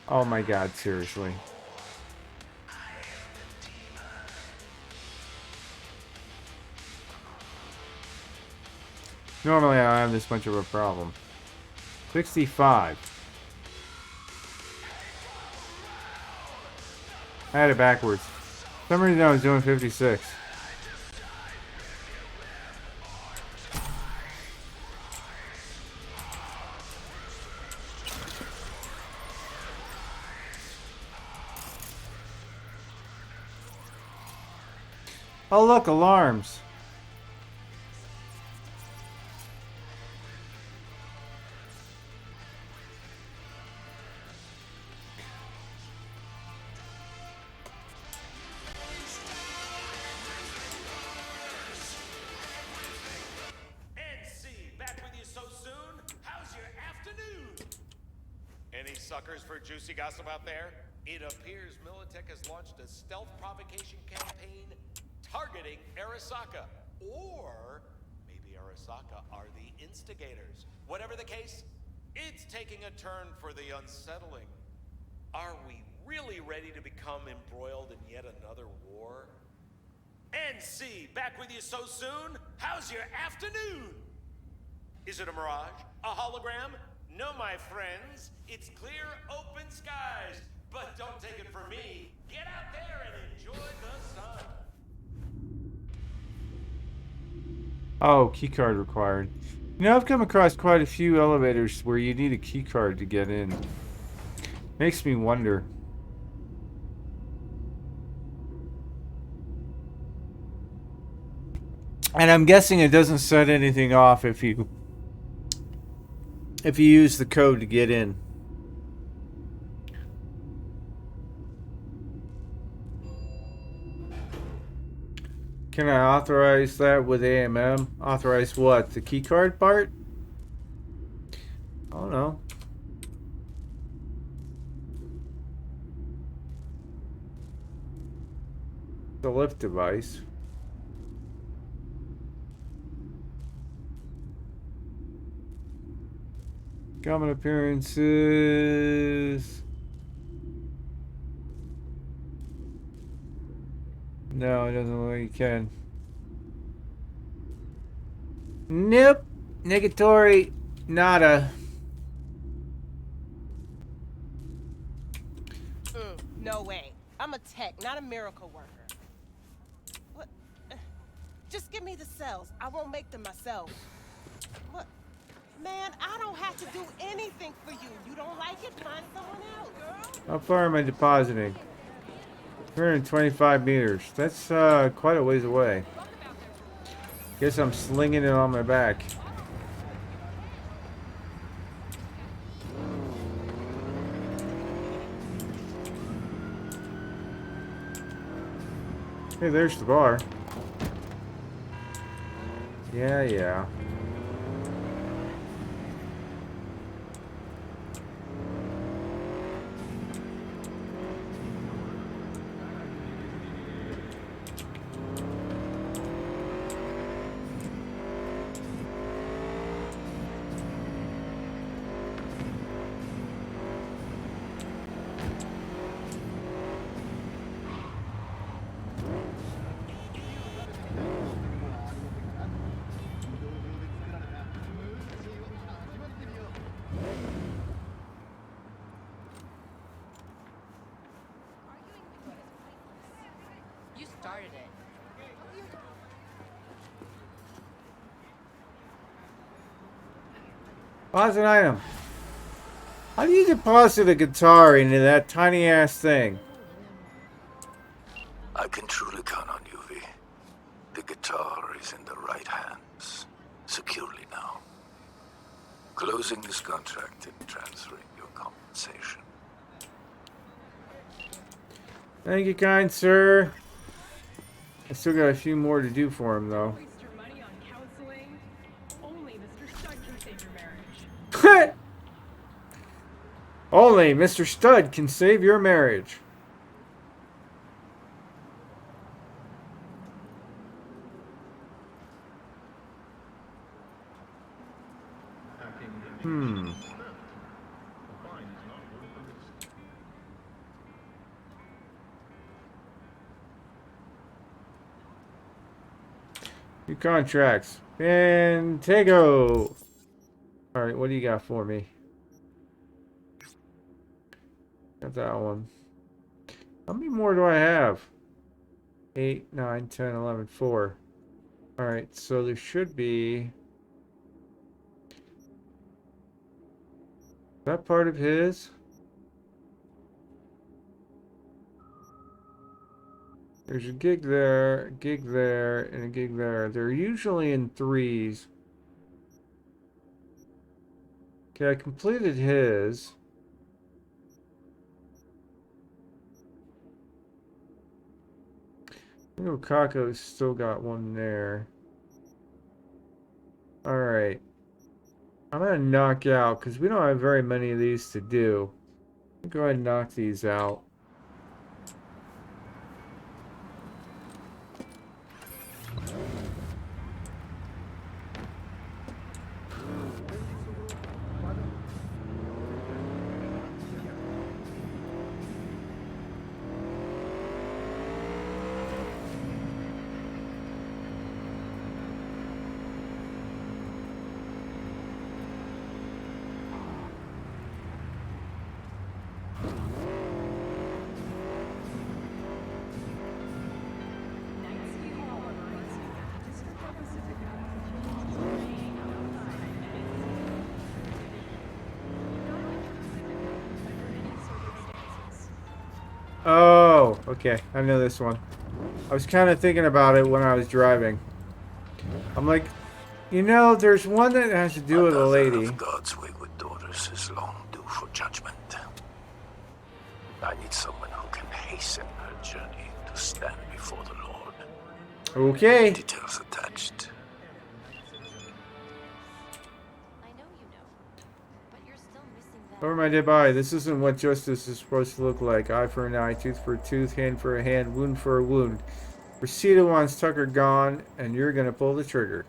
[SPEAKER 3] Oh my god, seriously. Normally I don't have this much of a problem. 65. I had it backwards. For some reason I was doing 56. Oh look, alarms.
[SPEAKER 20] Any suckers for juicy gossip out there? It appears Militech has launched a stealth provocation campaign targeting Arasaka. Or maybe Arasaka are the instigators. Whatever the case, it's taking a turn for the unsettling. Are we really ready to become embroiled in yet another war? NC, back with you so soon? How's your afternoon? Is it a mirage? A hologram? No, my friends. It's clear, open skies. But don't take it from me. Get out there and enjoy the sun.
[SPEAKER 3] Oh, keycard required. You know, I've come across quite a few elevators where you need a keycard to get in. Makes me wonder. And I'm guessing it doesn't set anything off if you use the code to get in. Can I authorize that with AMM? Authorize what? The keycard part? I don't know. The lift device. Common appearances. No, it doesn't look like you can. Nope. Negatory. Nada.
[SPEAKER 17] No way. I'm a tech, not a miracle worker. What? Just give me the cells. I won't make them myself. What? Man, I don't have to do anything for you. You don't like it? Find someone else, girl.
[SPEAKER 3] How far am I depositing? 325 meters. That's quite a ways away. Guess I'm slinging it on my back. Hey, there's the bar. Yeah.
[SPEAKER 16] You started it.
[SPEAKER 3] Deposit item. How do you deposit a guitar into that tiny ass thing?
[SPEAKER 4] I can truly count on you, V. The guitar is in the right hands. Securely now. Closing this contract and transferring your compensation.
[SPEAKER 3] Thank you, kind sir. I still got a few more to do for him, though.
[SPEAKER 7] Waste your money on counseling. Only Mr. Stud can save your marriage.
[SPEAKER 3] Only Mr. Stud can save your marriage. New contracts. Fantago. Alright, what do you got for me? Got that one. How many more do I have? 8, 9, 10, 11, 4. Alright, so there should be... that part of his? There's a gig there, and a gig there. They're usually in threes. Okay, I completed his. I know Kako's still got one there. Alright. I'm gonna knock out, because we don't have very many of these to do. Go ahead and knock these out. Oh, okay. I know this one. I was kind of thinking about it when I was driving. I'm like, you know, there's one that has to do with a lady.
[SPEAKER 4] Of God's wayward daughters is long due for judgment. I need someone who can hasten her journey to stand before the Lord.
[SPEAKER 3] Okay.
[SPEAKER 4] Details attached.
[SPEAKER 3] Over my dead body. This isn't what justice is supposed to look like. Eye for an eye, tooth for a tooth, hand for a hand, wound for a wound. Reseda wants Tucker gone, and you're gonna pull the trigger.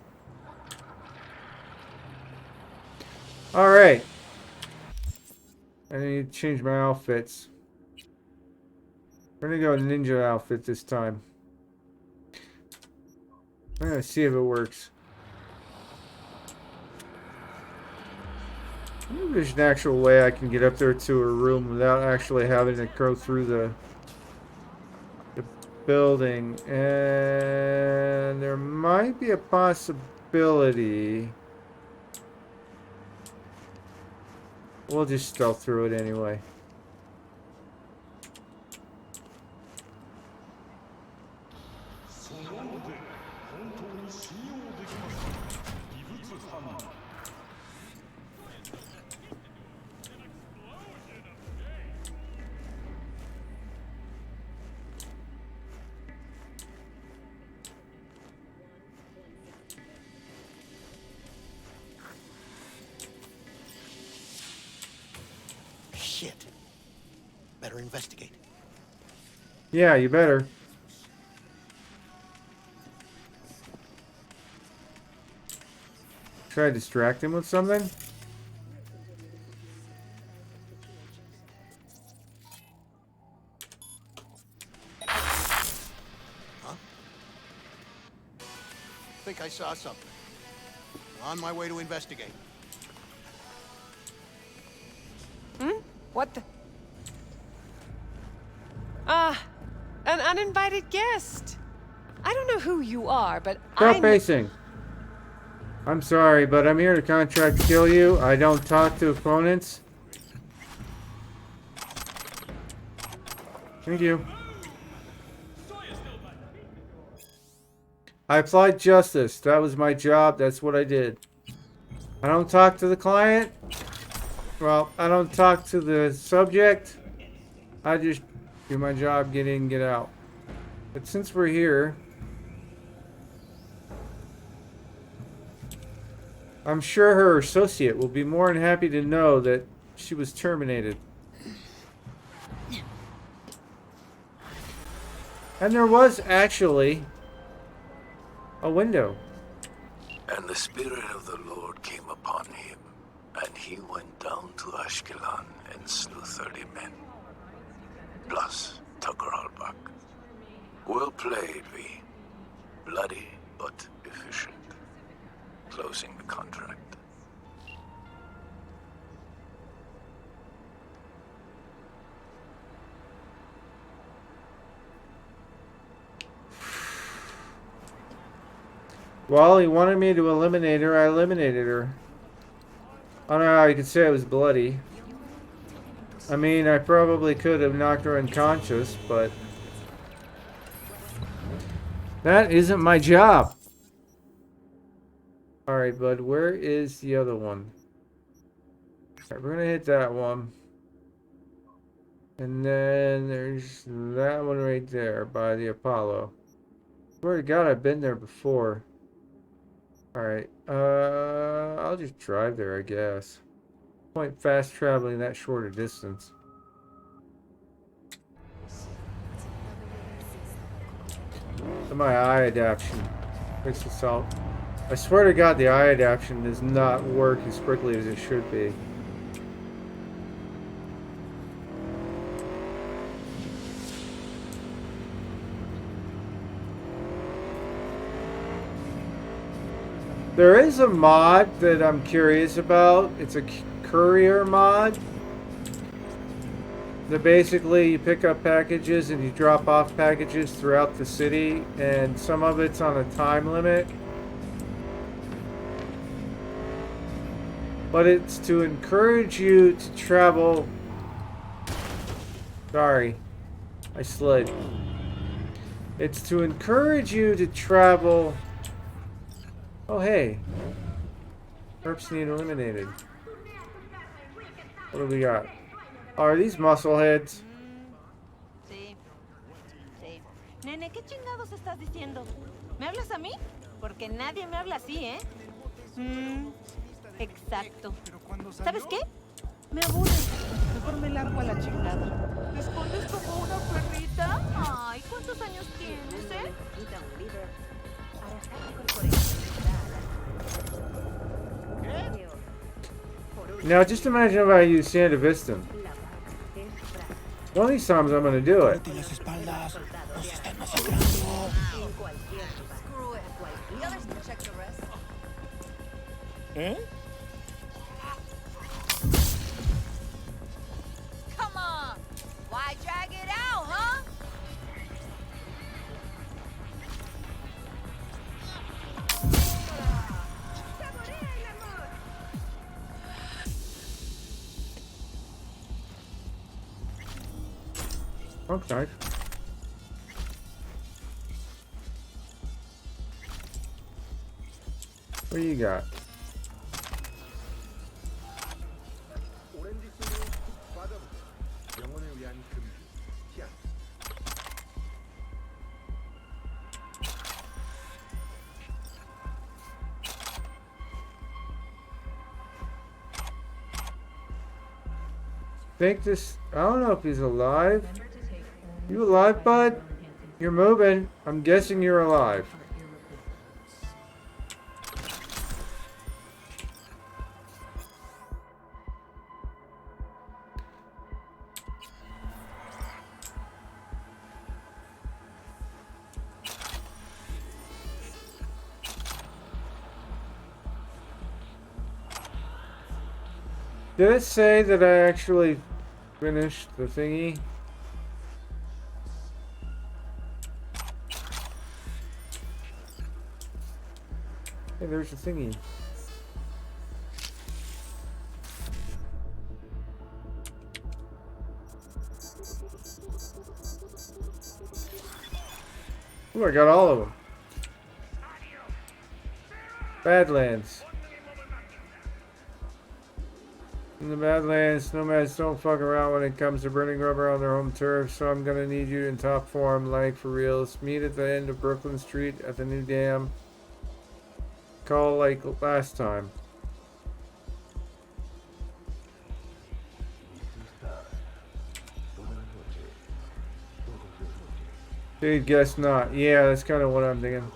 [SPEAKER 3] Alright. I need to change my outfits. We're gonna go ninja outfit this time. I'm gonna see if it works. Maybe there's an actual way I can get up there to her room without actually having to go through the building. And there might be a possibility. We'll just stealth through it anyway.
[SPEAKER 18] Shit. Better investigate.
[SPEAKER 3] Yeah, you better. Try to distract him with something?
[SPEAKER 18] Huh? Think I saw something. On my way to investigate.
[SPEAKER 9] What the? An uninvited guest. I don't know who you are, but
[SPEAKER 3] Stop pacing. I'm sorry, but I'm here to contract kill you. I don't talk to opponents. Thank you. I applied justice. That was my job. That's what I did. I don't talk to the client. Well, I don't talk to the subject. I just do my job, get in, get out. But since we're here, I'm sure her associate will be more than happy to know that she was terminated. And there was actually a window.
[SPEAKER 4] And the Spirit of the Lord came upon him, and he went down to Ashkelon and slew 30 men. Plus Tucker Albach. Well played, V. Bloody but efficient. Closing the contract.
[SPEAKER 3] Well, he wanted me to eliminate her. I eliminated her. I don't know how you could say it was bloody. I mean, I probably could have knocked her unconscious, but that isn't my job. Alright, bud, where is the other one? Alright, we're gonna hit that one. And then there's that one right there by the Apollo. Swear to God, I've been there before. Alright, I'll just drive there, I guess. Point fast traveling that short a distance. And my eye adaptation fix itself. I swear to God, the eye adaptation does not work as quickly as it should be. There is a mod that I'm curious about. It's a courier mod. That basically you pick up packages and you drop off packages throughout the city, and some of it's on a time limit. But it's to encourage you to travel. Sorry. I slid. It's to encourage you to travel. Oh, hey. Herps need eliminated. What do we got? Are these muscle heads?
[SPEAKER 21] Sí. Sí. Nene, ¿qué chingados estás diciendo? ¿Me hablas a mí? Porque nadie me habla así, ¿eh? Exacto. ¿Sabes qué? Me aburre. Mejor me largo a la chingada. ¿Me escondes como una perrita? Ay, ¿cuántos años tienes, eh?
[SPEAKER 3] Now, just imagine if I use Santa Vista. One of these times I'm going to do it.
[SPEAKER 21] ¿Eh?
[SPEAKER 14] Come on! Why drag it out, huh?
[SPEAKER 3] Okay. What do you got? Think this. I don't know if he's alive. You alive, bud? You're moving. I'm guessing you're alive. Did it say that I actually finished the thingy? Hey, there's the thingy. Ooh, I got all of them. Badlands. In the Badlands, nomads don't fuck around when it comes to burning rubber on their home turf, so I'm gonna need you in top form, like for reals. Meet at the end of Brooklyn Street at the new dam. Call like last time. Dude, guess not. Yeah, that's kind of what I'm thinking.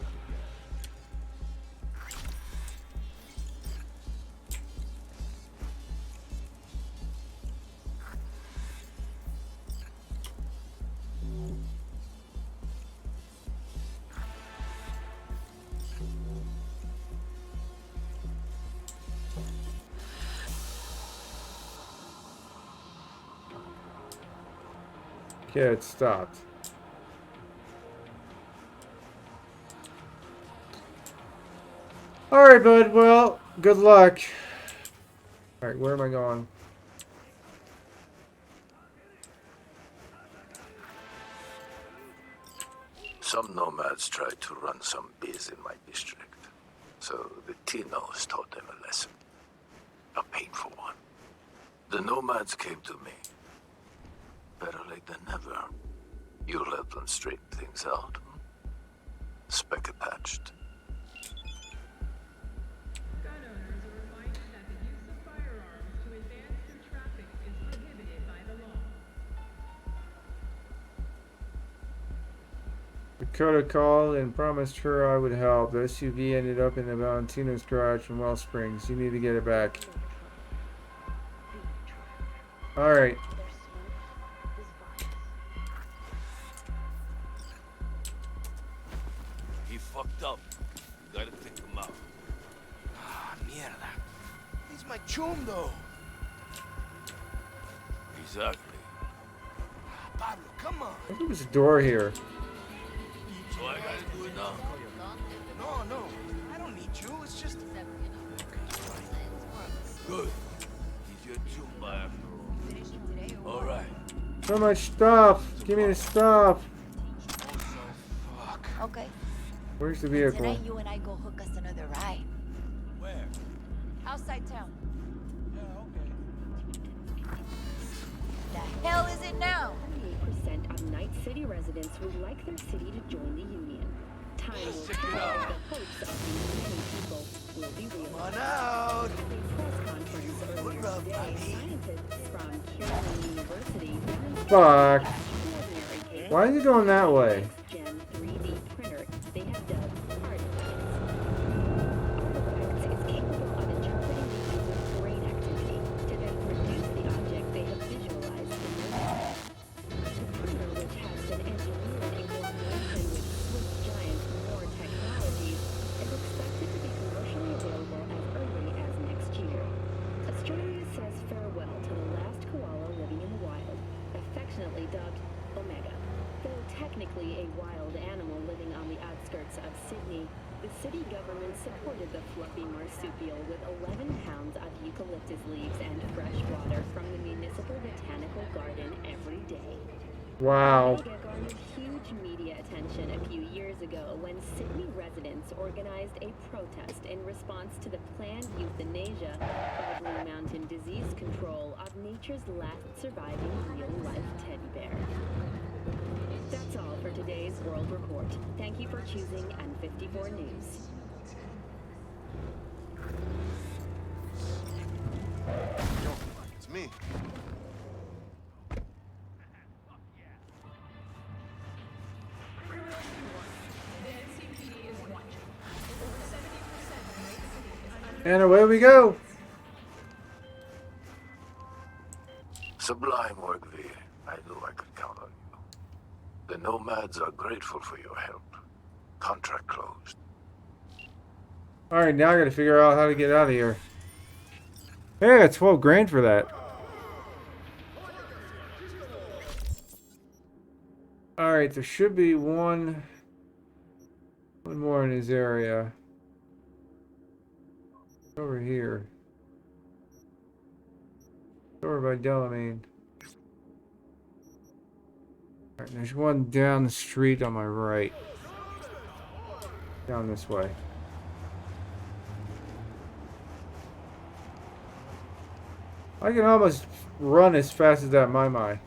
[SPEAKER 3] Okay, it stopped. Alright, bud. Well, good luck. Alright, where am I going?
[SPEAKER 4] Some nomads tried to run some biz in my district, so the Tinos taught them a lesson. A painful one. The nomads came to me. Better late than never. You'll help them straighten things out. Spec attached.
[SPEAKER 7] Gun owners are reminded that the use of firearms to advance through traffic is prohibited by the law.
[SPEAKER 3] Dakota called and promised her I would help. The SUV ended up in the Valentino's garage in Wells Springs. You need to get it back. Alright.
[SPEAKER 22] He fucked up. You gotta pick him up. Ah, mierda. He's my chum, though. Exactly. Pablo, come on.
[SPEAKER 3] I think there's a door here.
[SPEAKER 22] So I gotta do it now? No. I don't need you. It's just... Good. He's your chumba after all. All right.
[SPEAKER 3] So much stuff. Give me the stuff.
[SPEAKER 14] Okay.
[SPEAKER 3] Where's the vehicle?
[SPEAKER 14] Tonight you and I go hook us another ride.
[SPEAKER 22] Where?
[SPEAKER 14] Outside town.
[SPEAKER 22] Yeah, okay.
[SPEAKER 14] The hell is it now?
[SPEAKER 7] 78% of Night City residents would like their city to join the Union. Time will tell if the hopes of these many people will be realized.
[SPEAKER 22] Come on out.
[SPEAKER 7] At a press conference earlier today, scientists from Carolina University demonstrated
[SPEAKER 3] Fuck.
[SPEAKER 7] extraordinary
[SPEAKER 3] Why is it going that way?
[SPEAKER 7] Gen 3D printer they have dubbed Artifacts. Artifacts is capable of interpreting the user's brain activity to then produce the object they have visualized in their mind. The printer, which has been engineered in cooperation with Swiss giant More Technologies, is expected to be commercially available as early as next year. Australia says farewell to the last koala living in the wild, affectionately dubbed Omega. Though technically a wild animal living on the outskirts of Sydney, the city government supported the fluffy marsupial with 11 pounds of eucalyptus leaves and fresh water from the municipal botanical garden every day.
[SPEAKER 3] Wow.
[SPEAKER 7] Omega garnered huge media attention a few years ago when Sydney residents organized a protest in response to the planned euthanasia by Blue Mountain Disease Control of nature's last surviving real-life teddy bear. That's all for today's World Report. Thank you for choosing N54 News.
[SPEAKER 22] Yo, it's me.
[SPEAKER 3] And away we go.
[SPEAKER 4] Sublime work, V. I knew I could count on you. The Nomads are grateful for your help. Contract closed.
[SPEAKER 3] Alright, now I gotta figure out how to get out of here. Hey, I got 12 grand for that. Alright, there should be one more in his area. Over here. Over by Delamine. Alright, there's one down the street on my right. Down this way. I can almost run as fast as that Mai.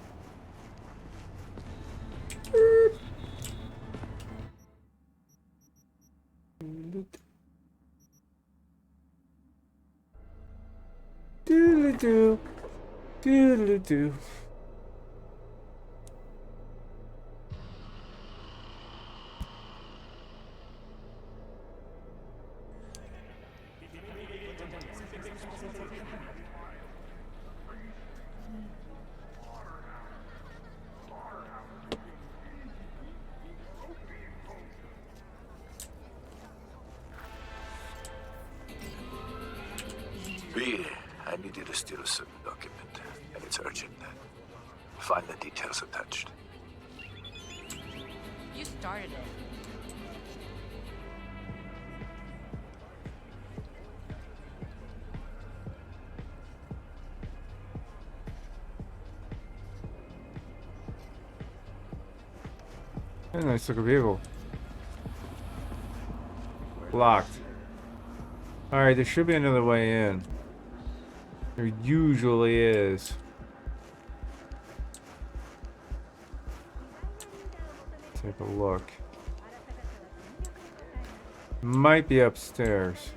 [SPEAKER 3] Doodle-doo. Doodle-doo.
[SPEAKER 4] V, I need you to steal a certain document, and it's urgent. Find the details attached.
[SPEAKER 10] You started it.
[SPEAKER 3] And nice looking vehicle. Locked. Alright, there should be another way in. There usually is. Take a look. Might be upstairs.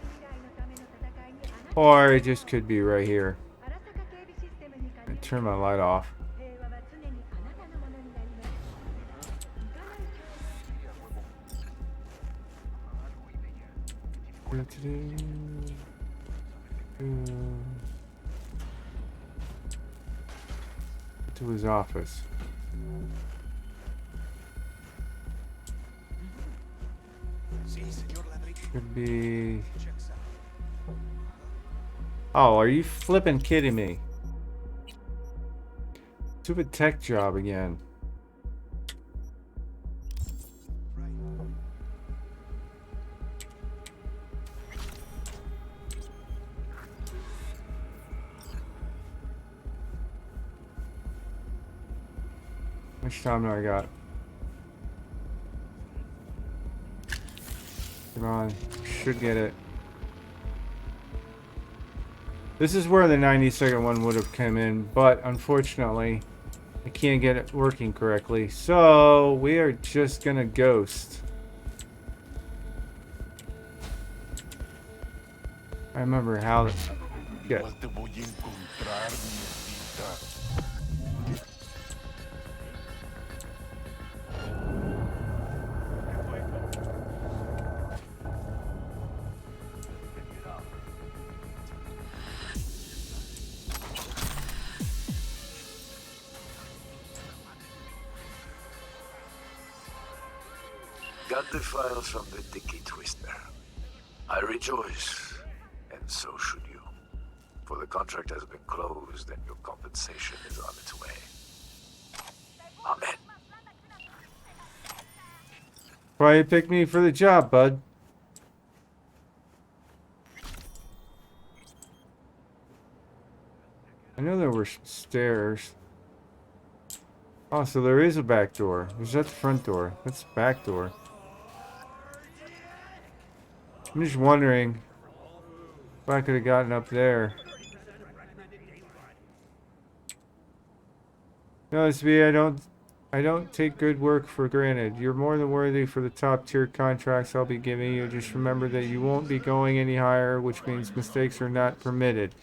[SPEAKER 3] Or it just could be right here. I turn my light off. To his office. Could be. Oh, are you flipping kidding me? Stupid tech job again. much time do I got? Come on. Should get it. This is where the 90-second one would have come in, but unfortunately, I can't get it working correctly. So, we are just gonna ghost. I remember how to get.
[SPEAKER 4] Got the files from the Dicky Twister. I rejoice, and so should you. For the contract has been closed and your compensation is on its way. Amen.
[SPEAKER 3] Why you picked me for the job, bud? I know there were stairs. Oh, so there is a back door. Was that the front door? That's the back door. I'm just wondering if I could have gotten up there. No, SB, I don't take good work for granted. You're more than worthy for the top tier contracts I'll be giving you. Just remember that you won't be going any higher, which means mistakes are not permitted.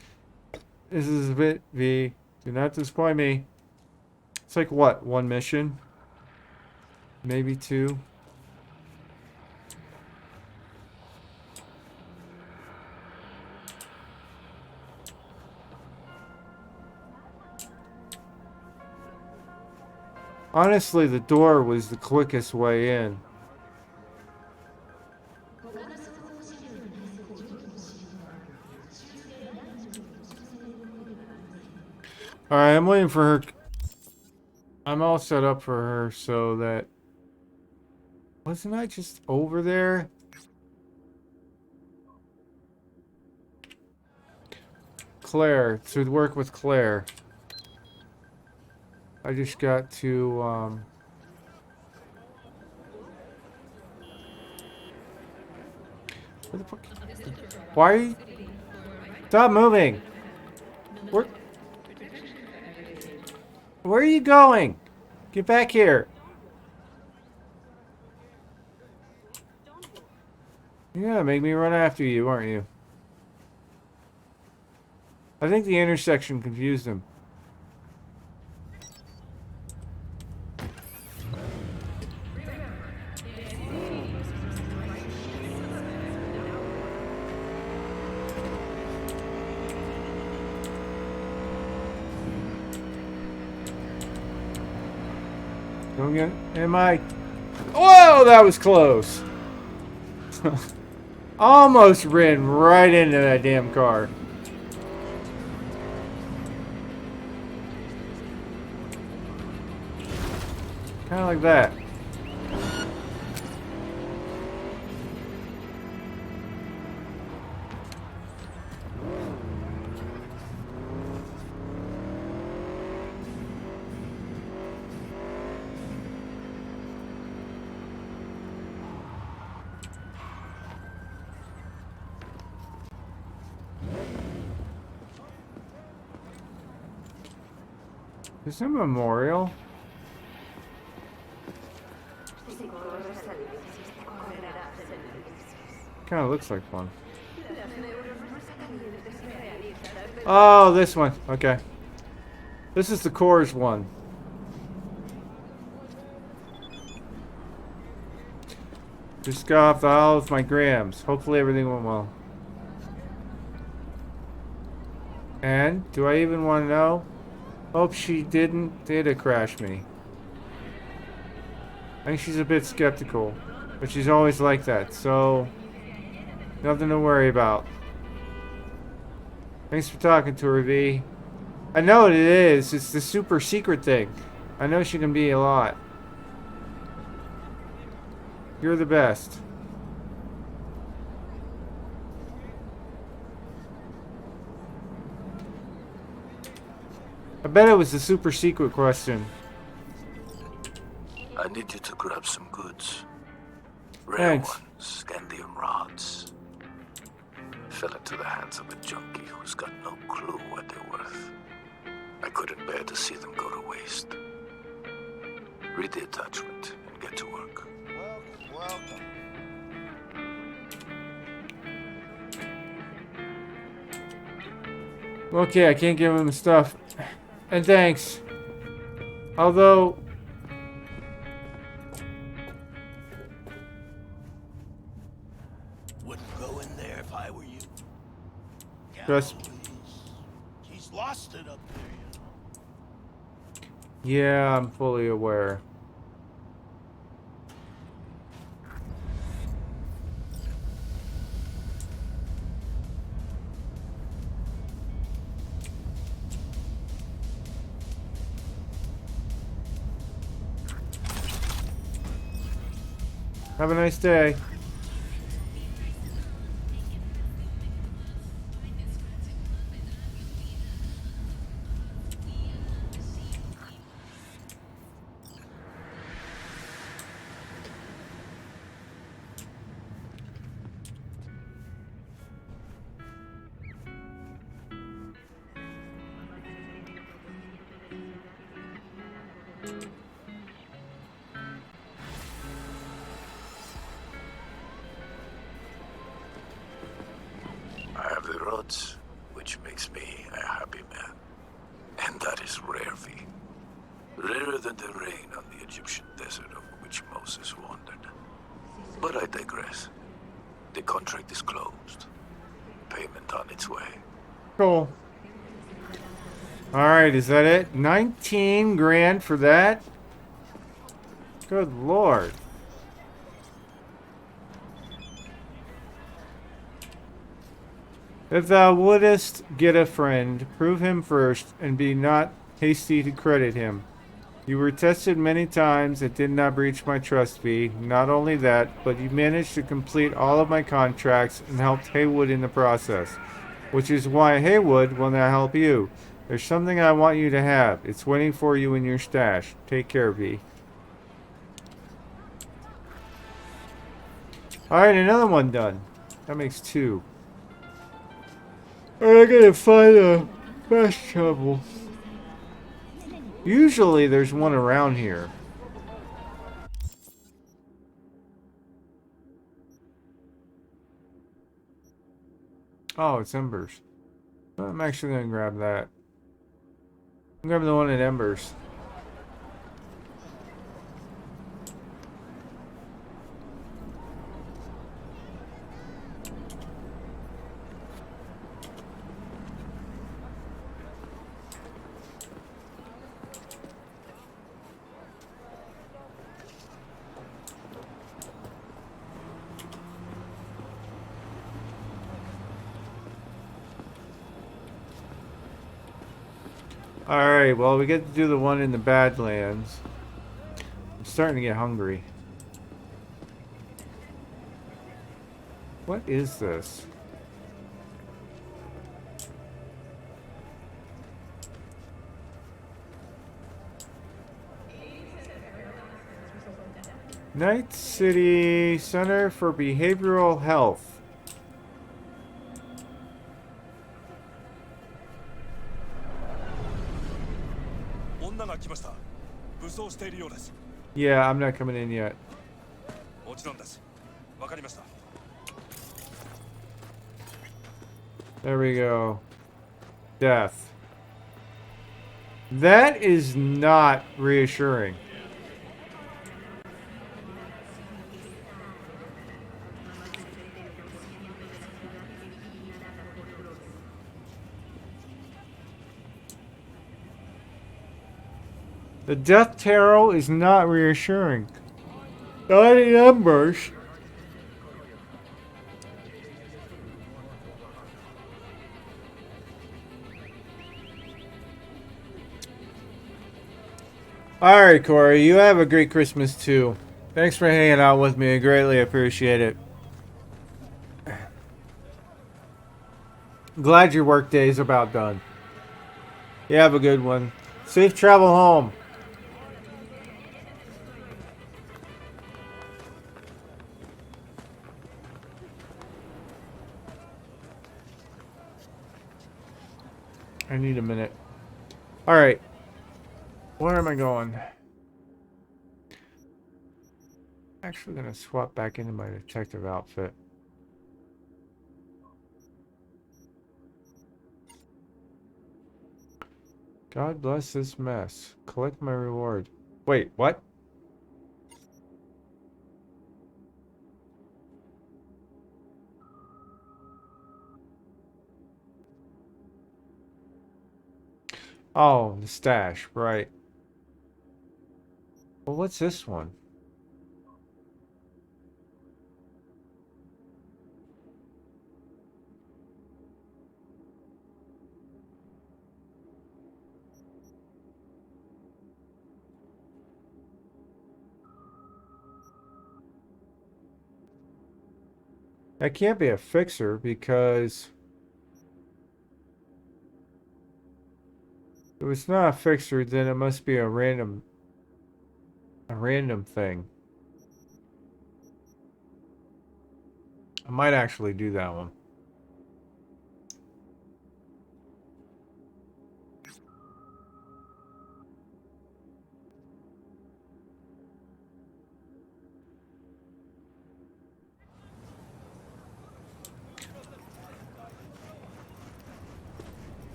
[SPEAKER 3] This is a bit, V. Do not disappoint me. It's like what? One mission? Maybe two? Honestly, the door was the quickest way in. Alright, I'm waiting for her. I'm all set up for her so that... Wasn't I just over there? Claire, to work with Claire. I just got to, Where the fuck? Why are you... Stop moving! Where are you going? Get back here. You're gonna make me run after you, aren't you? I think the intersection confused him. Don't get... Am I... Whoa, that was close. Almost ran right into that damn car. Kind of like that. Is there a memorial? Kind of looks like one. Oh, this one. Okay. This is the Coors one. Just got off the aisle with my grams. Hopefully everything went well. And, do I even want to know? Hope she didn't data crash me. I think she's a bit skeptical, but she's always like that, so nothing to worry about. Thanks for talking to her, V. I know what it is. It's the super secret thing. I know she can be a lot. You're the best. I bet it was the super secret question.
[SPEAKER 4] I need you to grab some goods. Rare
[SPEAKER 3] Thanks.
[SPEAKER 4] ones, Scandium rods. Fell into the hands of a junkie who's got no clue what they're worth. I couldn't bear to see them go to waste. Read the attachment and get to work.
[SPEAKER 6] Welcome.
[SPEAKER 3] Okay, I can't give him the stuff. And thanks. Although...
[SPEAKER 18] Wouldn't go in there if I were you.
[SPEAKER 3] Just...
[SPEAKER 18] He's lost it up there,
[SPEAKER 3] Yeah, I'm fully aware. Have a nice day.
[SPEAKER 4] I have the rods, which makes me a happy man. And that is rare, V. Rarer than the rain on the Egyptian desert over which Moses wandered. But I digress. The contract is closed. Payment on its way.
[SPEAKER 3] Cool. Alright, is that it? 19 grand for that? Good lord. If thou wouldest get a friend, prove him first, and be not hasty to credit him. You were tested many times and did not breach my trust fee. Not only that, but you managed to complete all of my contracts and helped Haywood in the process. Which is why Haywood will now help you. There's something I want you to have. It's waiting for you in your stash. Take care, V. Alright, another one done. That makes 2. Alright, I gotta find a fast travel. Usually there's one around here. Oh, it's Embers. I'm actually gonna grab that. I'm grabbing the one at Embers. Alright, well, we get to do the one in the Badlands. I'm starting to get hungry. What is this? Night City Center for Behavioral Health. Yeah, I'm not coming in yet. There we go. Death. That is not reassuring. The death tarot is not reassuring. Not in numbers. Alright, Corey, you have a great Christmas too. Thanks for hanging out with me. I greatly appreciate it. Glad your workday is about done. You have a good one. Safe travel home. I need a minute. All right. Where am I going? Actually gonna swap back into my detective outfit. God bless this mess. Collect my reward. Wait, what? Oh, the stash, right. Well, what's this one? That can't be a fixer because if it's not a fixer, then it must be a random thing. I might actually do that one.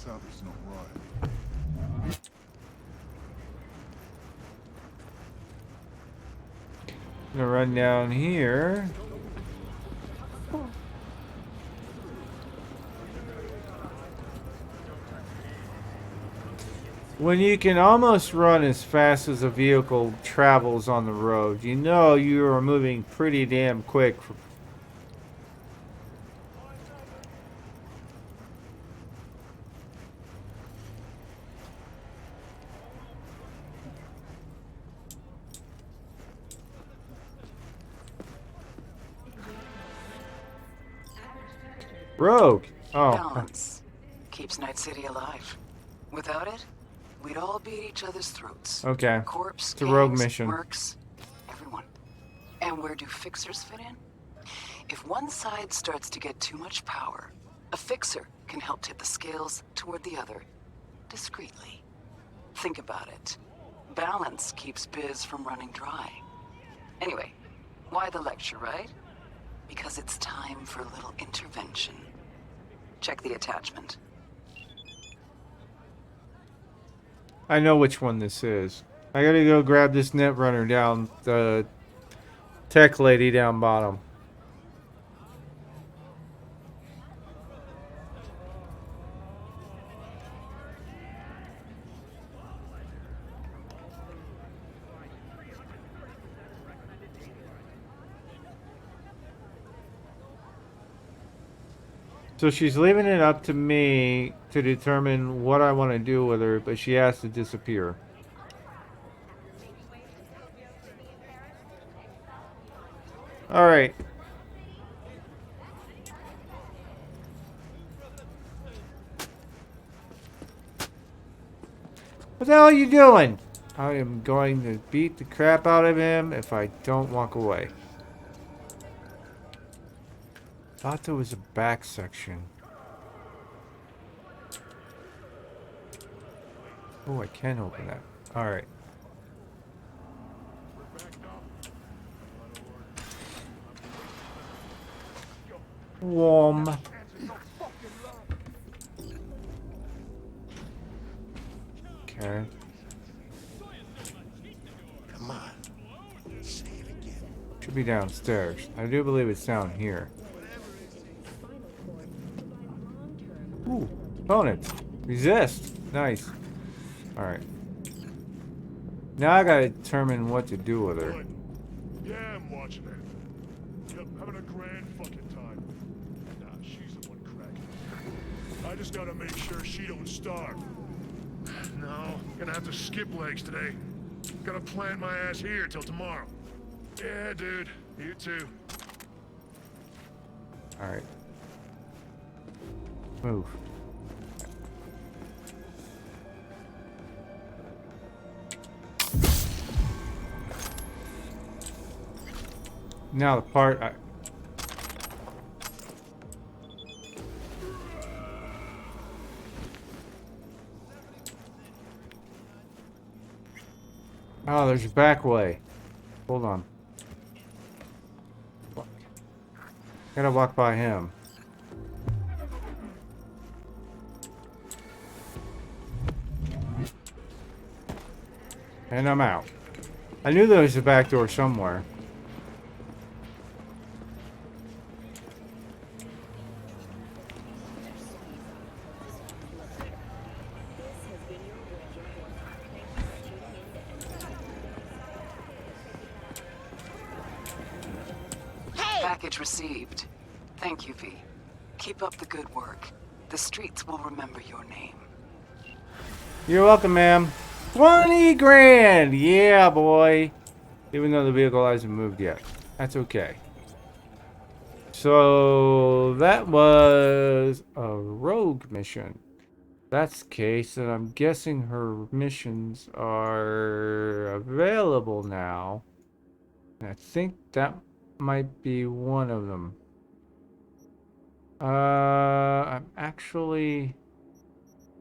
[SPEAKER 1] Something's not right.
[SPEAKER 3] I'm gonna run down here. When you can almost run as fast as a vehicle travels on the road, you know you are moving pretty damn quick. Rogue. Oh.
[SPEAKER 2] Balance keeps Night City alive. Without it, we'd all be at each other's throats.
[SPEAKER 3] Okay.
[SPEAKER 2] Corpse,
[SPEAKER 3] it's a rogue
[SPEAKER 2] gangs,
[SPEAKER 3] mission.
[SPEAKER 2] Mercs, everyone. And where do fixers fit in? If one side starts to get too much power, a fixer can help tip the scales toward the other, discreetly. Think about it. Balance keeps biz from running dry. Anyway, why the lecture, right? Because it's time for a little intervention. Check the attachment.
[SPEAKER 3] I know which one this is. I gotta go grab this net runner down, the tech lady down bottom. So she's leaving it up to me to determine what I want to do with her, but she has to disappear. All right. What the hell are you doing? I am going to beat the crap out of him if I don't walk away. Thought there was a back section. Oh, I can open that. All right. Warm. Okay.
[SPEAKER 18] Come on. Say it again.
[SPEAKER 3] Should be downstairs. I do believe it's down here. Ooh, opponents. Resist. Nice. Alright. Now I gotta determine what to do with her.
[SPEAKER 1] Yeah, I'm watching it. Yep, having a grand fucking time. Nah, she's the one cracking. I just gotta make sure she don't starve. No, gonna have to skip legs today. Gotta plant my ass here till tomorrow. Yeah, dude. You too.
[SPEAKER 3] Alright. Move. Now the part I... Oh, there's a back way. Hold on. Gotta walk by him. And I'm out. I knew there was a back door somewhere.
[SPEAKER 2] Package received. Thank you, V. Keep up the good work. The streets will remember your name.
[SPEAKER 3] You're welcome, ma'am. 20 grand! Yeah, boy. Even though the vehicle hasn't moved yet. That's okay. So, that was a rogue mission. That's the case, and I'm guessing her missions are available now. And I think that might be one of them. I'm actually...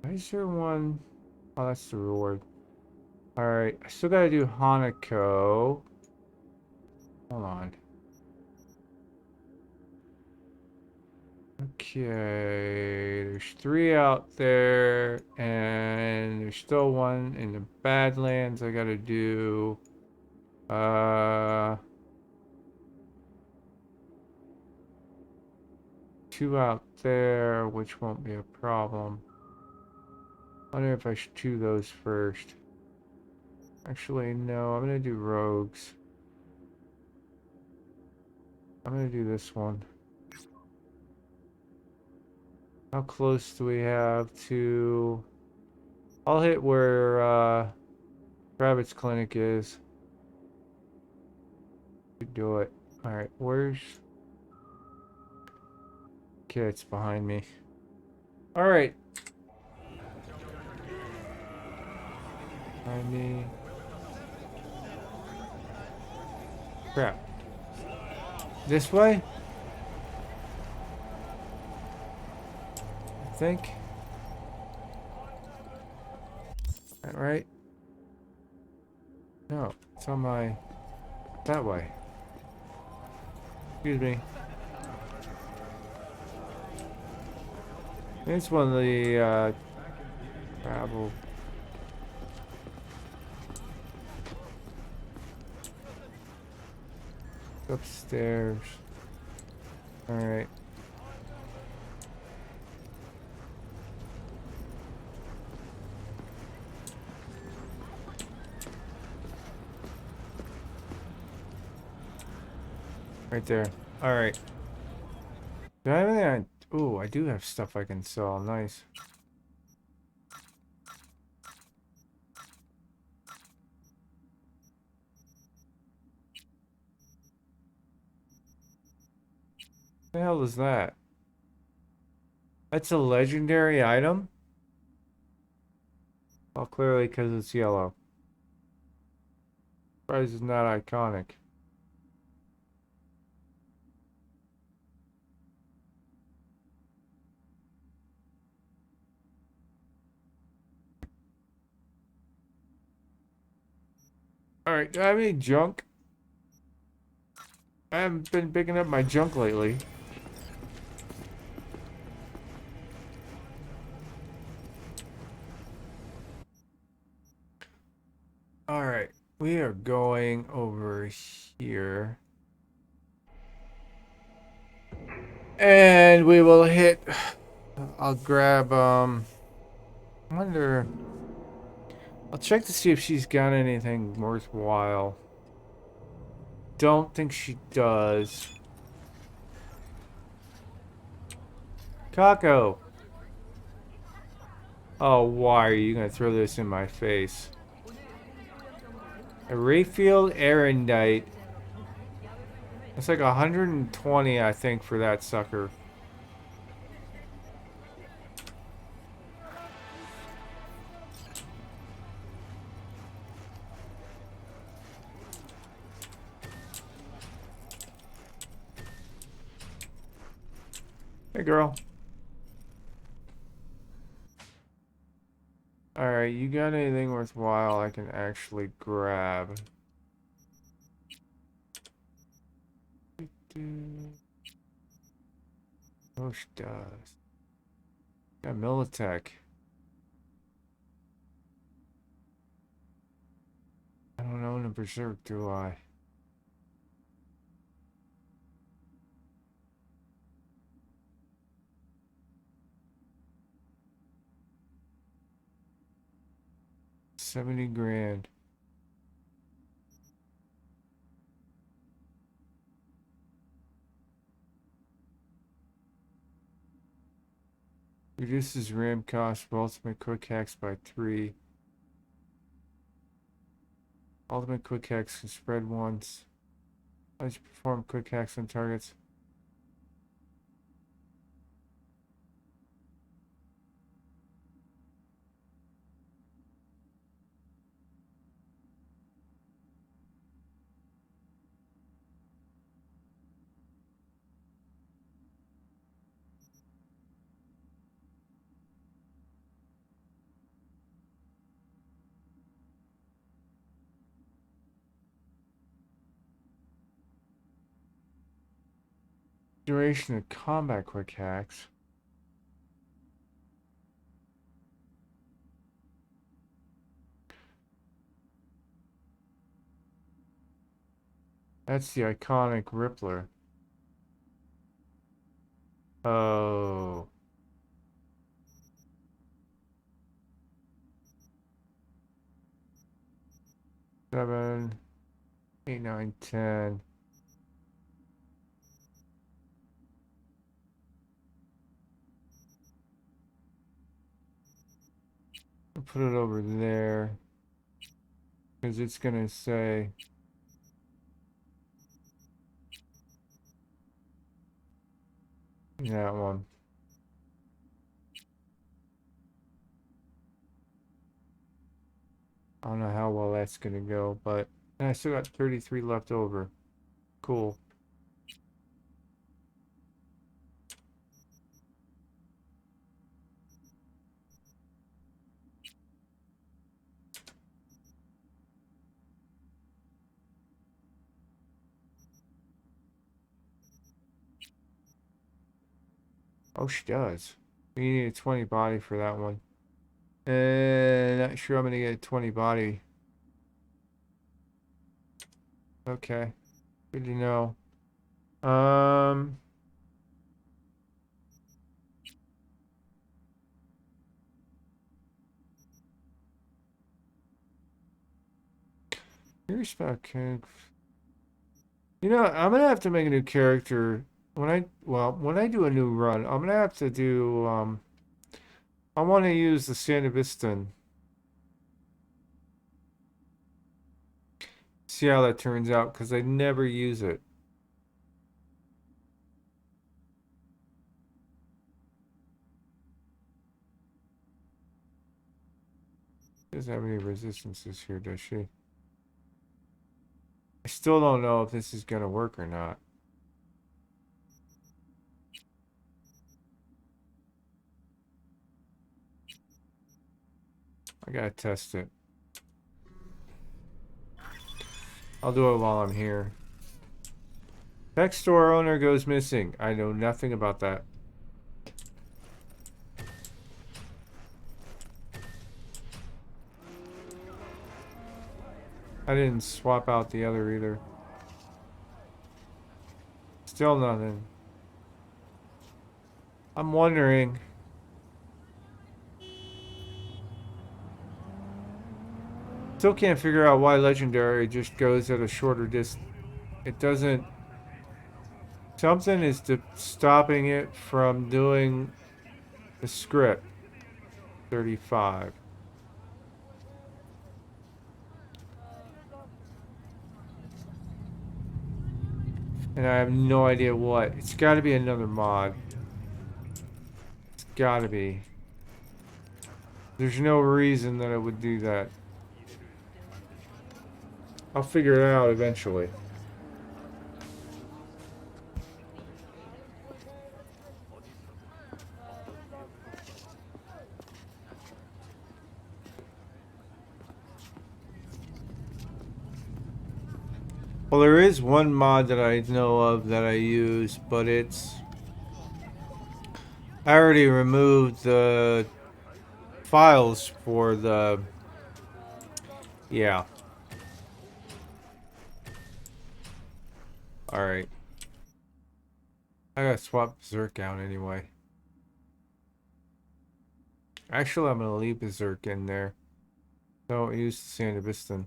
[SPEAKER 3] Is there one? Oh, that's the reward. Alright, I still gotta do Hanako. Hold on. Okay, there's 3 out there, and there's still one in the Badlands I gotta do. 2 out there, which won't be a problem. I wonder if I should do those first. Actually, no, I'm gonna do rogues. I'm gonna do this one. How close do we have to... I'll hit where Rabbit's clinic is. Do it. Alright, where's... Okay, it's behind me. Alright. Behind me. Crap. This way? I think. That right? No, it's on my... that way. Excuse me. It's one of the travel. Upstairs. Alright. Right there. Alright. Do I have anything? Ooh, I do have stuff I can sell. Nice. What the hell is that? That's a legendary item? Well, clearly because it's yellow. Price is not iconic. Alright, do I have any junk? I haven't been picking up my junk lately. Alright, we are going over here. And we will hit... I'll grab, I wonder... I'll check to see if she's got anything worthwhile. Don't think she does. Kako! Oh, why are you gonna throw this in my face? A refilled erendite. It's like 120, I think, for that sucker. Hey, girl. Alright, you got anything worthwhile I can actually grab? Oh, she does. Got Militech. I don't own a Berserk, do I? $70 grand. Reduces RAM cost of ultimate quick hacks by 3. Ultimate quick hacks can spread once. Allows you to perform quick hacks on targets. Duration of combat quick hacks. That's the iconic Rippler. Oh. Seven, 8, 9, 10. I'll put it over there. Because it's going to say... that one. I don't know how well that's going to go, but I still got 33 left over. Cool. Oh, she does. We need a 20 body for that one. Not sure I'm going to get a 20 body. Okay. Good to know. Here's about King. You know, I'm gonna have to make a new character when I do a new run. I'm gonna have to do I want to use the Sandevistan. See how that turns out because I never use it. Doesn't have any resistances here, does she? I still don't know if this is gonna work or not. I gotta test it. I'll do it while I'm here. Tech store owner goes missing. I know nothing about that. I didn't swap out the other either. Still nothing. I'm wondering. Still can't figure out why Legendary just goes at a shorter distance. It doesn't... Something is stopping it from doing the script. 35. And I have no idea what. It's got to be another mod. It's got to be. There's no reason that it would do that. I'll figure it out eventually. Well, there is one mod that I know of that I use, but I already removed the files for the... Yeah. Alright. I gotta swap Berserk out anyway. Actually, I'm gonna leave Berserk in there. Don't use the Sanderbiston.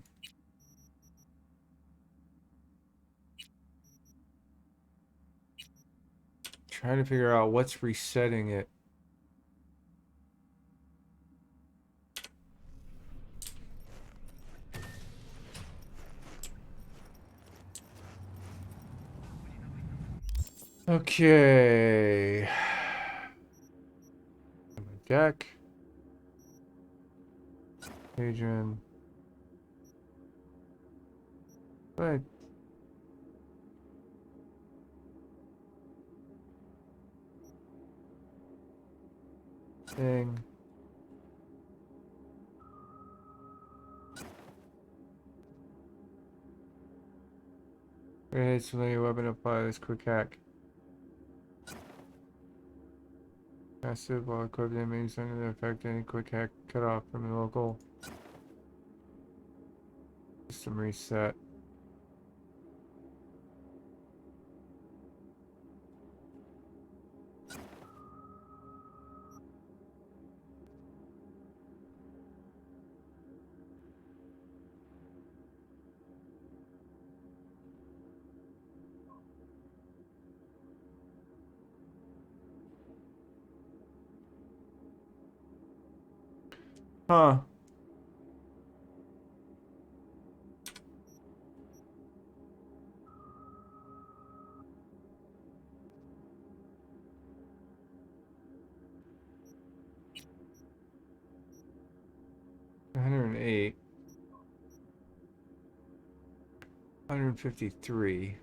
[SPEAKER 3] Trying to figure out what's resetting it. Okay. Deck. Adrian. Right. Thing. It's familiar weapon apply this quick hack. Passive while equipped enemies under the effect any quick hack cut off from the local system reset. Huh. $108. 153.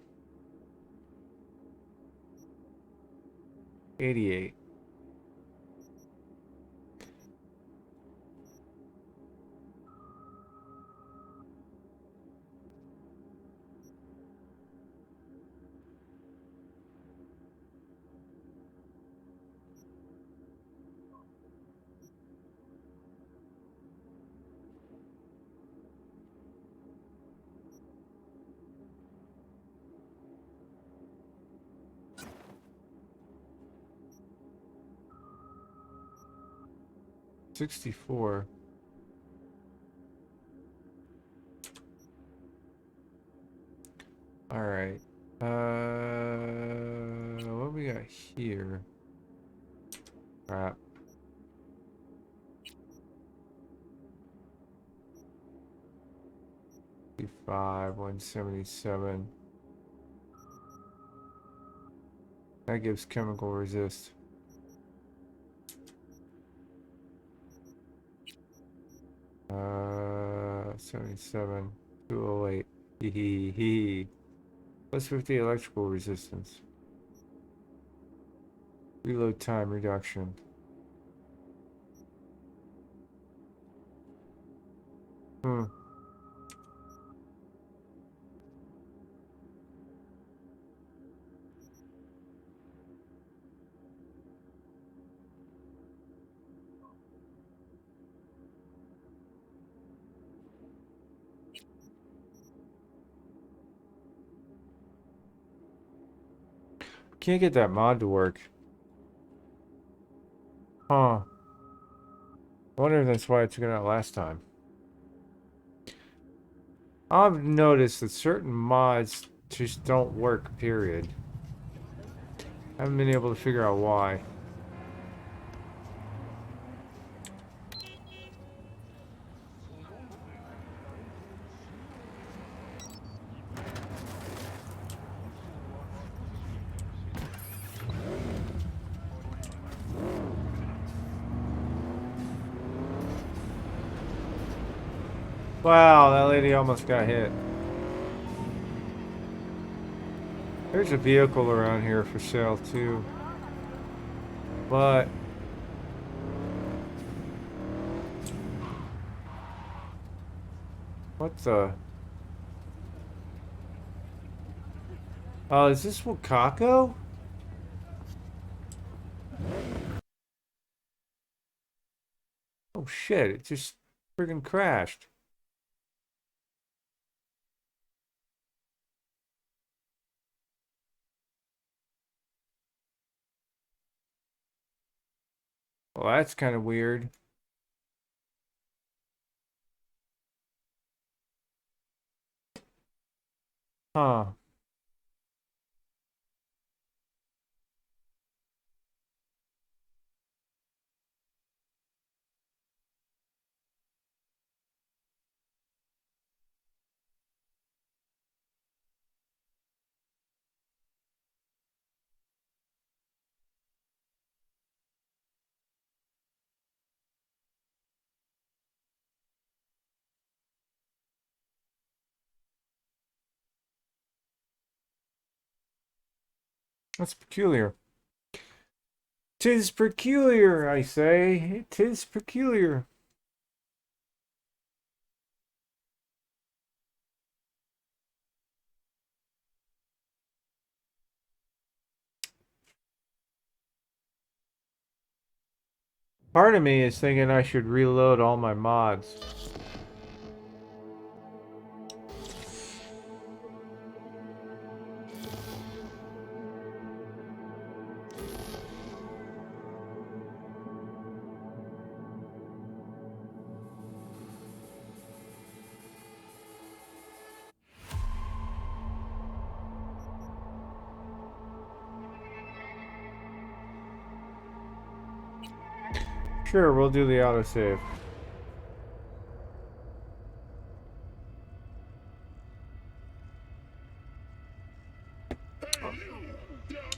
[SPEAKER 3] 88. $64. All right. What we got here? Crap. $55, 177. That gives chemical resist. Uh, 77, 208. Hee hee hee. Plus 50 electrical resistance. Reload time reduction. Hmm. Can't get that mod to work. Huh. I wonder if that's why I took it out last time. I've noticed that certain mods just don't work, period. I haven't been able to figure out why. Wow, that lady almost got hit. There's a vehicle around here for sale too. But what the? Oh, is this Wakako? Oh shit, it just friggin' crashed. Well, that's kind of weird. Huh. That's peculiar. 'Tis peculiar, I say. 'Tis peculiar. Part of me is thinking I should reload all my mods. Sure, we'll do the autosave.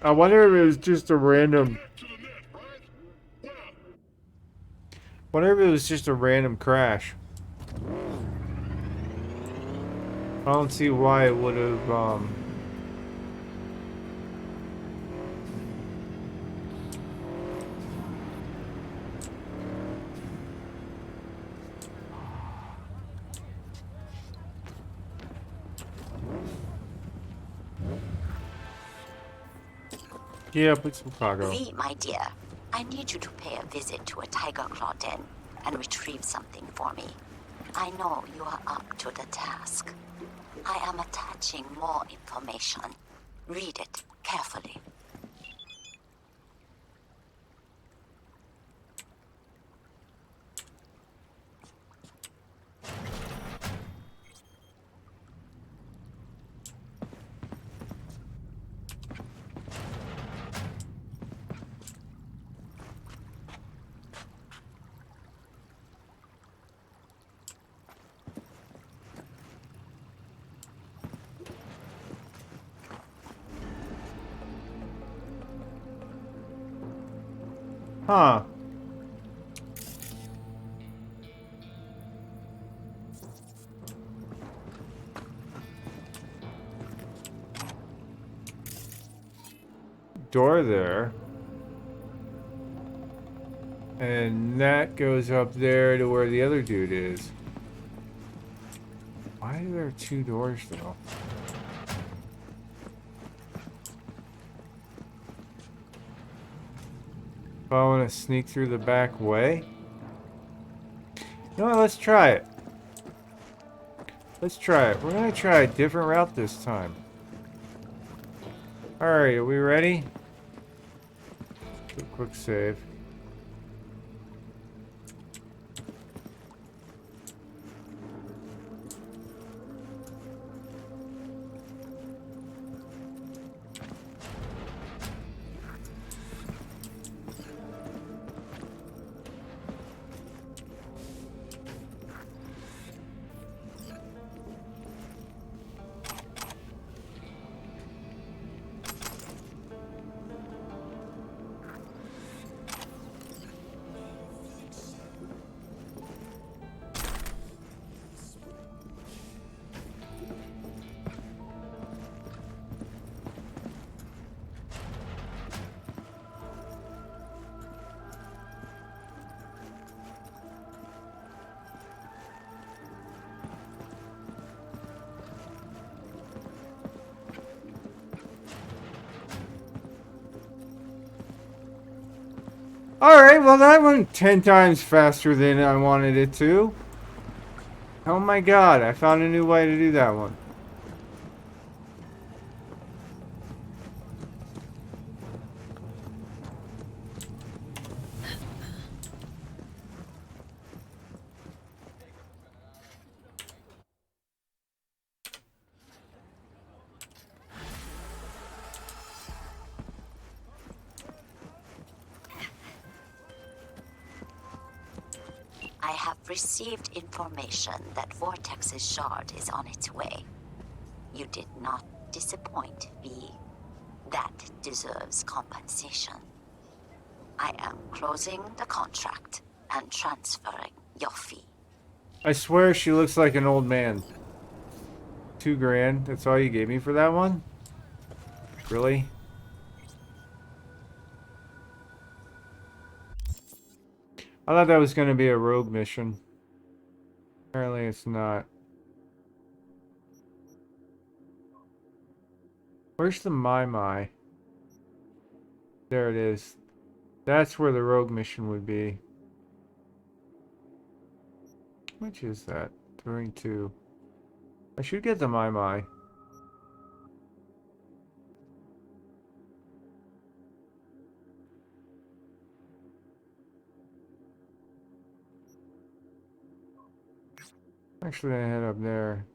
[SPEAKER 3] I wonder if it was just a random... Wonder if it was just a random crash. I don't see why it would have, Yeah, put some cargo.
[SPEAKER 5] V, my dear, I need you to pay a visit to a tiger claw den and retrieve something for me. I know you are up to the task. I am attaching more information. Read it carefully.
[SPEAKER 3] Huh. Door there. And that goes up there to where the other dude is. Why are there two doors though? If I want to sneak through the back way? You know what, let's try it. Let's try it. We're gonna try a different route this time. Alright, are we ready? Do a quick save. Alright, well that went 10 times faster than I wanted it to. Oh my god, I found a new way to do that one.
[SPEAKER 5] I have received information that Vortex's shard is on its way. You did not disappoint, V. That deserves compensation. I am closing the contract and transferring your fee.
[SPEAKER 3] I swear she looks like an old man. $2 grand, that's all you gave me for that one? Really? I thought that was going to be a rogue mission. Apparently it's not. Where's the My? There it is. That's where the rogue mission would be. Which is that? Touring 2. I should get the My. Actually, I head up there.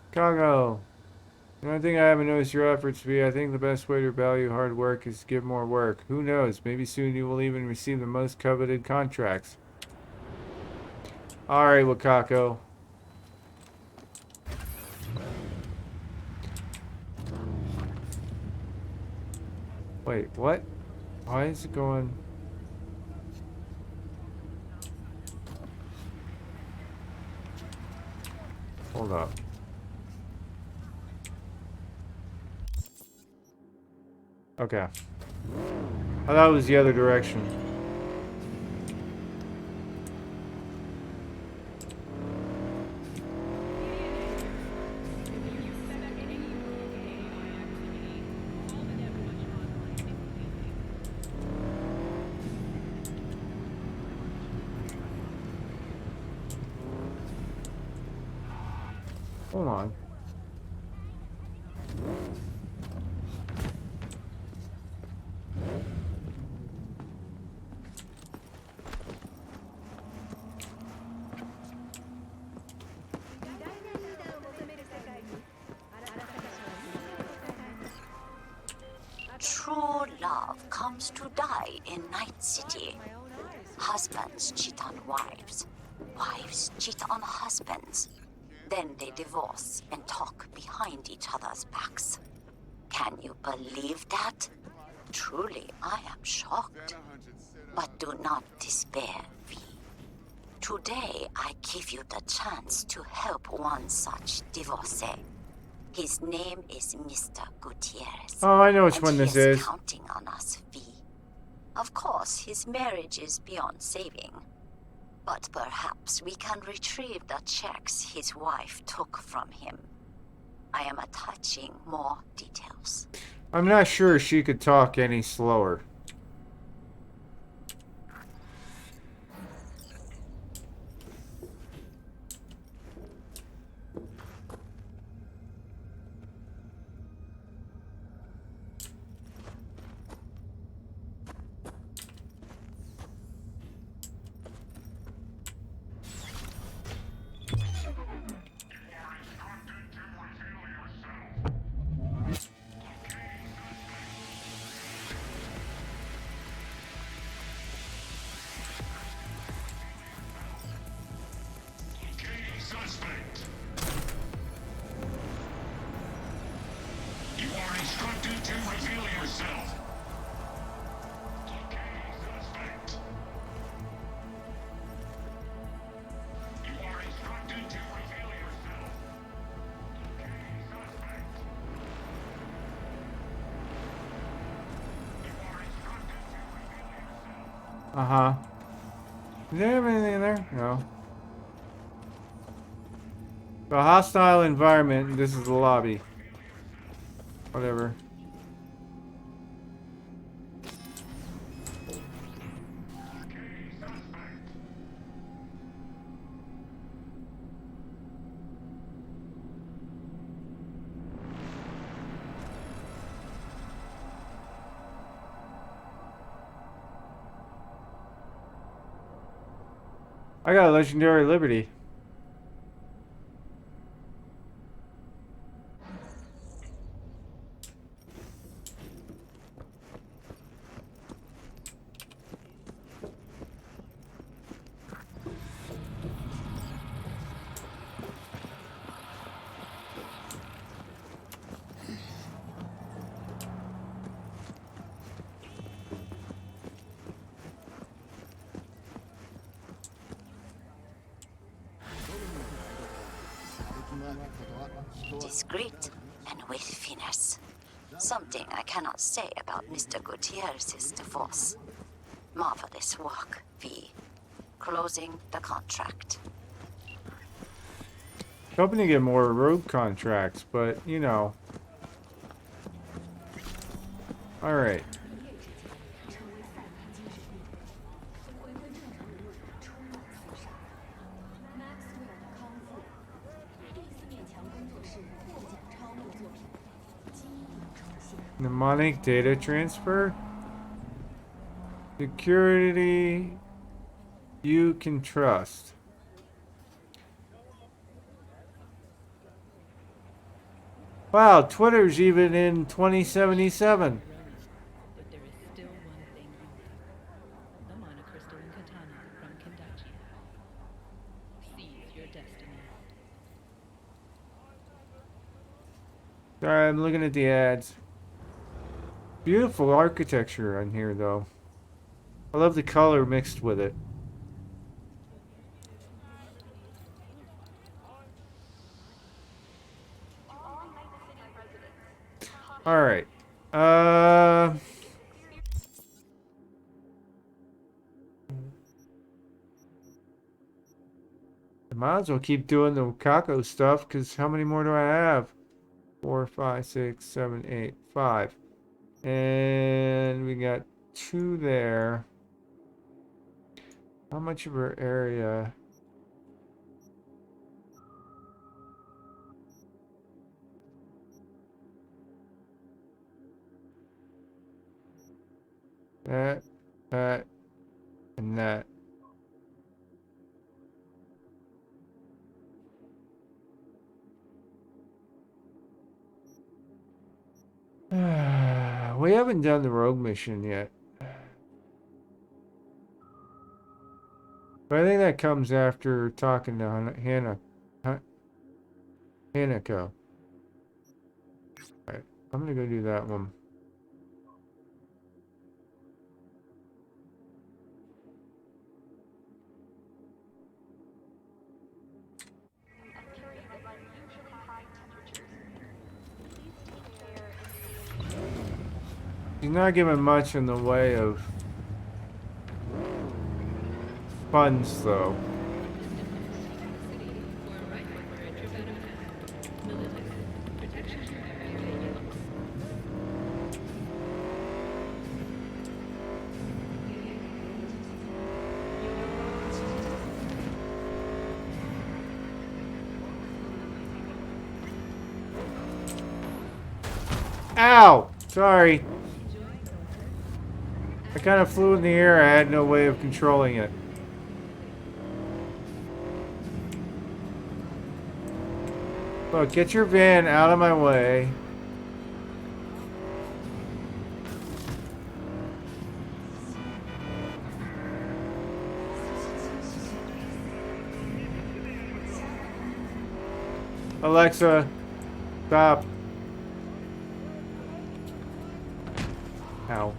[SPEAKER 3] Chicago. The only thing I haven't noticed your efforts to be, I think the best way to value hard work is to give more work. Who knows? Maybe soon you will even receive the most coveted contracts. Alright, Wakako. Wait, what? Why is it going... Hold up. Okay. I thought it was the other direction. Hold on.
[SPEAKER 5] True love comes to die in Night City. Husbands cheat on wives. Wives cheat on husbands. Then they divorce and talk behind each other's backs. Can you believe that? Truly, I am shocked. But do not despair, V. Today, I give you the chance to help one such divorcee. His name is Mr. Gutierrez.
[SPEAKER 3] Oh, I know which one this is.
[SPEAKER 5] Counting on us, V. Of course, his marriage is beyond saving. But perhaps we can retrieve the checks his wife took from him. I am attaching more details.
[SPEAKER 3] I'm not sure she could talk any slower. Uh-huh. Is there anything in there? No. A hostile environment, and this is the lobby. Whatever. I got a legendary liberty.
[SPEAKER 5] Discreet and with finesse. Something I cannot say about Mr. Gutierrez's divorce. Marvelous work, V. Closing the contract.
[SPEAKER 3] Hoping to get more road contracts, but you know. Alright. Mnemonic data transfer. Security you can trust. Wow, Twitter's even in 2077.
[SPEAKER 11] But there is still one thing you need. The monocrystalline katana from Kendachi. Seize your destiny.
[SPEAKER 3] Sorry, I'm looking at the ads. Beautiful architecture on here, though. I love the color mixed with it. Alright. I might as well keep doing the Kako stuff, because how many more do I have? 4, 5, 6, 7, 8, 5. And we got 2 there. How much of our area? That, and that. We haven't done the rogue mission yet. But I think that comes after talking to Hanako. Alright, I'm gonna go do that one. He's not giving much in the way of funds, though. Ow! Sorry. I kind of flew in the air. I had no way of controlling it. Look, get your van out of my way. Alexa, stop. Ow.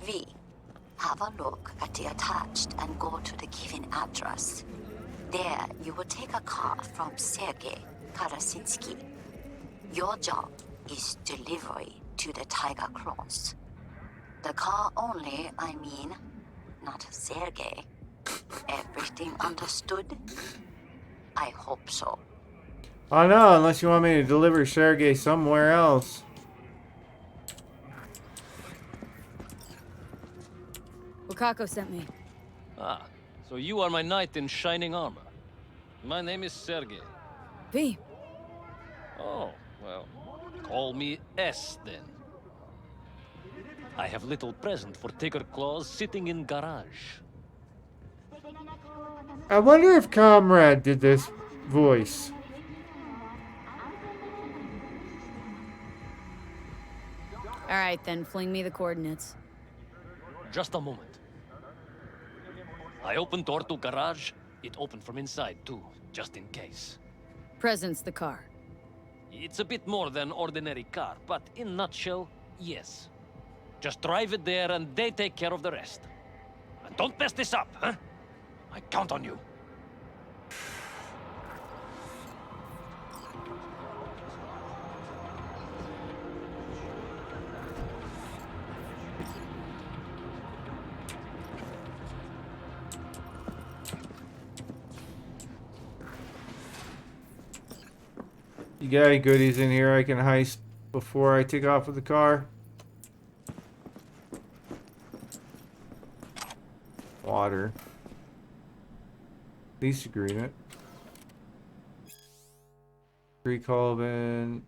[SPEAKER 5] V. Have a look at the attached and go to the given address. There, you will take a car from Sergei Karasinski. Your job is delivery to the Tiger Claws. The car only, I mean, not Sergei. Everything understood? I hope so.
[SPEAKER 3] I know, unless you want me to deliver Sergei somewhere else.
[SPEAKER 8] Wakako sent me.
[SPEAKER 12] Ah, so you are my knight in shining armor. My name is Sergei.
[SPEAKER 8] V.
[SPEAKER 12] Oh, well, call me S then. I have little present for Tiger Claws sitting in garage.
[SPEAKER 3] I wonder if Comrade did this voice.
[SPEAKER 8] Alright then, fling me the coordinates.
[SPEAKER 12] Just a moment. I opened door to garage. It opened from inside too, just in case.
[SPEAKER 8] Present's the car.
[SPEAKER 12] It's a bit more than ordinary car, but in nutshell, yes. Just drive it there and they take care of the rest. And don't mess this up, huh? I count on you.
[SPEAKER 3] You got any goodies in here I can heist before I take off with the car? Water. Lease agreement. Recall bin.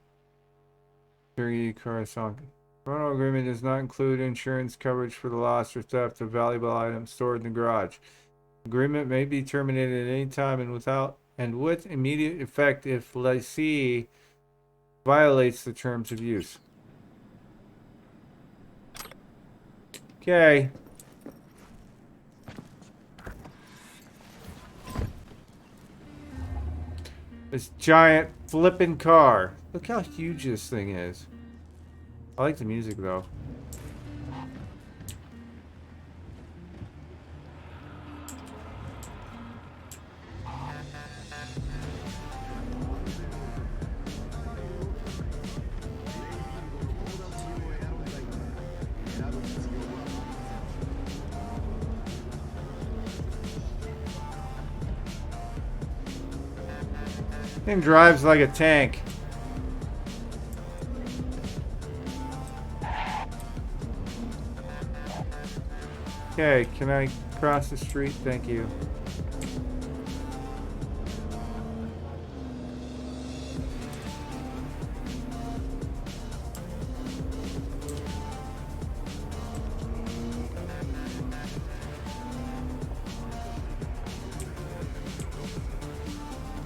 [SPEAKER 3] Car sunk. Rental agreement does not include insurance coverage for the loss or theft of valuable items stored in the garage. Agreement may be terminated at any time and with immediate effect if lessee violates the terms of use. Okay. This giant flipping car. Look how huge this thing is. I like the music though. Thing drives like a tank. Okay, can I cross the street? Thank you.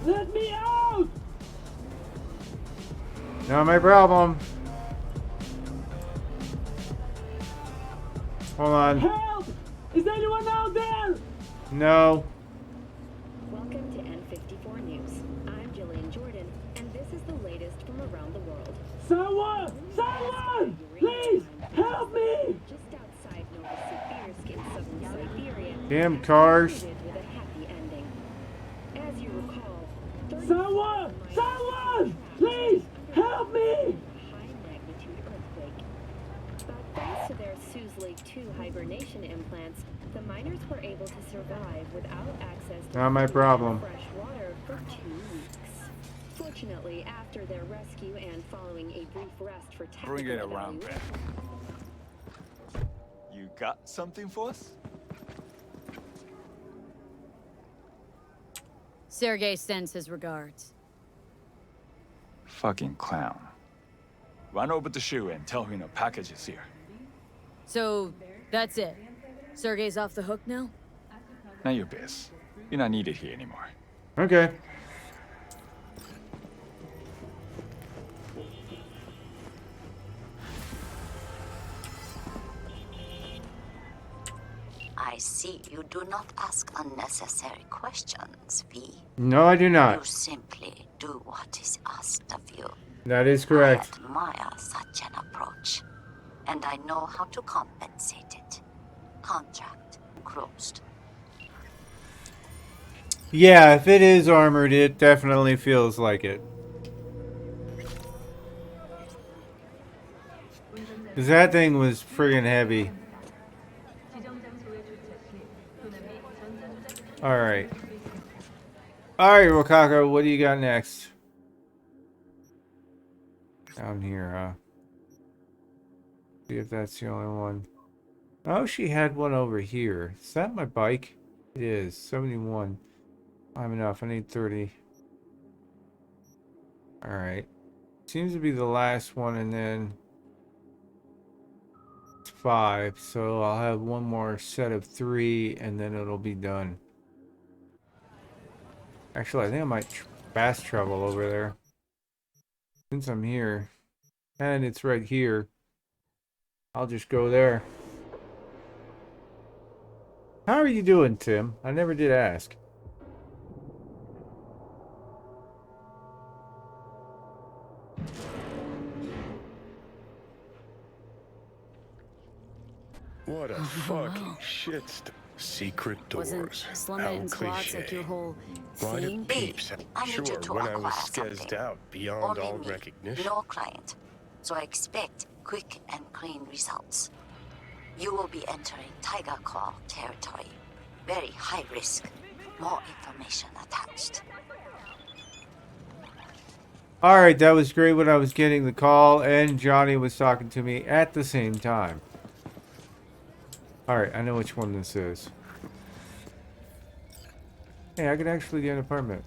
[SPEAKER 19] Let me out!
[SPEAKER 3] Not my problem. Hold on.
[SPEAKER 19] Help! Is anyone out there?
[SPEAKER 3] No.
[SPEAKER 7] Welcome to N54 News. I'm Jillian Jordan, and this is the latest from around the world.
[SPEAKER 19] Someone! Someone! Please, help me!
[SPEAKER 7] Just outside Novosibirsk in southern Siberia.
[SPEAKER 3] Damn cars.
[SPEAKER 7] With a happy ending. As you recall,
[SPEAKER 19] Someone! Someone! Please, help me!
[SPEAKER 7] high-magnitude earthquake. But thanks to their Suze 2 hibernation implants, the miners were able to survive without access to
[SPEAKER 3] Not my problem.
[SPEAKER 7] fresh water for 2 weeks. Fortunately, after their rescue and following a brief rest for technical
[SPEAKER 15] Bring it around
[SPEAKER 7] evaluation,
[SPEAKER 15] back. You got something for us?
[SPEAKER 8] Sergei sends his regards.
[SPEAKER 15] Fucking clown. Run over to Shu and tell him a package is here.
[SPEAKER 8] So, that's it. Sergei's off the hook now?
[SPEAKER 15] Now your biz. You're not needed here anymore.
[SPEAKER 3] Okay.
[SPEAKER 5] I see you do not ask unnecessary questions, V.
[SPEAKER 3] No, I do
[SPEAKER 5] You
[SPEAKER 3] not.
[SPEAKER 5] simply do what is asked of you.
[SPEAKER 3] That is correct.
[SPEAKER 5] I admire such an approach, and I know how to compensate it. Contract closed.
[SPEAKER 3] Yeah, if it is armored, it definitely feels like it. Because that thing was friggin' heavy. Alright. Alright, Rokako, what do you got next? Down here, huh? See if that's the only one. Oh, she had one over here. Is that my bike? It is. 71. I'm enough. I need 30. Alright. Seems to be the last one, and then it's 5. So I'll have one more set of 3, and then it'll be done. Actually, I think I might fast travel over there. Since I'm here, and it's right here, I'll just go there. How are you doing, Tim? I never did ask.
[SPEAKER 13] What a fucking shit. Secret doors.
[SPEAKER 8] Wasn't slumming
[SPEAKER 13] How
[SPEAKER 8] in squats
[SPEAKER 13] cliche.
[SPEAKER 8] like your whole
[SPEAKER 13] Why do
[SPEAKER 8] thing?
[SPEAKER 13] peeps have
[SPEAKER 5] I need you
[SPEAKER 13] sure
[SPEAKER 5] to
[SPEAKER 13] when I was
[SPEAKER 5] acquire
[SPEAKER 13] skezzed
[SPEAKER 5] something.
[SPEAKER 13] out beyond
[SPEAKER 5] Only
[SPEAKER 13] all
[SPEAKER 5] me,
[SPEAKER 13] recognition?
[SPEAKER 5] no client. So I expect quick and clean results. You will be entering Tiger Claw territory. Very high risk. More information attached.
[SPEAKER 3] Alright, that was great when I was getting the call and Johnny was talking to me at the same time. Alright, I know which one this is. Hey, I could actually get an apartment.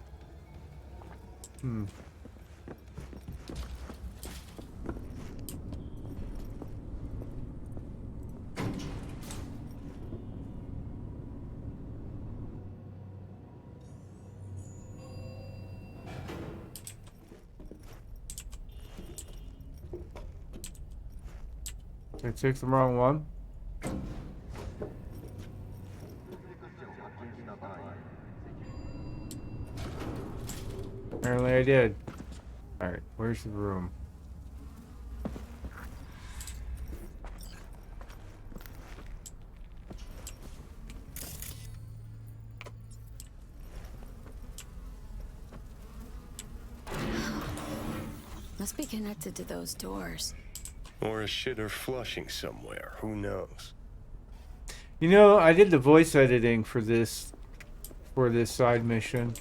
[SPEAKER 3] I took the wrong one. Apparently I did. Alright, where's the room?
[SPEAKER 8] Must be connected to those doors.
[SPEAKER 13] Or a shitter flushing somewhere. Who knows?
[SPEAKER 3] You know, I did the voice editing for this side mission.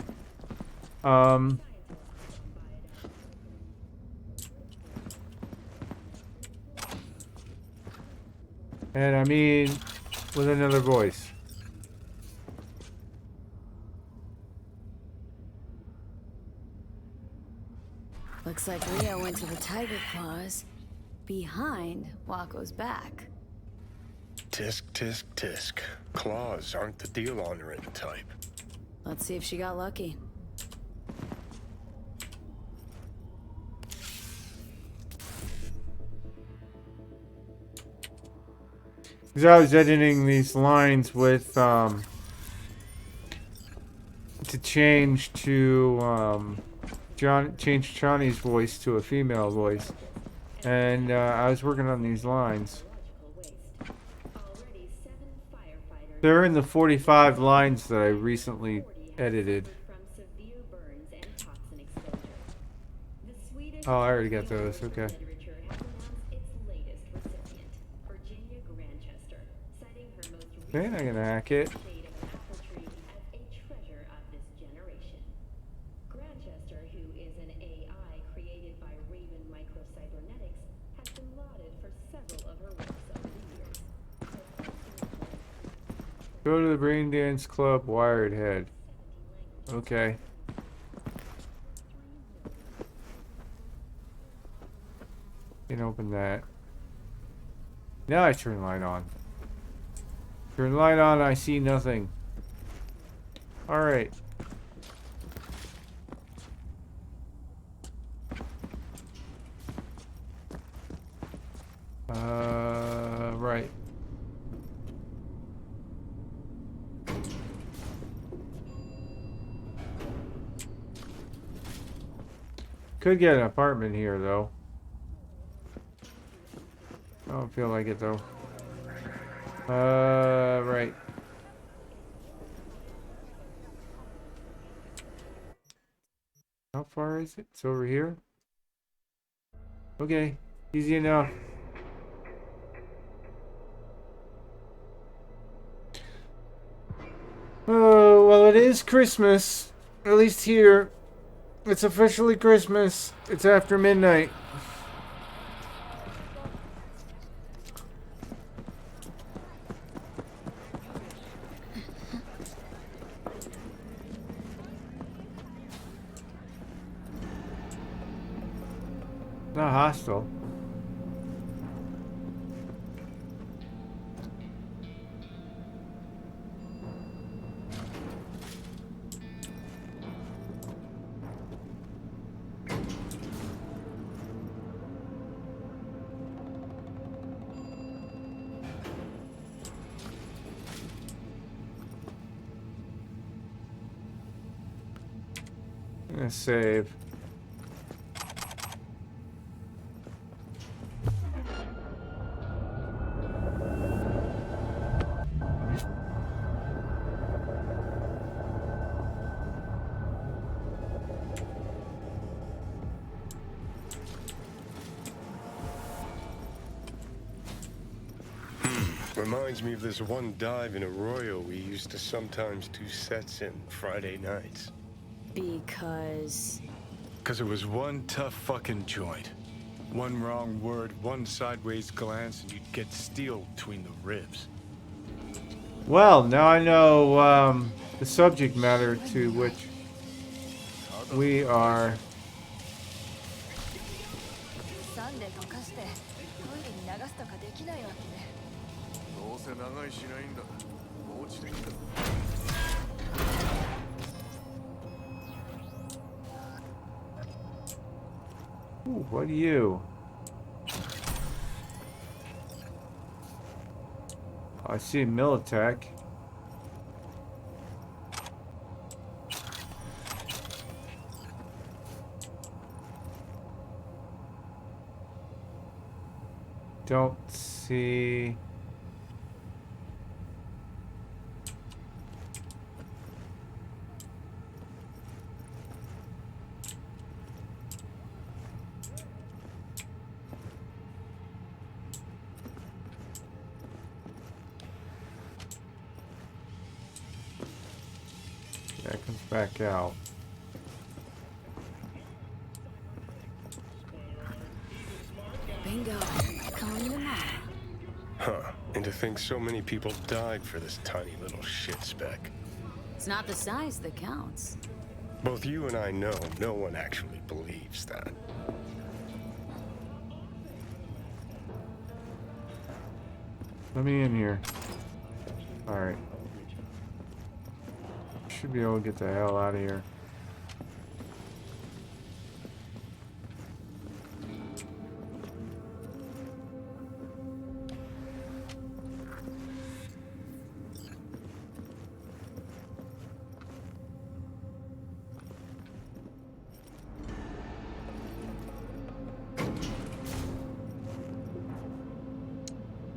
[SPEAKER 3] And I mean, with another voice.
[SPEAKER 8] Looks like Leo went to the Tiger Claws behind Waco's back.
[SPEAKER 13] Tisk, tisk, tisk. Claws aren't the deal-honoring type.
[SPEAKER 8] Let's see if she got lucky.
[SPEAKER 3] Because I was editing these lines with, to change to, change Johnny's voice to a female voice. And, I was working on these lines. They're in the 45 lines that I recently edited. Oh, I already got those, okay. Okay, I'm gonna hack it. Go to the Brain Dance Club, Wired Head. Okay. Can open that. Now I turn light on. Turn light on, I see nothing. Alright. Right. Could get an apartment here, though. I don't feel like it, though. Right. How far is it? It's over here? Okay. Easy enough. Oh, well, it is Christmas. At least here. It's officially Christmas. It's after midnight. Not hostile. I'm gonna save.
[SPEAKER 13] Reminds me of this one dive in Arroyo we used to sometimes do sets in Friday nights.
[SPEAKER 8] Because
[SPEAKER 13] Because it was one tough fucking joint. One wrong word, one sideways glance, and you'd get steel between the ribs.
[SPEAKER 3] Well, now I know the subject matter to which we are. Ooh, what are you? I see Militech. Don't see. That comes back out.
[SPEAKER 8] bingo. Calling you now.
[SPEAKER 13] Huh. And to think so many people died for this tiny little shit speck.
[SPEAKER 8] It's not the size that counts.
[SPEAKER 13] Both you and I know no one actually believes that.
[SPEAKER 3] Let me in here. Alright. Should be able to get the hell out of here.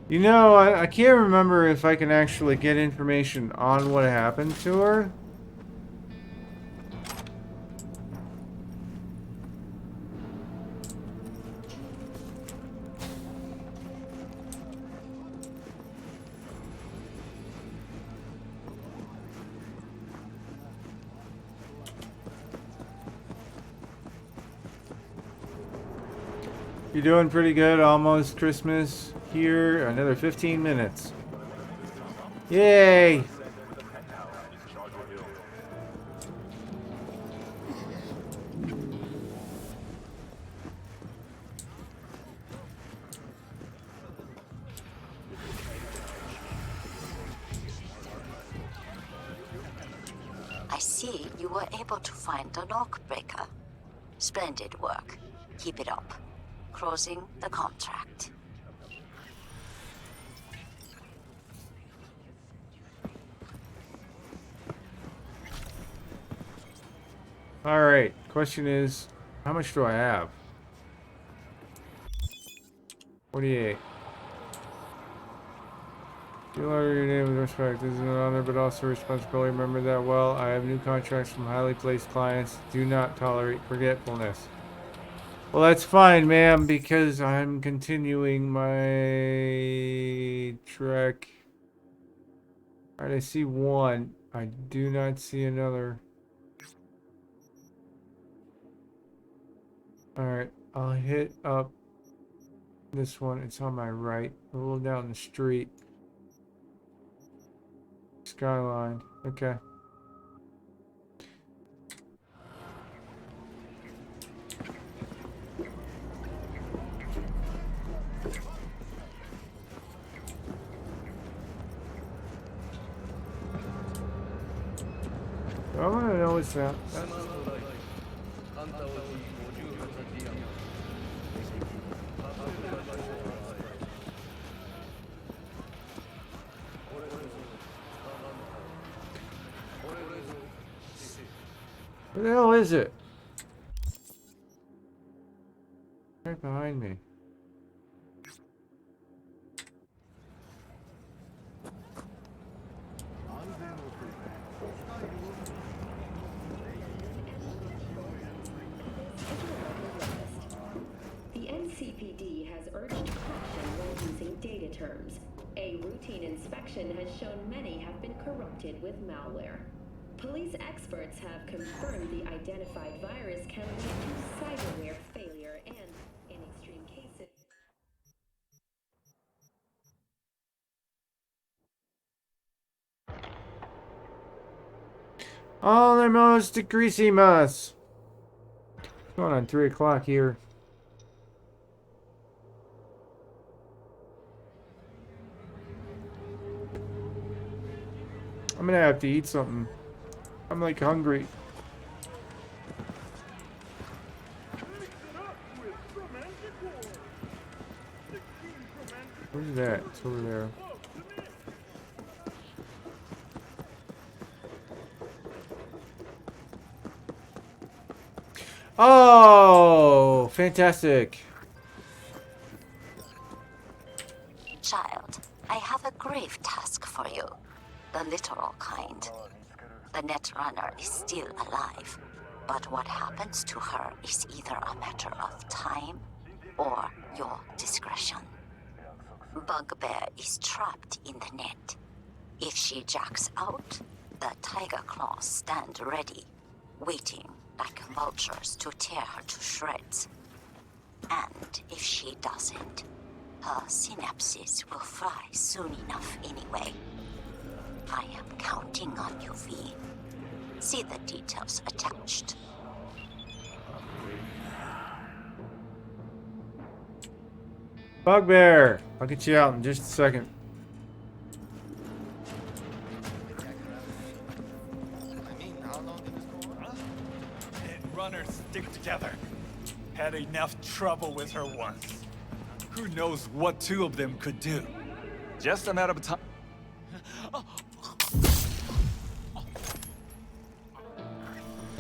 [SPEAKER 3] You know, I can't remember if I can actually get information on what happened to her. You're doing pretty good. Almost Christmas here. Another 15 minutes. Yay!
[SPEAKER 5] I see you were able to find the lock breaker. Splendid work. Keep it up. Closing the contract.
[SPEAKER 3] Alright, question is, how much do I have? 48. You honor your name with respect. This is an honor, but also responsibility. Remember that well. I have new contracts from highly placed clients. Do not tolerate forgetfulness. Well, that's fine, ma'am, because I'm continuing my trek. Alright, I see one. I do not see another. Alright, I'll hit up this one. It's on my right, a little down the street. Skyline. Okay. I want to know what's that. Where the hell is it? Right behind me.
[SPEAKER 7] The NCPD has urged caution when using data terms. A routine inspection has shown many have been corrupted with malware. Police experts have confirmed the identified virus can lead to cyberware failure and, in extreme cases,
[SPEAKER 3] Almost decreasimas. It's going on 3 o'clock here. I'm gonna have to eat something. I'm like hungry. Where's that? It's over there. Oh, fantastic.
[SPEAKER 5] Child, I have a grave task for you. The literal kind. The Netrunner is still alive, but what happens to her is either a matter of time or your discretion. Bugbear is trapped in the net. If she jacks out, the Tiger Claws stand ready, waiting like vultures to tear her to shreds. And if she doesn't, her synapses will fry soon enough anyway. I am counting on you, V. See the details attached.
[SPEAKER 3] Bugbear! I'll get you out in just a second.
[SPEAKER 15] Runners stick together. Had enough trouble with her once. Who knows what two of them could do? Just a matter of time.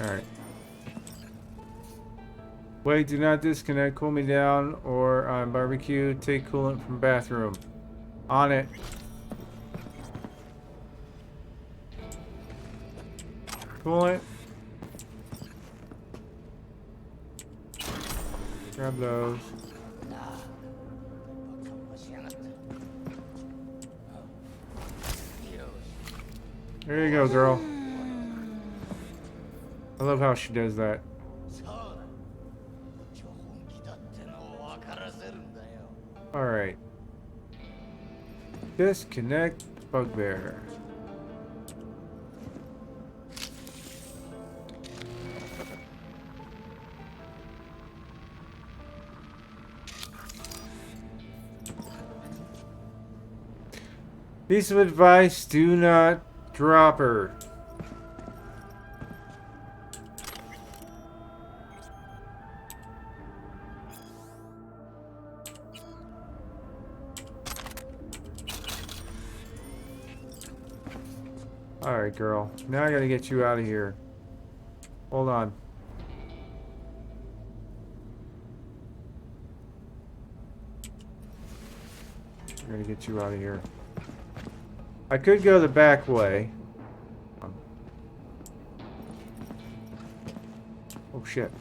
[SPEAKER 3] Alright. Wait, do not disconnect. Cool me down or on barbecue. Take coolant from bathroom. On it. Coolant. Grab those. There you go, girl. I love how she does that. Alright. Disconnect Bugbear. Piece of advice, do not drop her. Alright, girl. Now I gotta get you out of here. Hold on. I'm gonna get you out of here. I could go the back way. Oh shit.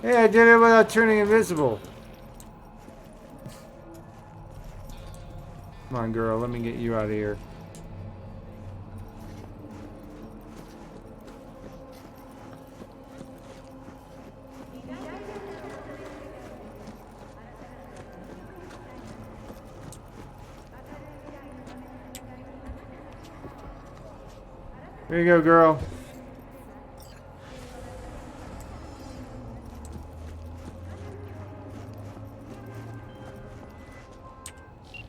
[SPEAKER 3] Hey, I did it without turning invisible. Come on, girl. Let me get you out of here. Here you go, girl.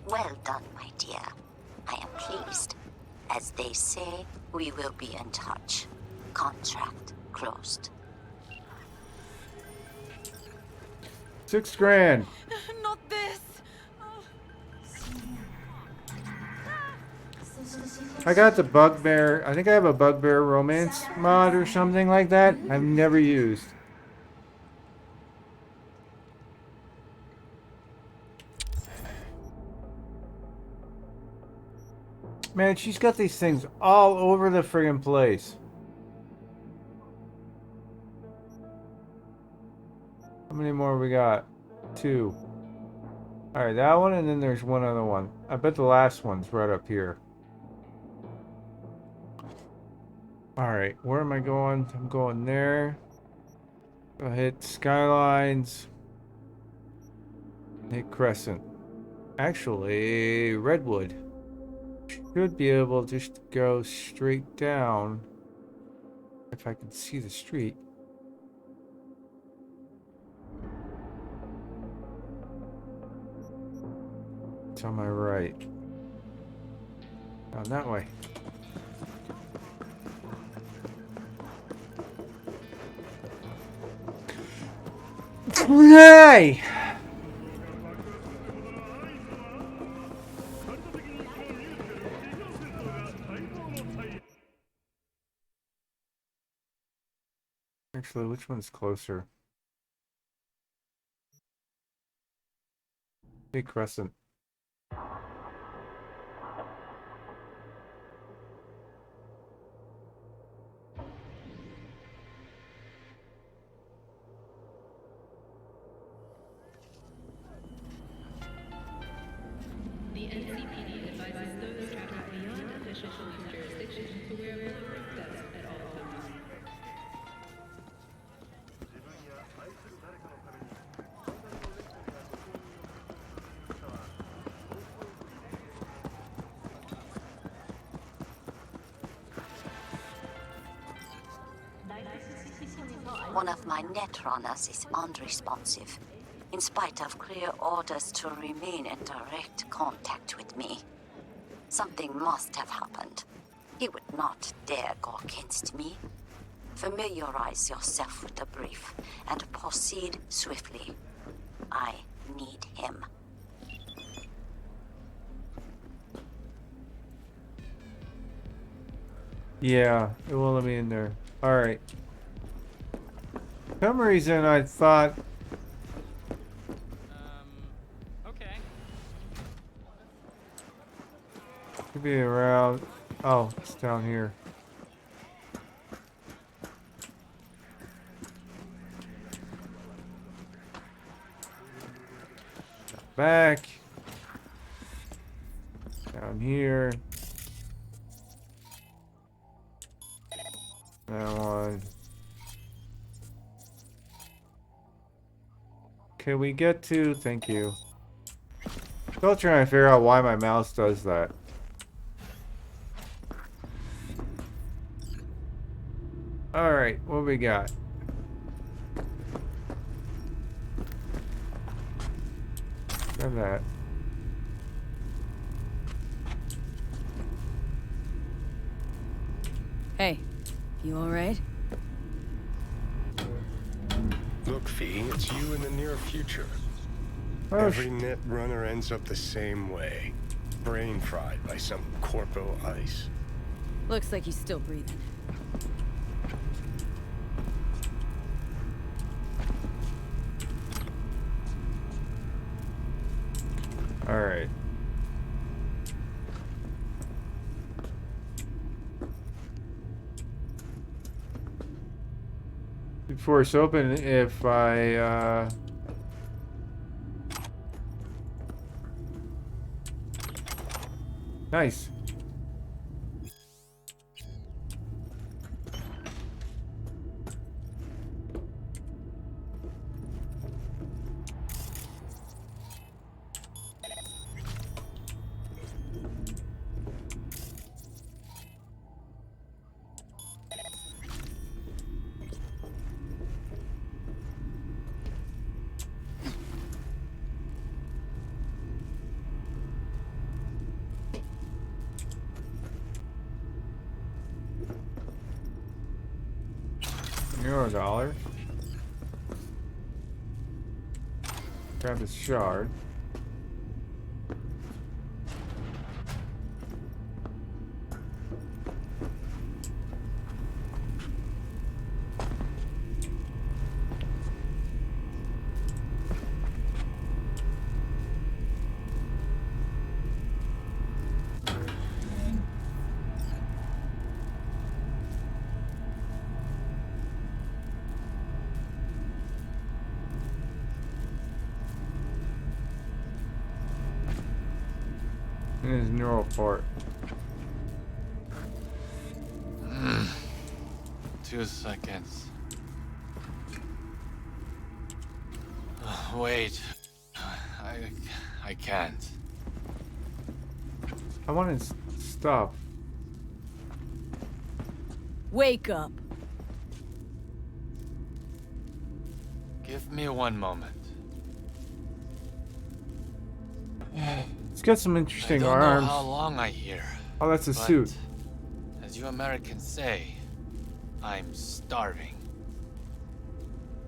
[SPEAKER 5] Well done, my dear. I am pleased. As they say, we will be in touch. Contract closed.
[SPEAKER 3] $6 grand.
[SPEAKER 21] Not this.
[SPEAKER 3] I got the Bugbear. I think I have a Bugbear romance mod or something like that. I've never used. Man, she's got these things all over the friggin' place. How many more we got? 2. Alright, that one, and then there's one other one. I bet the last one's right up here. Alright, where am I going? I'm going there. Go hit Skylines. Hit Crescent. Actually, Redwood. Should be able to just go straight down. If I can see the street. It's on my right. Down that way. Hey! Actually, which one's closer? Big Crescent.
[SPEAKER 11] The NCPD advises those traveling beyond official police jurisdiction to wear bulletproof vests at all times.
[SPEAKER 5] One of my netrunners is unresponsive, in spite of clear orders to remain in direct contact with me. Something must have happened. He would not dare go against me. Familiarize yourself with the brief and proceed swiftly. I need him.
[SPEAKER 3] Yeah, it won't let me in there. Alright. For some reason I thought...
[SPEAKER 17] Okay.
[SPEAKER 3] Could be around... Oh, it's down here. Back. Down here. That one. Can we get to... Thank you. Still trying to figure out why my mouse does that. Alright, what we got? Grab that.
[SPEAKER 8] Hey, you alright?
[SPEAKER 13] Look, Fee, it's you in the near future.
[SPEAKER 3] Oh,
[SPEAKER 13] Every net runner ends up the same way. Brain fried by some corpo ice.
[SPEAKER 8] Looks like he's still breathing.
[SPEAKER 3] Alright. force open if I, Nice. $1. Grab this shard. And his neural port.
[SPEAKER 17] 2 seconds. Wait. I can't.
[SPEAKER 3] I want his stuff.
[SPEAKER 8] Wake up.
[SPEAKER 17] Give me 1 moment.
[SPEAKER 3] It's got some interesting
[SPEAKER 17] I don't
[SPEAKER 3] arms.
[SPEAKER 17] know how long I hear.
[SPEAKER 3] Oh, that's a
[SPEAKER 17] but,
[SPEAKER 3] suit.
[SPEAKER 17] As you Americans say, I'm starving.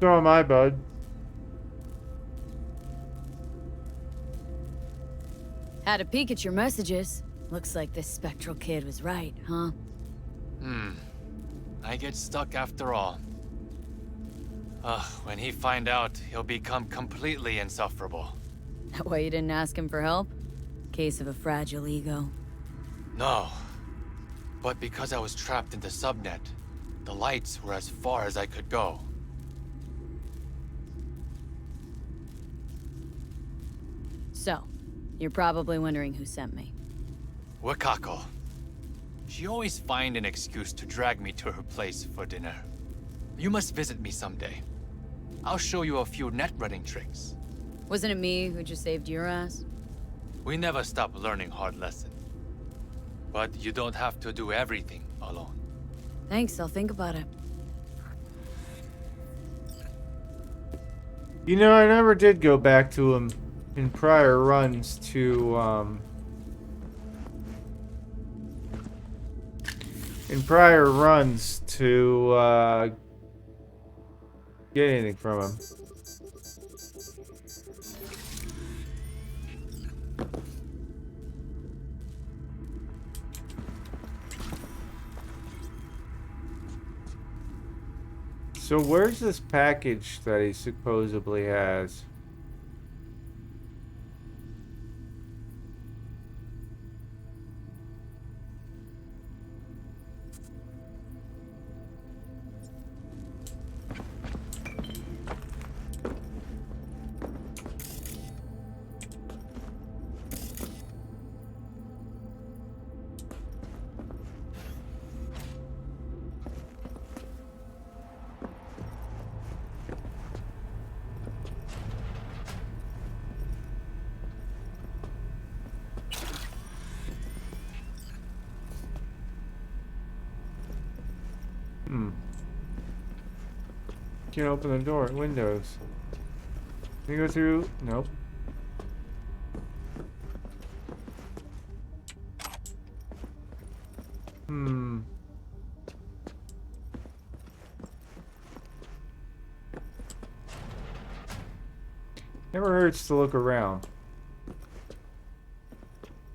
[SPEAKER 3] So am I, bud.
[SPEAKER 8] Had a peek at your messages. Looks like this spectral kid was right, huh?
[SPEAKER 17] I get stuck after all. When he find out, he'll become completely insufferable.
[SPEAKER 8] That why you didn't ask him for help? Case of a fragile ego.
[SPEAKER 17] No. But because I was trapped in the subnet, the lights were as far as I could go.
[SPEAKER 8] So, you're probably wondering who sent me.
[SPEAKER 17] Wakako. She always find an excuse to drag me to her place for dinner. You must visit me someday. I'll show you a few net-running tricks.
[SPEAKER 8] Wasn't it me who just saved your ass?
[SPEAKER 17] We never stop learning hard lessons. But you don't have to do everything alone.
[SPEAKER 8] Thanks, I'll think about it.
[SPEAKER 3] You know, I never did go back to him in prior runs to, get anything from him. So where's this package that he supposedly has? Can't open the door. Windows. Can you go through? Nope. Never hurts to look around.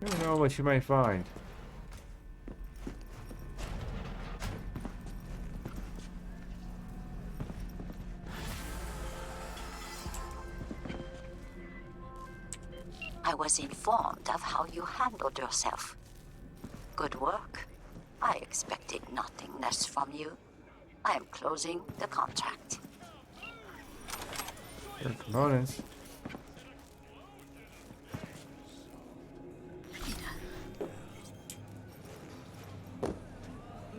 [SPEAKER 3] You never know what you might find.
[SPEAKER 5] I was informed of how you handled yourself. Good work. I expected nothing less from you. I am closing the contract.
[SPEAKER 3] For components.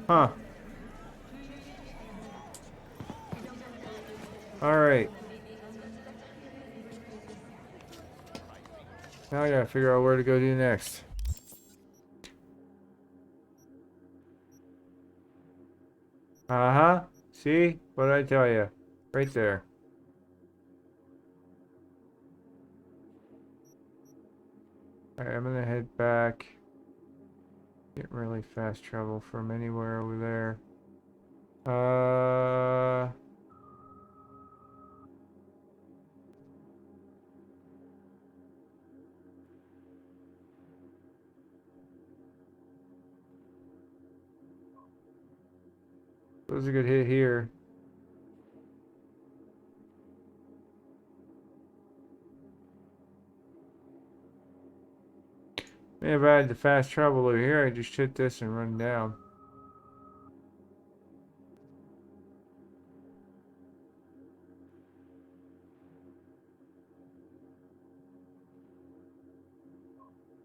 [SPEAKER 3] Huh. Alright. Now I gotta figure out where to go do next. Uh-huh. See? What did I tell you? Right there. Alright, I'm gonna head back. Get really fast travel from anywhere over there. That was a good hit here. Maybe if I had the fast travel over here, I just hit this and run down.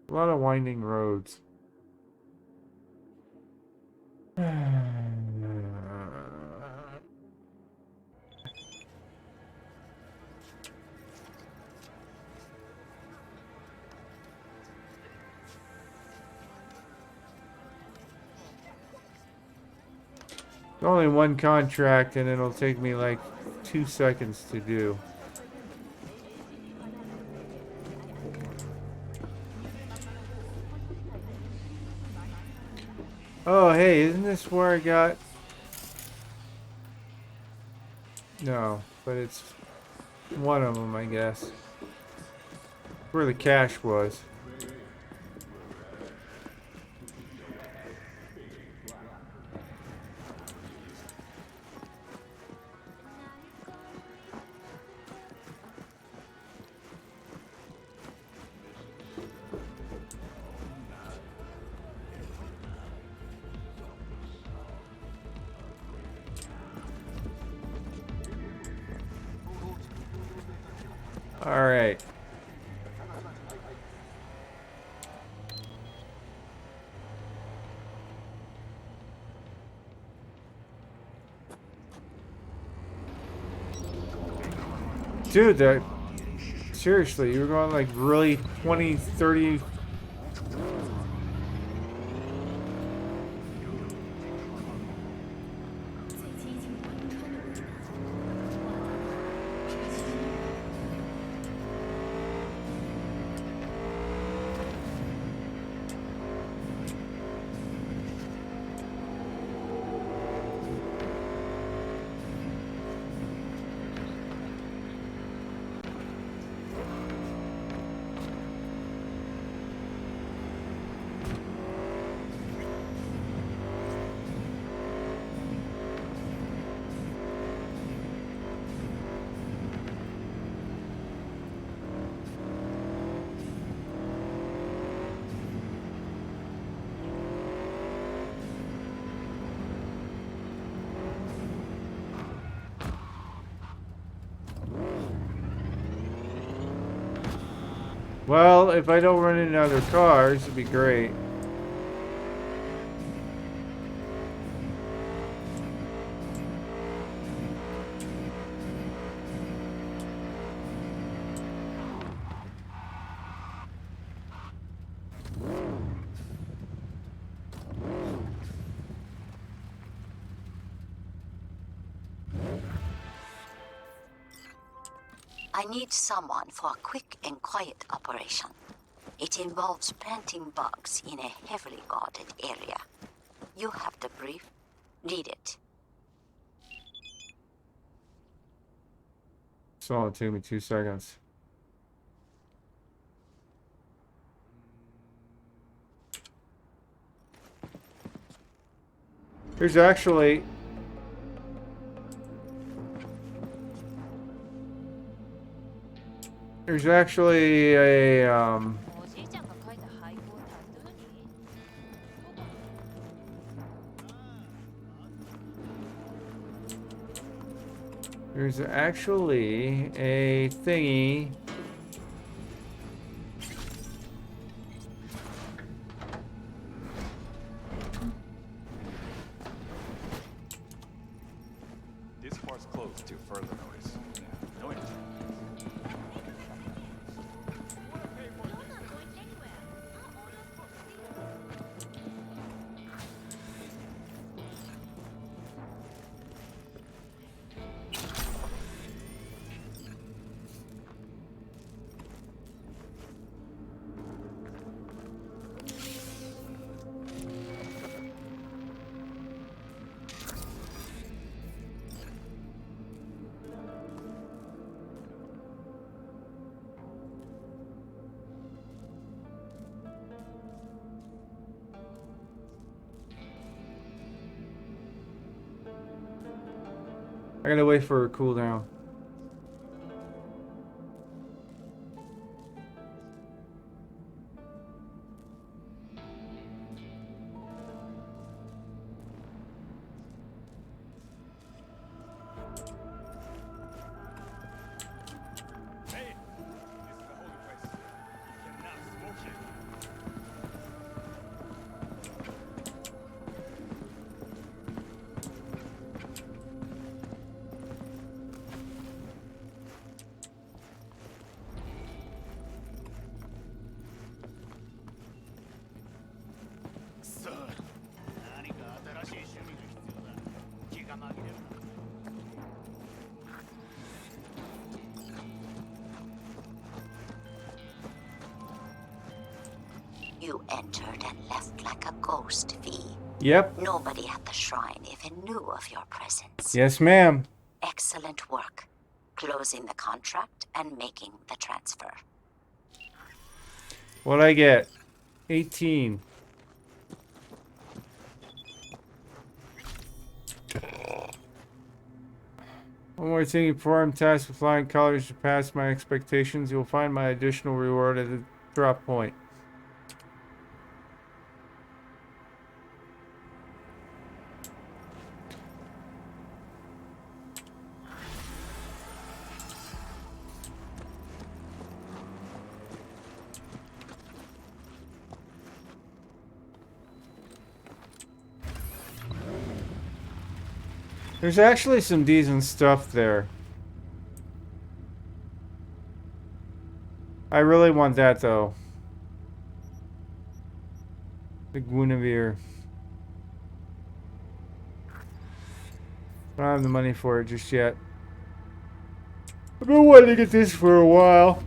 [SPEAKER 3] A lot of winding roads. Only one contract, and it'll take me like 2 seconds to do. Oh, hey, isn't this where I got... No, but it's one of them, I guess. Where the cache was. All right. Dude, that... Seriously, you were going like really 20, 30... Well, if I don't run into other cars, it'd be great.
[SPEAKER 5] I need someone for a quick and quiet operation. It involves planting bugs in a heavily guarded area. You have the brief. Read it.
[SPEAKER 3] So it'll take me 2 seconds. There's actually... There's actually a, There's actually a thingy.
[SPEAKER 15] This part's closed till further notice. No interest.
[SPEAKER 3] I gotta wait for a cooldown.
[SPEAKER 13] Hey, this is the holy place. You cannot smoke here.
[SPEAKER 5] You entered and left like a ghost, V.
[SPEAKER 3] Yep.
[SPEAKER 5] Nobody at the shrine even knew of your presence.
[SPEAKER 3] Yes, ma'am.
[SPEAKER 5] Excellent work. Closing the contract and making the transfer.
[SPEAKER 3] What'd I get? 18. One more thing before I'm tasked with flying colors to pass my expectations. You'll find my additional reward at the drop point. There's actually some decent stuff there. I really want that though. The Guinevere. I don't have the money for it just yet. I've been wanting to get this for a while.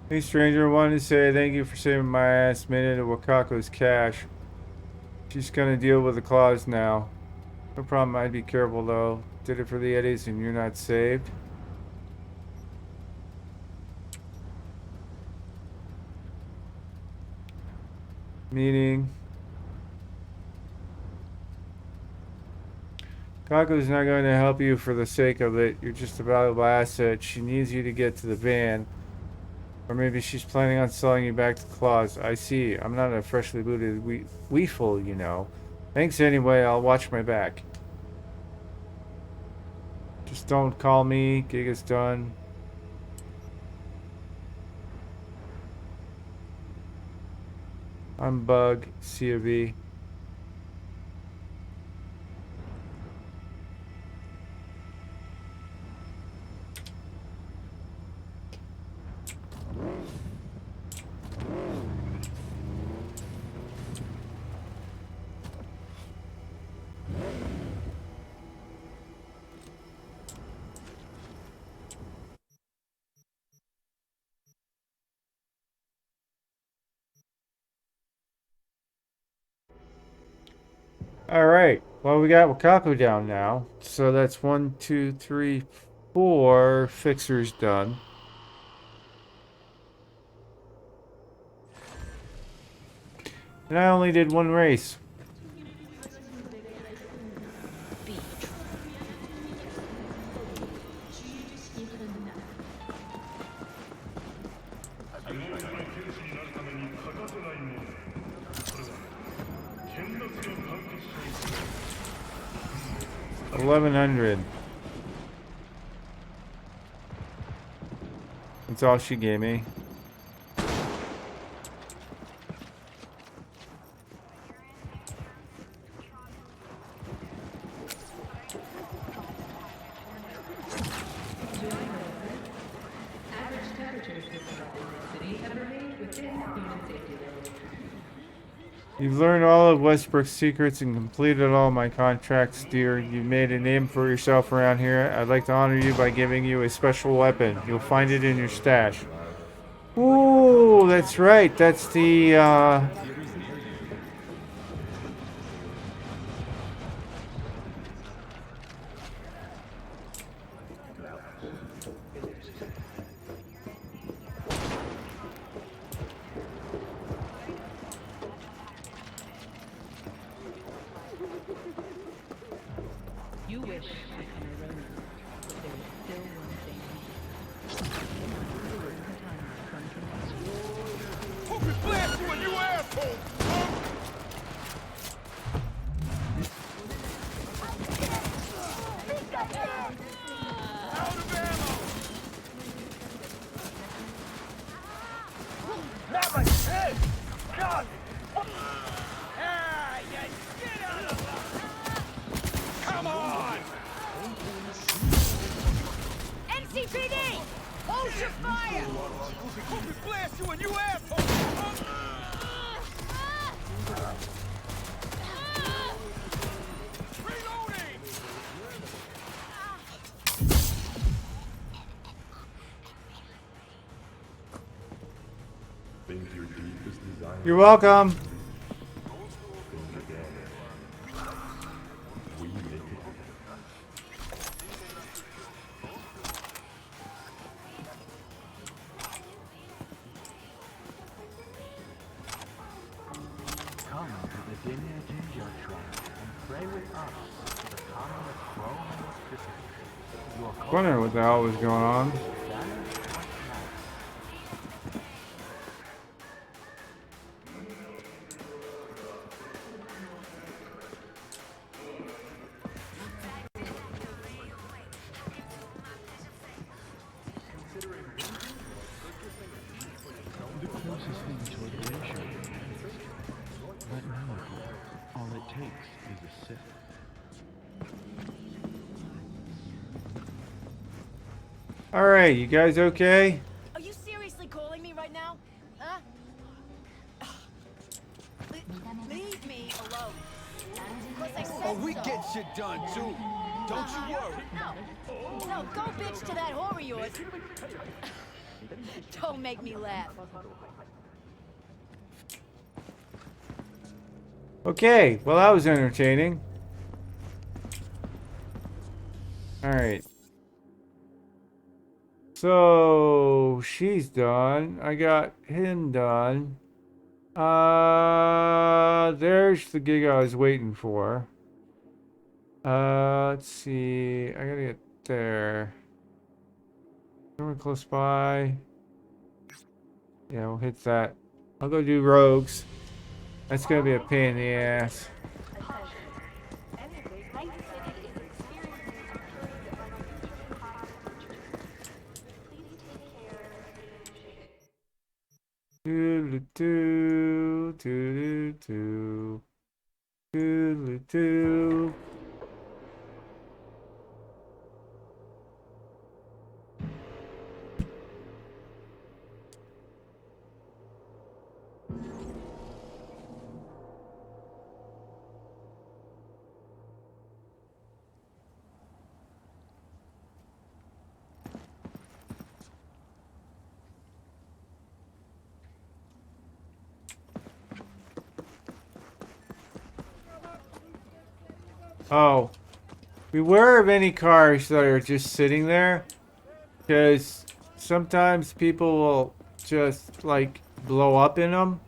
[SPEAKER 3] Hey stranger, I wanted to say thank you for saving my ass minute of Wakako's cash. She's gonna deal with the claws now. No problem, I'd be careful though. Did it for the eddies and you're not saved. Meaning Kako's not going to help you for the sake of it. You're just a valuable asset. She needs you to get to the van. Or maybe she's planning on selling you back to Claus. I see. I'm not a freshly booted weeful, you know. Thanks anyway. I'll watch my back. Just don't call me. Gig is done. I'm Bug. C of E. All right. Well, we got Wakako down now. So that's 1, 2, 3, 4 fixers done. And I only did one race. $1,100. That's all she gave me. You've learned all of Westbrook's secrets and completed all my contracts, dear. You've made a name for yourself around here. I'd like to honor you by giving you a special weapon. You'll find it in your stash. Ooh, that's right. That's the,
[SPEAKER 11] You wish to become a Ronin, but there is still one thing you
[SPEAKER 6] Hope it blast you, you asshole! Out of ammo! Not my head! God! Ah, you get out of the... Come on!
[SPEAKER 14] NCPD! Hold your fire!
[SPEAKER 6] Hope it blast you, you asshole! Reloading!
[SPEAKER 3] you're welcome.
[SPEAKER 16] Come to the Dinner Ginger Trap and pray with us for the coming of chrome and electricity. Your
[SPEAKER 3] Wondering what the hell was going on.
[SPEAKER 16] The closest thing to a glacier. But no, all it takes is a sip.
[SPEAKER 3] All right, you guys okay?
[SPEAKER 14] Are you seriously calling me right now? Huh? Leave me alone.
[SPEAKER 6] Oh, we get shit done, too. Don't you worry.
[SPEAKER 14] No, go bitch to that whore of yours. Don't make me laugh.
[SPEAKER 3] Okay, well that was entertaining. All right. So she's done. I got him done. There's the gig I was waiting for. Let's see. I gotta get there. Somewhere close by. Yeah, we'll hit that. I'll go do rogues. That's gonna be a pain in the ass. Doodle-doo, doodle-doo, doodle-doo. Oh. Beware of any cars that are just sitting there. Because sometimes people will just, like, blow up in them.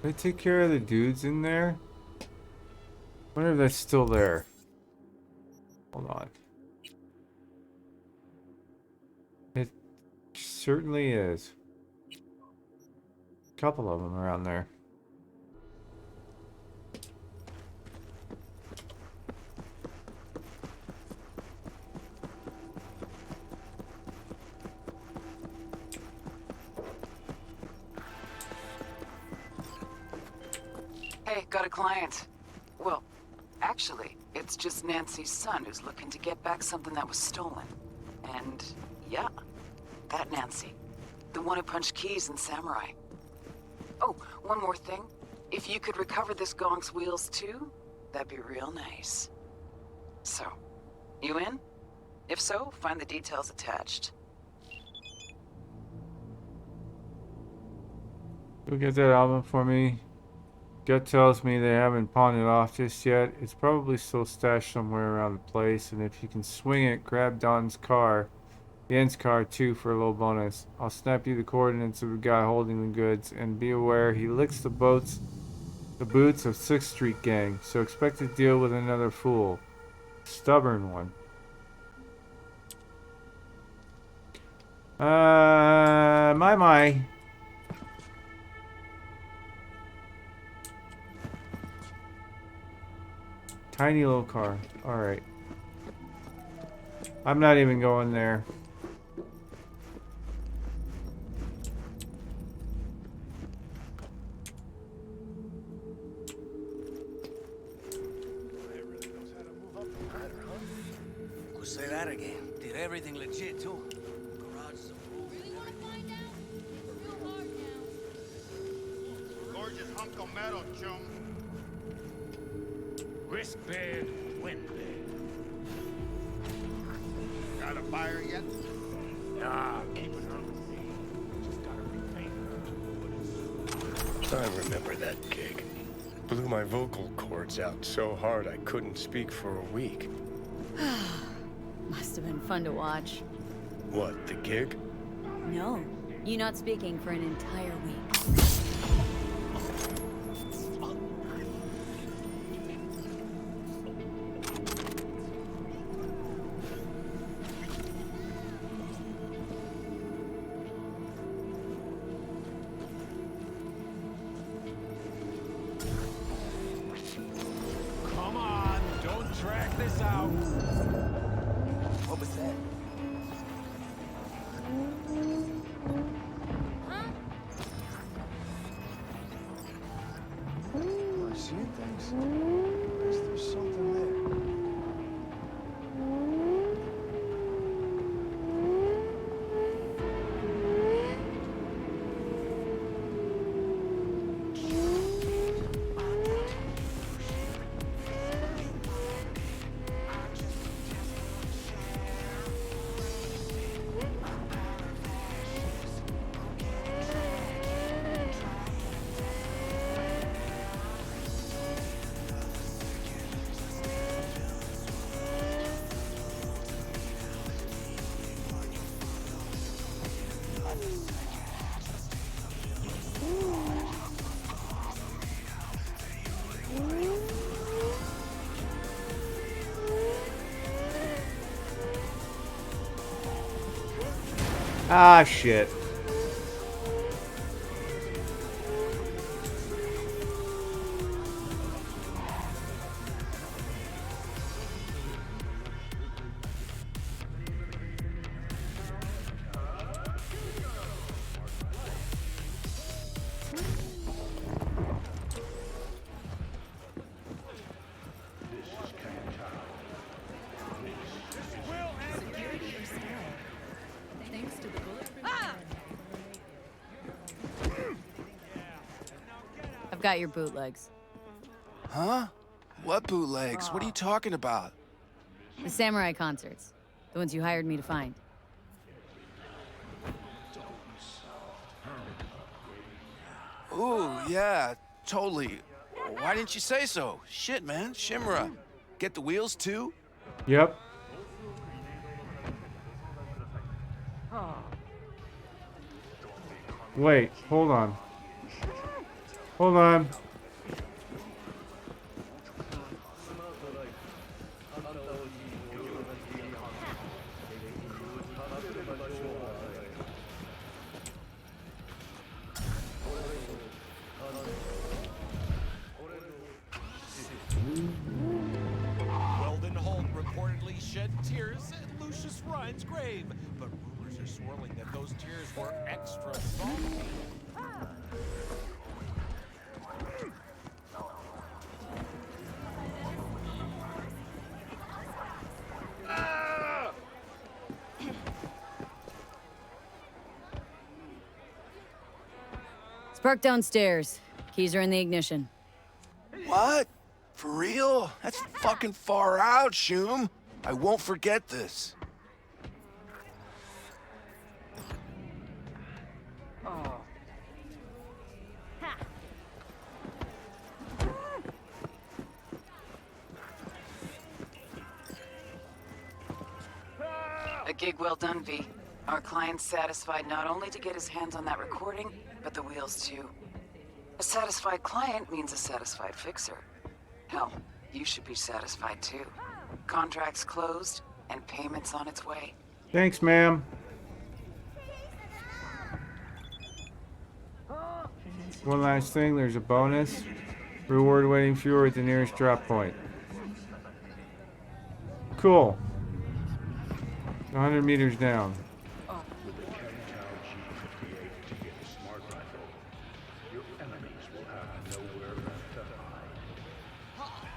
[SPEAKER 3] Did I take care of the dudes in there? I wonder if that's still there. Hold on. It certainly is. A couple of them around there.
[SPEAKER 2] Hey, got a client. Well, actually, it's just Nancy's son who's looking to get back something that was stolen. And, yeah, that Nancy. The one who punched Keys in Samurai. Oh, one more thing. If you could recover this gong's wheels too, that'd be real nice. So, you in? If so, find the details attached.
[SPEAKER 3] Go get that album for me. Gut tells me they haven't pawned it off just yet. It's probably still stashed somewhere around the place, and if you can swing it, grab Don's car. Yen's car too for a little bonus. I'll snap you the coordinates of the guy holding the goods, and be aware he licks the boots of 6th Street gang, so expect to deal with another fool. Stubborn one. My. Tiny little car. Alright. I'm not even going there.
[SPEAKER 22] Could say that again. Did everything legit too. Garage is approved. Really want to find out? It's real hard now.
[SPEAKER 6] Gorgeous hunk of metal, chum.
[SPEAKER 1] Risk bad, win bad.
[SPEAKER 6] Got a buyer yet?
[SPEAKER 1] Nah, keep it on with me. Just gotta repaint her.
[SPEAKER 13] I remember that gig. Blew my vocal cords out so hard I couldn't speak for a week.
[SPEAKER 8] Must have been fun to watch.
[SPEAKER 13] What, the gig?
[SPEAKER 8] No, you not speaking for an entire week.
[SPEAKER 1] Come on, don't drag this out.
[SPEAKER 22] What was that?
[SPEAKER 6] Am I seeing things? Is there something there?
[SPEAKER 3] Ah, shit.
[SPEAKER 11] Thanks to the bulletproof
[SPEAKER 8] I've got your bootlegs.
[SPEAKER 6] Huh? What bootlegs? What are you talking about?
[SPEAKER 8] The samurai concerts. The ones you hired me to find.
[SPEAKER 6] Ooh, yeah, totally. Why didn't you say so? Shit, man, Shimura. Get the wheels too?
[SPEAKER 3] Yep. Wait, hold on. Hold on.
[SPEAKER 9] Weldon Holt reportedly shed tears at Lucius Ryan's grave, but rumors are swirling that those tears were extra salty.
[SPEAKER 8] Spark downstairs. Keys are in the ignition.
[SPEAKER 6] What? For real? That's fucking far out, Shum. I won't forget this.
[SPEAKER 2] A gig well done, V. Our client's satisfied not only to get his hands on that recording, but the wheels too. A satisfied client means a satisfied fixer. Hell, you should be satisfied too. Contracts closed, and payments on its way.
[SPEAKER 3] Thanks, ma'am. One last thing, there's a bonus. Reward waiting for you at the nearest drop point. Cool. 100 meters down.
[SPEAKER 16] With the Kangtao G58 to get a smart rifle, your enemies will have nowhere left to hide.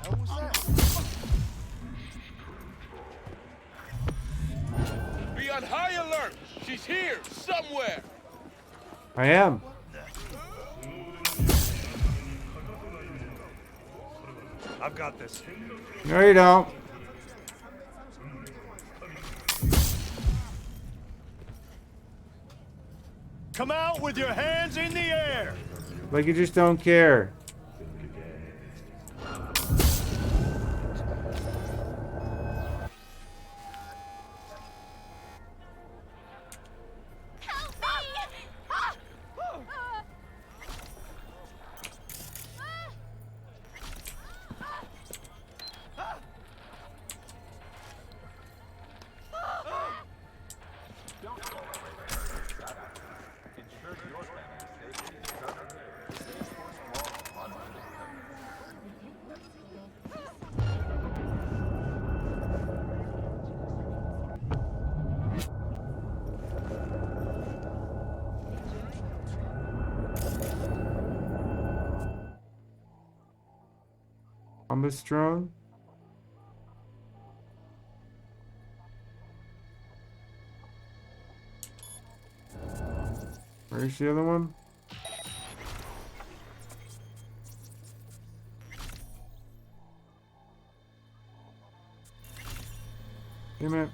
[SPEAKER 6] What was that?
[SPEAKER 9] Be on high alert! She's here, somewhere!
[SPEAKER 3] I am.
[SPEAKER 1] I've got this.
[SPEAKER 3] No, you don't.
[SPEAKER 1] Come out with your hands in the air!
[SPEAKER 3] Like you just don't care. Columbus drone. Where's the other one? Damn it.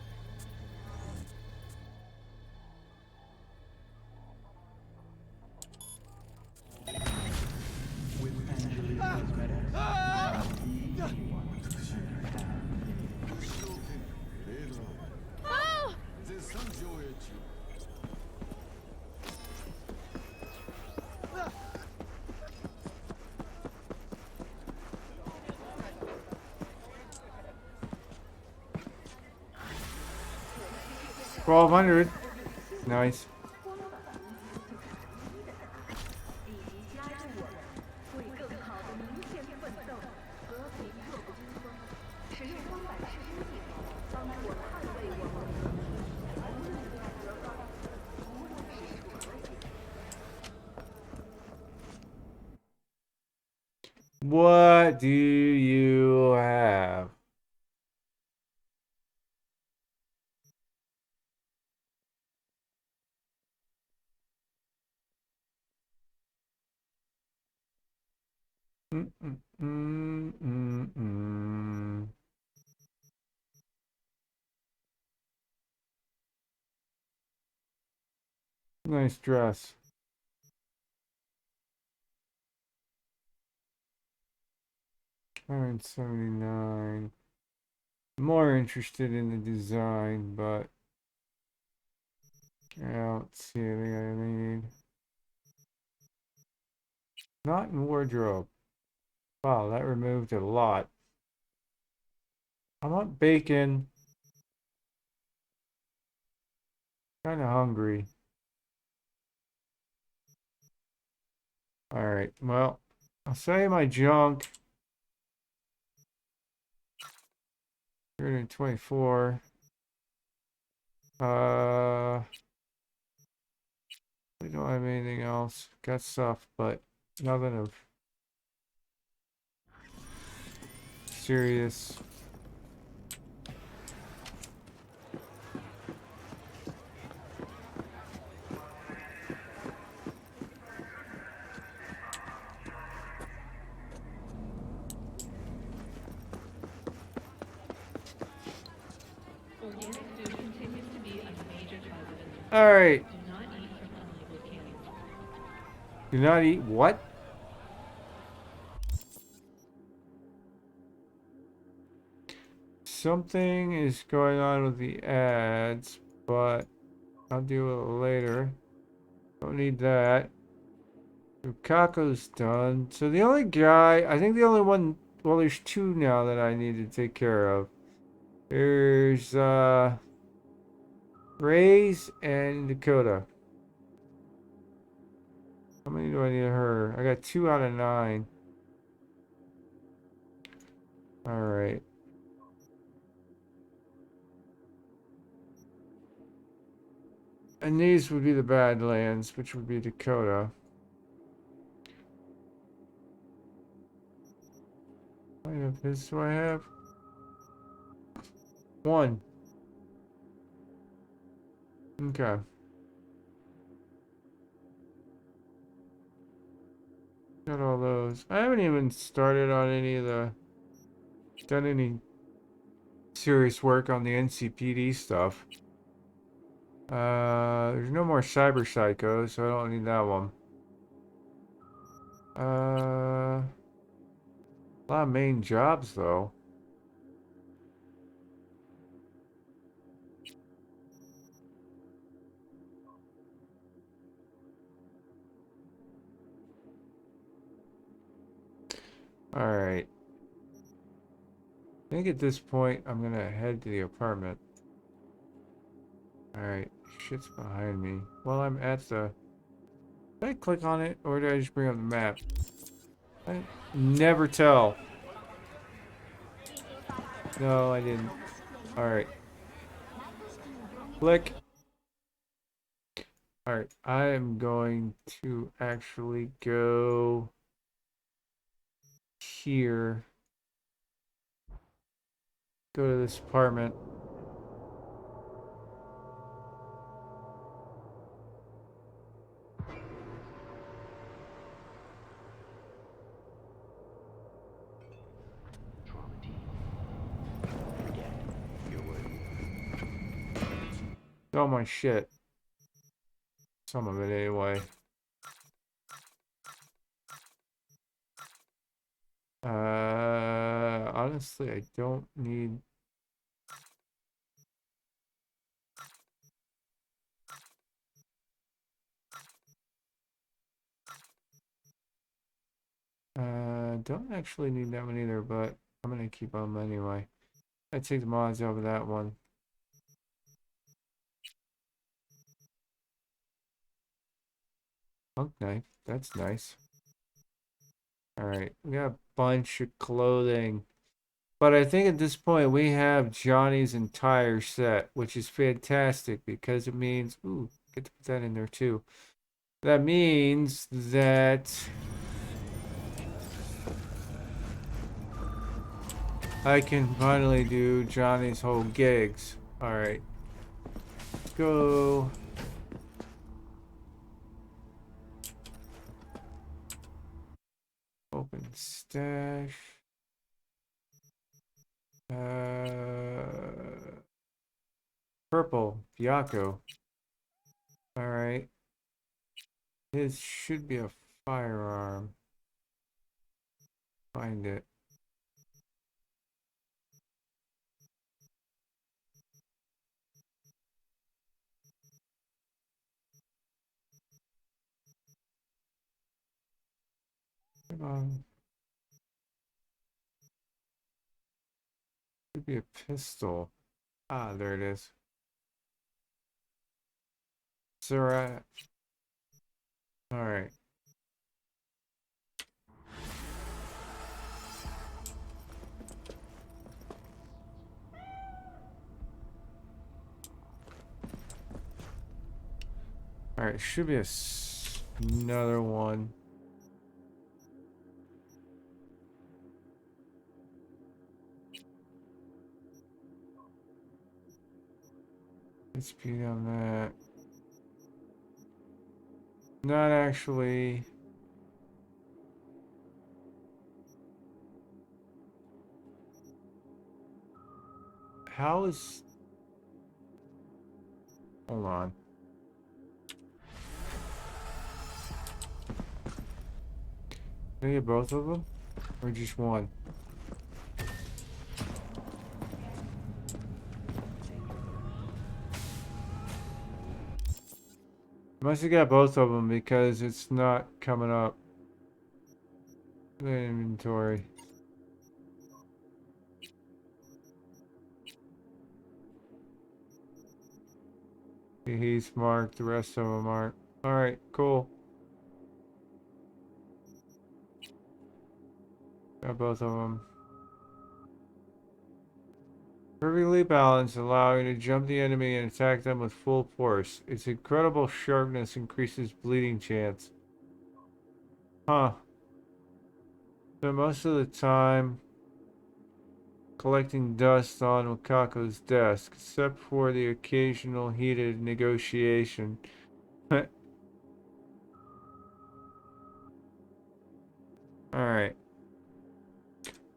[SPEAKER 3] $1,200. Nice. What do you have? Nice dress. $179. More interested in the design, but yeah, let's see anything I need. Not in wardrobe. Wow, that removed a lot. I want bacon. Kind of hungry. All right, well, I'll say my junk. 324. We don't have anything else. Got stuff, but nothing of serious.
[SPEAKER 11] Organic food continues to be a major positive.
[SPEAKER 3] All right.
[SPEAKER 11] Do not eat from unlabeled cans.
[SPEAKER 3] Do not eat what? Something is going on with the ads, but I'll deal with it later. Don't need that. Lukaku's done. So the only guy, I think the only one, well, there's two now that I need to take care of. There's Ray's and Dakota. How many do I need of her? I got 2 out of 9. All right. And these would be the Badlands, which would be Dakota. How many of his do I have? 1. Okay. Got all those. I haven't even started on any of the... done any serious work on the NCPD stuff. There's no more Cyber Psycho, so I don't need that one. A lot of main jobs, though. Alright. I think at this point, I'm gonna head to the apartment. Alright. Shit's behind me. Well, I'm at the... Did I click on it, or did I just bring up the map? I never tell. No, I didn't. Alright. Click. Alright, I am going to actually go here. Go to this apartment. Oh my shit. Some of it anyway. Honestly, I don't need... don't actually need that one either, but I'm gonna keep them anyway. I take the mods over that one. Punk knife, that's nice. Alright, we got a bunch of clothing. But I think at this point we have Johnny's entire set, which is fantastic because it means... Ooh, get to put that in there too. That means that... I can finally do Johnny's whole gigs. Alright. Go. Open stash. Purple. Byakko. Alright. His should be a firearm. Find it. Come on. Should be a pistol. Ah, there it is. Sir, all right. All right, should be another one. Speed on that. Not actually. How is... Hold on. Can I get both of them? Or just one? Must have got both of them because it's not coming up. The inventory. He's marked, the rest of them aren't. Alright, cool. Got both of them. Perfectly balanced, allowing you to jump the enemy and attack them with full force. Its incredible sharpness increases bleeding chance. Huh. So most of the time, collecting dust on Wakako's desk, except for the occasional heated negotiation. Alright.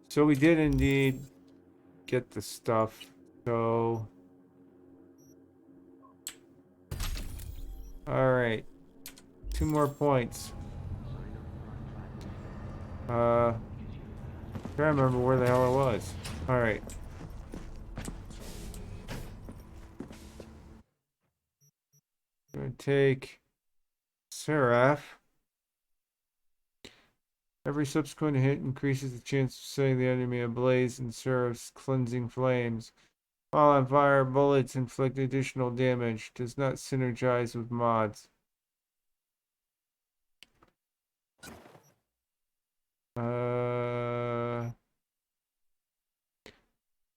[SPEAKER 3] So we did indeed get the stuff. So... Alright. 2 more points. Trying to remember where the hell it was. Alright. Gonna take Seraph. Every subsequent hit increases the chance of setting the enemy ablaze in Seraph's cleansing flames. While on fire, bullets inflict additional damage. Does not synergize with mods.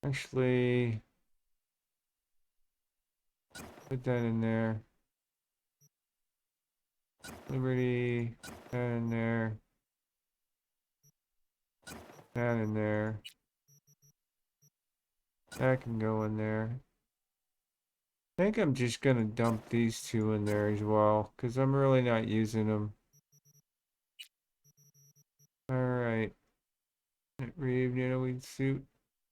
[SPEAKER 3] Actually, put that in there. Liberty, that in there. That in there. That can go in there. I think I'm just gonna dump these two in there as well, because I'm really not using them. Alright. Reeve, nanoweed suit.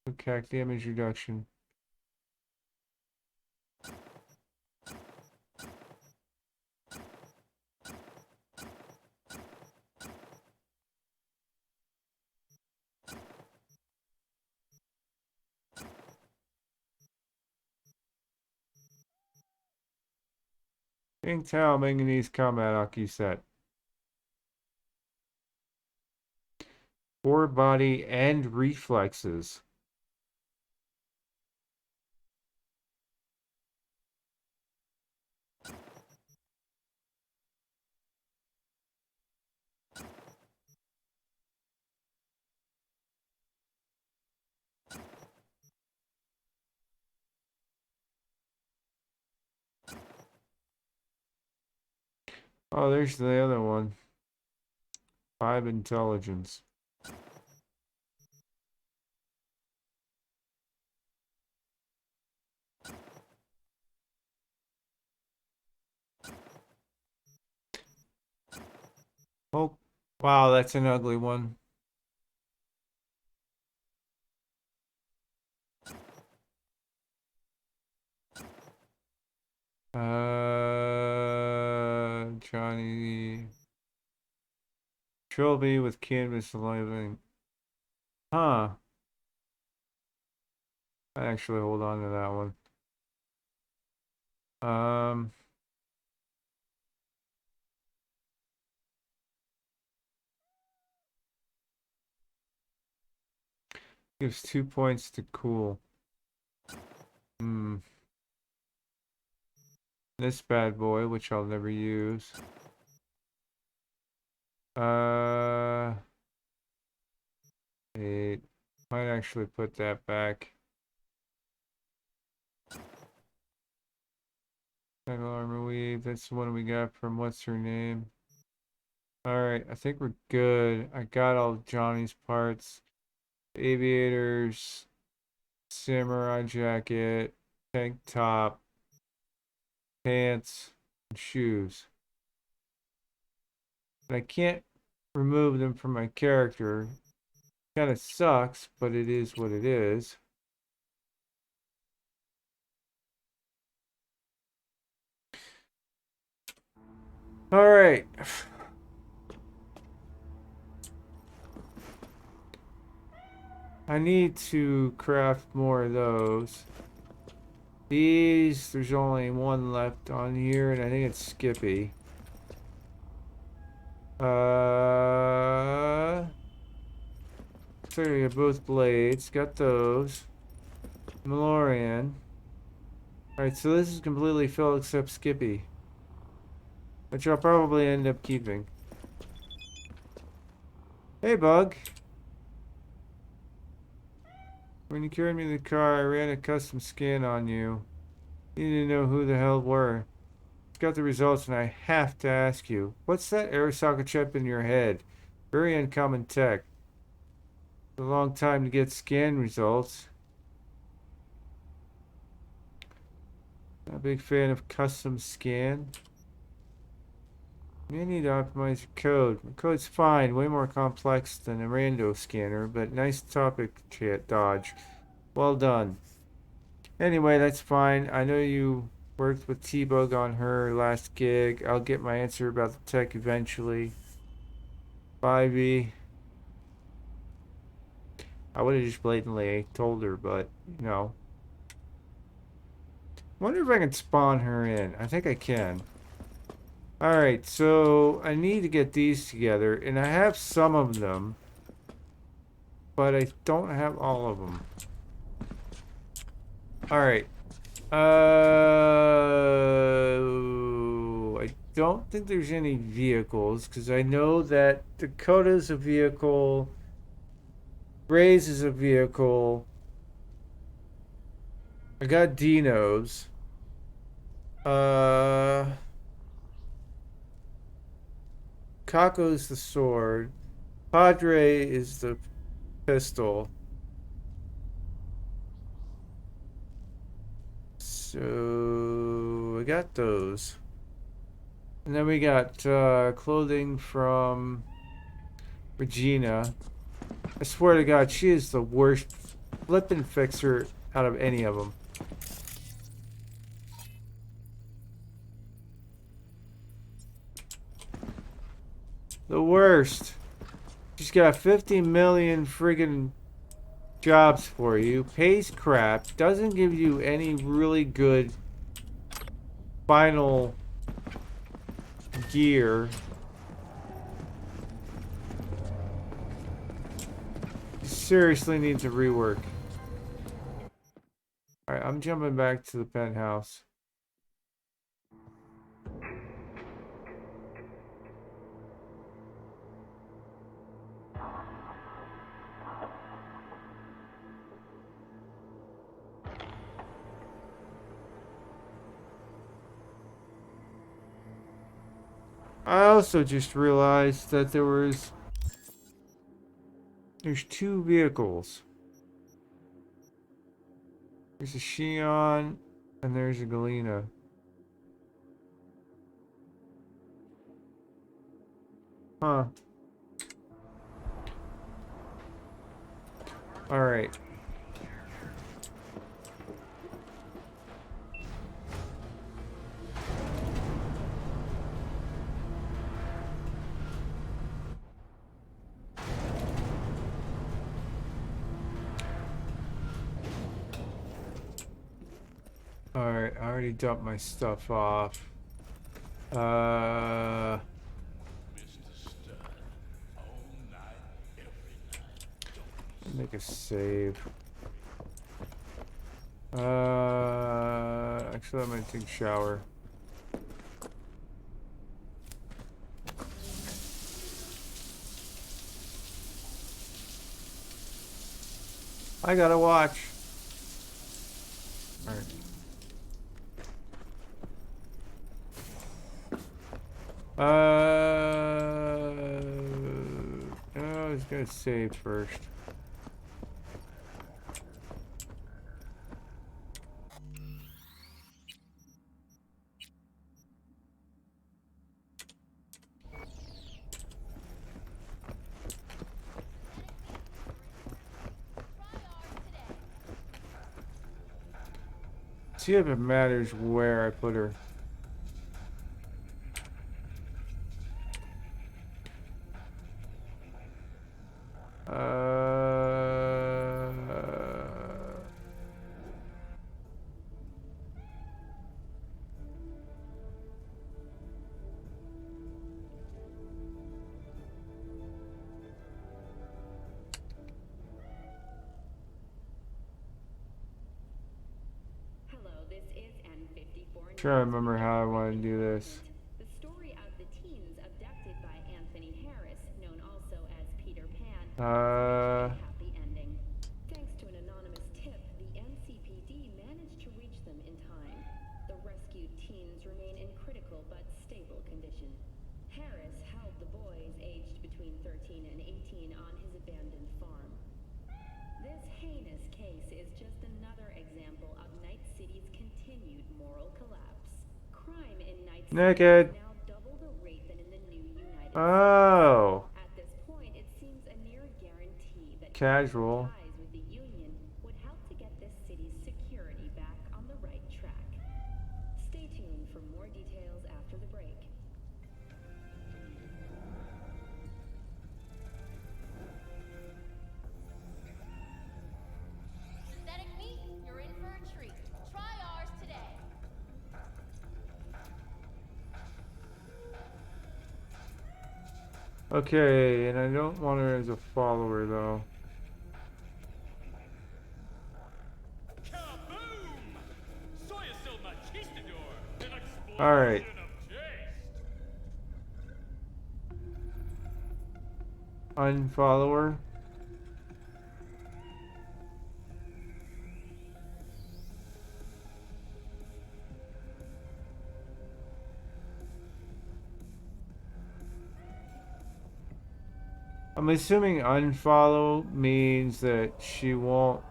[SPEAKER 3] Attack damage reduction. Pink Tau Manganese Combat Aki set. 4 body and reflexes. Oh, there's the other one. 5 intelligence. Oh, wow, that's an ugly one. Johnny. Trilby with canvas living. Huh. I actually hold on to that one. Gives 2 points to cool. This bad boy, which I'll never use. It might actually put that back. Metal armor weave. That's the one we got from what's her name. Alright, I think we're good. I got all Johnny's parts. Aviators, samurai jacket, tank top, pants, and shoes. And I can't remove them from my character. Kind of sucks, but it is what it is. Alright. I need to craft more of those. These, there's only one left on here, and I think it's Skippy. So you got both blades. Got those. Malorian. Alright, so this is completely filled except Skippy. Which I'll probably end up keeping. Hey, Bug. When you carried me to the car, I ran a custom scan on you. You didn't know who the hell were. Got the results, and I have to ask you, what's that air socket chip in your head? Very uncommon tech. It's a long time to get scan results. Not a big fan of custom scan. You need to optimize your code. My code's fine, way more complex than a rando scanner, but nice topic chat dodge. Well done. Anyway, that's fine. I know you worked with T-Bug on her last gig. I'll get my answer about the tech eventually. 5e. I would have just blatantly told her, but, you know. Wonder if I can spawn her in. I think I can. Alright, so I need to get these together, and I have some of them, but I don't have all of them. Alright. I don't think there's any vehicles, because I know that Dakota's a vehicle, Ray's is a vehicle. I got Dino's. Caco's the sword. Padre is the pistol. So I got those. And then we got clothing from Regina. I swear to God, she is the worst flippin' fixer out of any of them. The worst. She's got 50 million friggin' jobs for you, pays crap, doesn't give you any really good final gear. Seriously needs a rework. Alright, I'm jumping back to the penthouse. I also just realized that there's 2 vehicles. There's a Xion and there's a Galena. Huh. Alright. already dumped my stuff off. Make a save. Actually, I'm gonna take a shower. I gotta watch. All right. I was gonna save first. See if it matters where I put her. Trying to remember how I want to do this.
[SPEAKER 7] The story of the teens abducted by Anthony Harris, known also as Peter Pan, has a happy ending. Thanks to an anonymous tip, the NCPD managed to reach them in time. The rescued teens remain in critical but stable condition. Harris held the boys aged between 13 and 18 on his abandoned farm. This heinous case is just another example of Night City's continued moral collapse. Crime in Night City
[SPEAKER 3] Naked.
[SPEAKER 7] is now double the rate than in the new United
[SPEAKER 3] Oh.
[SPEAKER 7] States. At this point, it seems a near guarantee that
[SPEAKER 3] Casual.
[SPEAKER 7] ties with the Union would help to get this city's security back on the right track. Stay tuned for more details after the break.
[SPEAKER 10] Synthetic meat, you're in for a treat. Try ours today.
[SPEAKER 3] Okay, and I don't want her as a follower though. All right. Unfollow her. I'm assuming unfollow means that she won't.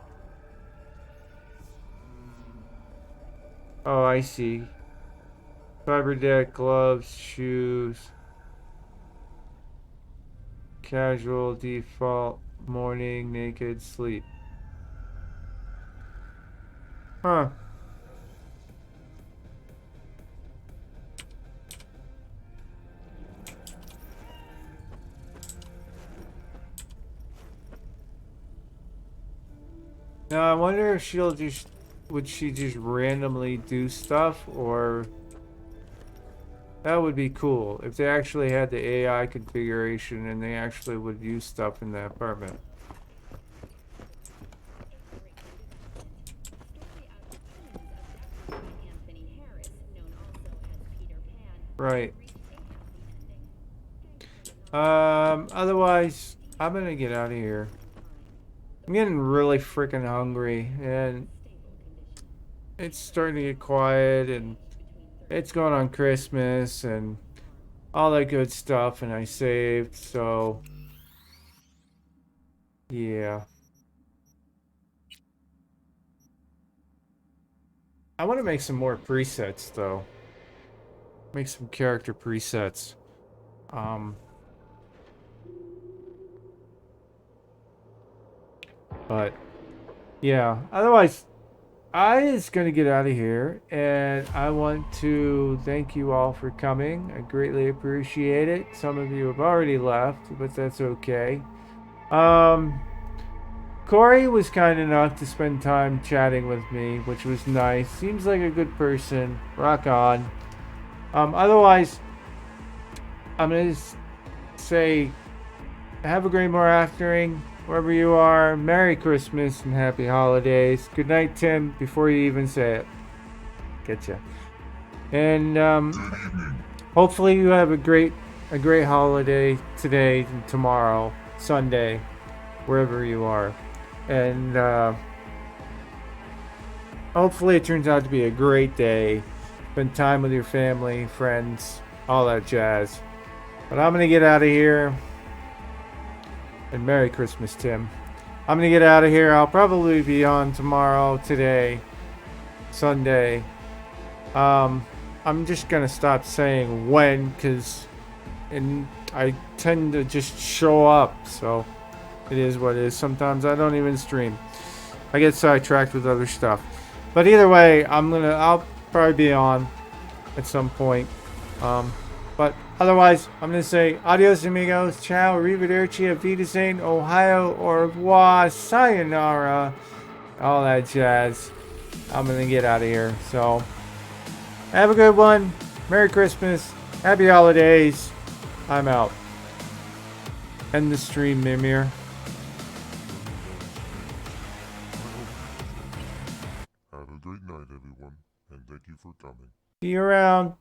[SPEAKER 3] Oh, I see. Cyber deck, gloves, shoes. Casual, default, morning, naked, sleep. Huh. Now I wonder if she'll just, would she just randomly do stuff, or that would be cool if they actually had the AI configuration and they actually would use stuff in the apartment. Right. Otherwise, I'm gonna get out of here. I'm getting really freaking hungry, and it's starting to get quiet, and it's going on Christmas, and all that good stuff, and I saved, so yeah. I want to make some more presets, though. Make some character presets. But yeah, otherwise I is going to get out of here, and I want to thank you all for coming. I greatly appreciate it. Some of you have already left, but that's okay. Corey was kind enough to spend time chatting with me, which was nice. Seems like a good person. Rock on. Otherwise, I'm going to say have a great more afternoon wherever you are. Merry Christmas and happy holidays. Good night, Tim, before you even say it. Getcha. And hopefully you have a great holiday today and tomorrow, Sunday, wherever you are. And hopefully it turns out to be a great day. Spend time with your family, friends, all that jazz. But I'm going to get out of here. And Merry Christmas, Tim. I'm going to get out of here. I'll probably be on tomorrow, today, Sunday. I'm just going to stop saying when, because I tend to just show up. So it is what it is. Sometimes I don't even stream. I get sidetracked with other stuff. But either way, I'll probably be on at some point. But otherwise, I'm going to say adios, amigos. Ciao, arrivederci, auf Wiedersehen, Ohio, au revoir, sayonara, all that jazz. I'm going to get out of here. So, have a good one. Merry Christmas. Happy holidays. I'm out. End the stream, Mimir.
[SPEAKER 1] Have a great night, everyone, and thank you for coming.
[SPEAKER 3] See you around.